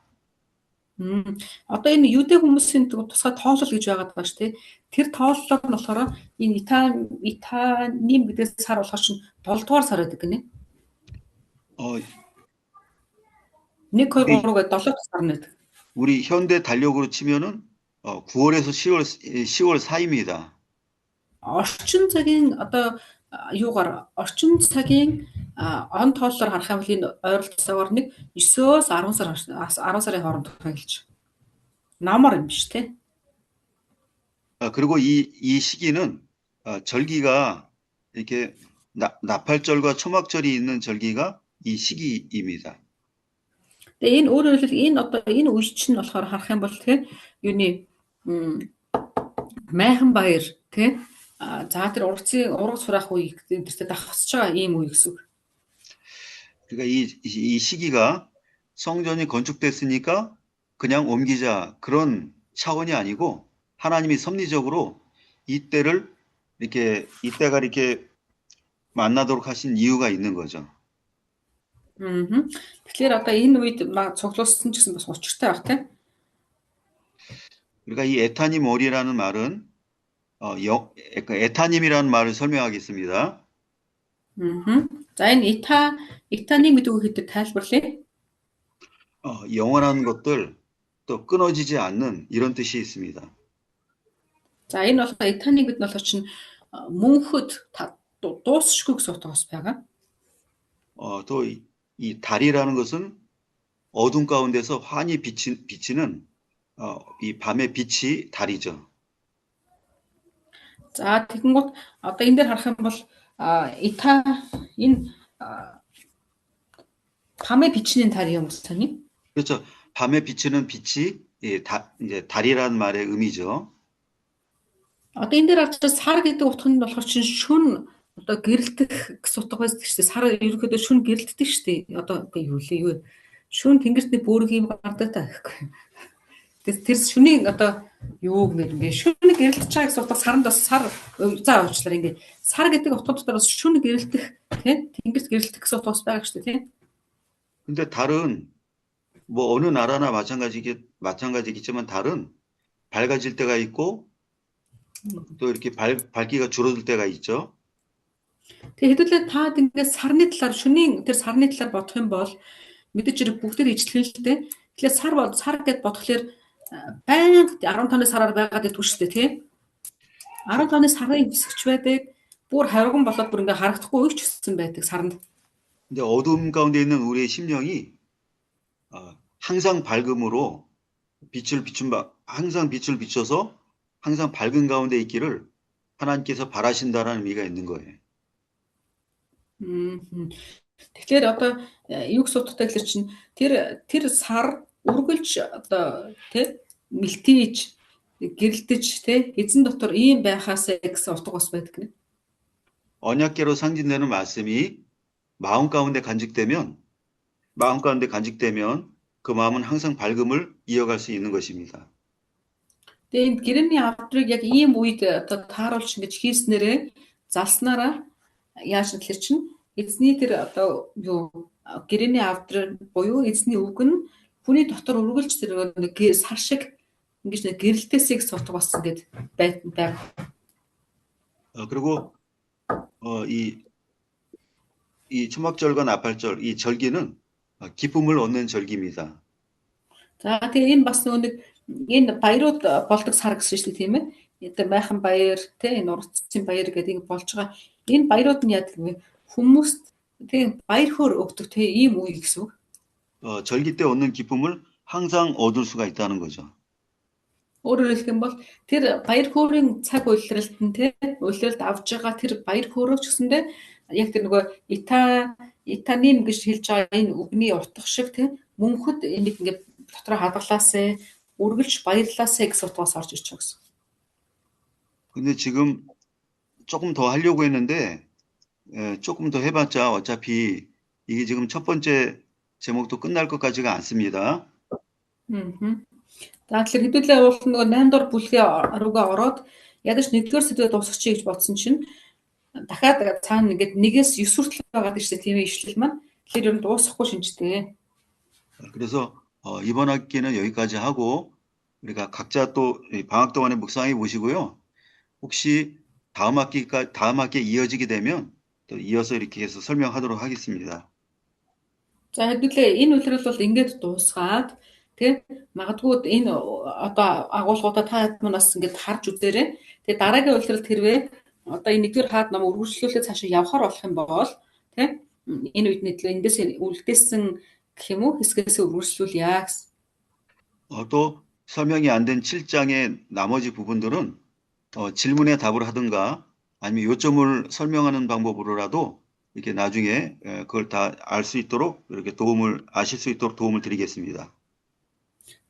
Одоо энэ юудэ хүмүүсийн тусгай тоолол гэж байгаад байгаа шүү дээ. Тэр тооллоор нь болохоор энэ Итаним гэдэг сар болохоор чинь 7 дугаар сар байдаг гинэ. 1, 2, 3 гэдэг 7 дахь сар нэдэг. 우리 현대 달력으로 치면은 9월에서 10월 사이입니다. орчин цагийн одоо юугаар орчин цагийн он тооллоор харах юм бол энэ ойролцоогоор нэг 9-өөс 10 сарын хооронд тохиолж намар юм биш те. 그리고 이 시기는 절기가 이렇게 나팔절과 초막절이 있는 절기가 이 시기입니다. Тэгээ энэ өөрөөр хэлбэл энэ одоо энэ үе чинь болохоор харах юм бол тэгэхээр юуны майхан баяр тий за тэр ургац сурах үе гэдэгт давхасж байгаа ийм үе гэсэн үг. 그러니까 이 시기가 성전이 건축됐으니까 그냥 옮기자 그런 차원이 아니고 하나님이 섭리적으로 이때가 이렇게 만나도록 하신 이유가 있는 거죠. Тэгэхээр одоо энэ үед цуглуулсан ч гэсэн бас учиртай баг тийм. 그러니까 이 에타님 월이라는 말은 에타님이라는 말을 설명하겠습니다. 자, энэ 이타님 гэдэг үгээр тайлбарлая. 영원한 것들 또 끊어지지 않는 이런 뜻이 있습니다. За, энэ бол 이타님 гэдэг нь болохоор чинь мөнхөд дуусшгүй гэсэн утгаас байгаа. 또 이 달이라는 것은 어둠 가운데서 환히 비치는 이 밤의 빛이 달이죠. За тэгэнгүүт одоо энэ дээр харах юм бол 이타 энэ 밤의 비치는 달이 юм 목사님? 그렇죠. 밤에 비치는 빛이 이제 달이라는 말의 의미죠. Одоо энэ дээр харж байгаа сар гэдэг утга нь болохоор чинь шүн одоо гэрэлтэх гэсэн утга байсан шүү дээ. Сар ерөнхийдөө шүн гэрэлтдэг шүү дээ. Одоо үгүй юу лээ юу. Шүн тэнгэртний бүрэг юм гардаг та гэхгүй. Тэр шүнийг одоо юуг нэрнгээ шүн гэрэлтэж байгаа гэсэн утга саранд бас сар за уучлаарай ингээ сар гэдэг утга дотор бас шүн гэрэлтэх тийм тэнгэрт гэрэлтэх гэсэн утга бас байгаа шүү дээ тийм. 근데 달은 뭐 어느 나라나 마찬가지겠지만 달은 밝아질 때가 있고 또 이렇게 밝기가 줄어들 때가 있죠. Тэгээ хэдүүлээ та ингээд сарны талаар шөнийн тэр сарны талаар бодох юм бол мэдээж хэрэг бүгдээр ижлэх л дээ. Тэгэхээр сар гэд бодглохлоор байнга 15-ны сараар байгаад идэх шүү дээ тийм. 15-ны сарын хэсэгч байдаг. Бүр хариган болоод бүр ингээд харагдахгүй үеч өссөн байдаг саранд. 근데 어둠 가운데 있는 우리의 심령이 항상 밝음으로 항상 빛을 비춰서 항상 밝은 가운데 있기를 하나님께서 바라신다라는 의미가 있는 거예요. Тэгэхээр одоо юу гэсэн утгатай гэхэлэр чинь тэр сар үргэлж одоо тий мэлтийж гэрэлтэж тий эзэн дотор ийм байхаасаа гэсэн утга бас байдаг нэ. 언약계로 상징되는 말씀이 마음 가운데 간직되면 그 마음은 항상 밝음을 이어갈 수 있는 것입니다. Тэгээд гэрээний авдрыг яг ийм үед одоо тааруулж ингэж хийснээрээ залснараа яаж гэхэлэр чинь эзний тэр одоо юу гэрээний авдар буюу эзний үг нь хүний дотор үргэлж тэр нэг сар шиг ингэж нэг гэрэлтээсээ гэсэн утга бас ингэж байв. 그리고 이 초막절과 나팔절 이 절기는 기쁨을 얻는 절기입니다. За тэгээ энэ бас нэг энэ баярууд болдог сар гэсэн шүү дээ тийм ээ. Тэр майхан баяр тий энэ уртцын баяр гэдэг болж байгаа. Энэ баярууд нь яадаг вэ? Хүмүүст тий баяр хөөр өгдөг тий ийм үе гэсэн үг. 절기 때 얻는 기쁨을 항상 얻을 수가 있다는 거죠. Өөрөөр хэлэх юм бол тэр баяр хөөрийн цаг улиралд нь тий улиралд авж байгаа тэр баяр хөөрөөч гэсэндээ яг тэр нөгөө итанин гэж хэлж байгаа энэ үгний утга шиг тий мөнхөд энийг ингээд дотроо хадгалаасаа үргэлж баярлаасаа гэсэн утгаас орж ирж байгаа гэсэн. 근데 지금 조금 더 하려고 했는데 조금 더 해봤자 어차피 이게 지금 첫 번째 제목도 끝날 것 같지가 않습니다. За тэгэхээр хэдүүлээ уул нөгөө 8 дугаар бүлгээ руугаа ороод ядаж 1-р сэдвээ дуусгачих гэж бодсон чинь дахиад цаана ингээд 1-ээс 9 хүртэл байгаа гэж тийм ишлэл маань тэгэхээр ер нь дуусахгүй шинжтэй. 그래서 이번 학기는 여기까지 하고 우리가 각자 또 방학 동안에 묵상해 보시고요. 혹시 다음 학기에 이어지게 되면 또 이어서 이렇게 해서 설명하도록 하겠습니다. За хэдүүлээ энэ үлрэл бол ингээд дуусгаад тийм магадгүй энэ одоо агуулгуудаа та хүмүүс ингээд харж үзээрэй. Тэгээ дараагийн үлрэлт хэрвээ одоо энэ 1-р хаад нам үргэлжлүүлээд цаашаа явхаар болох юм бол тийм энэ үед нэтлээ эндээс үлдээсэн гэх юм уу хэсгээс үргэлжлүүлъя гэсэн. 또 설명이 안 된 7장의 나머지 부분들은 질문에 답을 하든가 아니면 요점을 설명하는 방법으로라도 이렇게 나중에 그걸 다 알 수 있도록 이렇게 아실 수 있도록 도움을 드리겠습니다.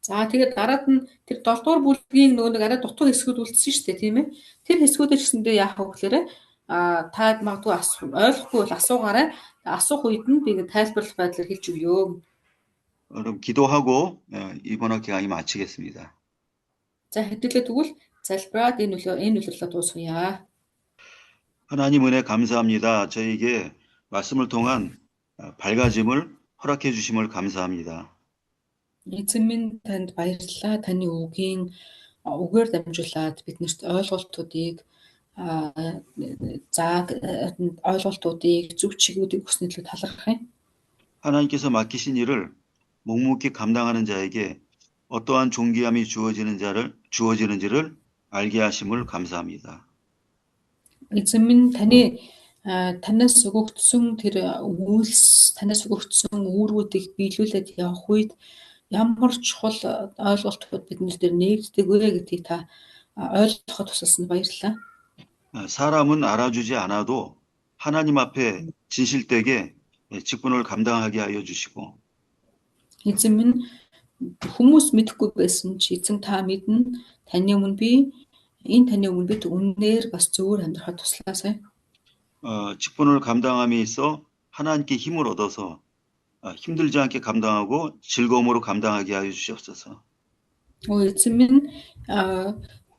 За тэгээд дараад нь тэр 7 дугаар бүлгийн нөгөө нэг арай дутуу хэсгүүд үлдсэн шүү дээ тийм ээ. Тэр хэсгүүдээ ч гэсэндээ яах вэ гэхээр та магадгүй ойлгохгүй бол асуугаарай. Асуух үед нь би тайлбарлах байдлаар хэлж өгье. 그럼 기도하고 이번 학기 강의 마치겠습니다. За хэдүүлээ тэгвэл залбираад энэ үлрэлээ дуусгая. 하나님 은혜 감사합니다. 저에게 말씀을 통한 밝아짐을 허락해 주심을 감사합니다. Эзэн минь танд баярлалаа. Таны үгийн үгээр дамжуулаад биднэрт ойлголтуудыг ойлголтуудыг зөв чигүүдийг өгснөд талархах юм. 하나님께서 맡기신 일을 묵묵히 감당하는 자에게 어떠한 존귀함이 주어지는지를 알게 하심을 감사합니다. Эзэн минь танаас өгөгдсөн тэр үйлс, танаас өгөгдсөн үүргүүдийг биелүүлээд явах үед ямар чухал ойлголтууд биднэр дээр нэгддэг вэ гэдгийг та ойлгоход тусалсанд баярлалаа. 사람은 알아주지 않아도 하나님 앞에 진실되게 직분을 감당하게 하여 주시고 Эзэн минь хүмүүс мэдэхгүй байсан ч эзэн та мэднэ. Таны өмнө би үнээр бас зөвөр амьдрахад туслаасай. 직분을 감당함에 있어 하나님께 힘을 얻어서 힘들지 않게 감당하고 즐거움으로 감당하게 하여 주시옵소서. Эзэн минь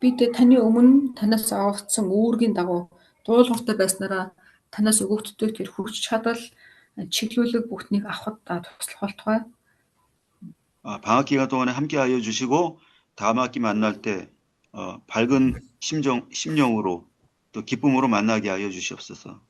бид таны өмнө танаас авагдсан үүргийн дагуу дуулууртай байснараа танаас өгөгддөг тэр хүч чадал чиглүүлэг бүхнийг авахд туслах болтугай. 방학 기간 동안에 함께 하여 주시고 다음 학기 만날 때 밝은 심령으로 또 기쁨으로 만나게 하여 주시옵소서.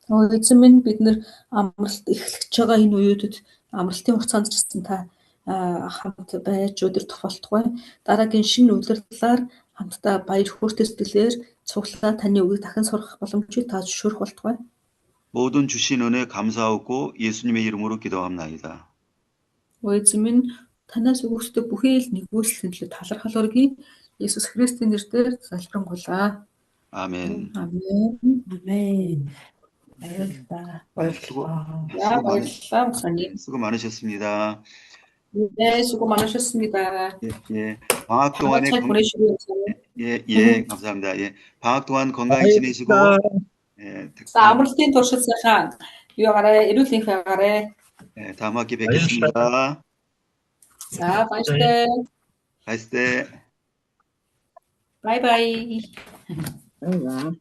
Эзэн минь бид нэр амралт эхлэж байгаа энэ үеүүдэд амралтын хугацаанд ч гэсэн та хамт байж өдөртөх болтугай. Дараагийн шинэ удирлаар хамтдаа баяр хөөртэй сэтгэлээр цуглаа таны үгийг дахин сурах боломжийг та зөвшөөрөх болтугай. 모든 주신 은혜 감사하고 예수님의 이름으로 기도합나이다. Эзэн минь танаас өгөгддөг бүхий л нэгүслийн төлөө талархал өргөе. Есүс Христийн нэрээр залбирanгуйлаа. 아멘. Амен. 아멘. баярлалаа. баярлалаа 목사님. 수고 많으셨습니다. 네, 수고 많으셨습니다. 예, 방학 동안에 잘 보내시고요. 목사님. 감사합니다. 예, 방학 동안 건강히 지내시고 예, За амралтын туршид сайхан юу гараа, эрүүл энх байгаарэ. 예, 다음 학기 뵙겠습니다. За баяртай. 가이스테. 바이바이. 아이고.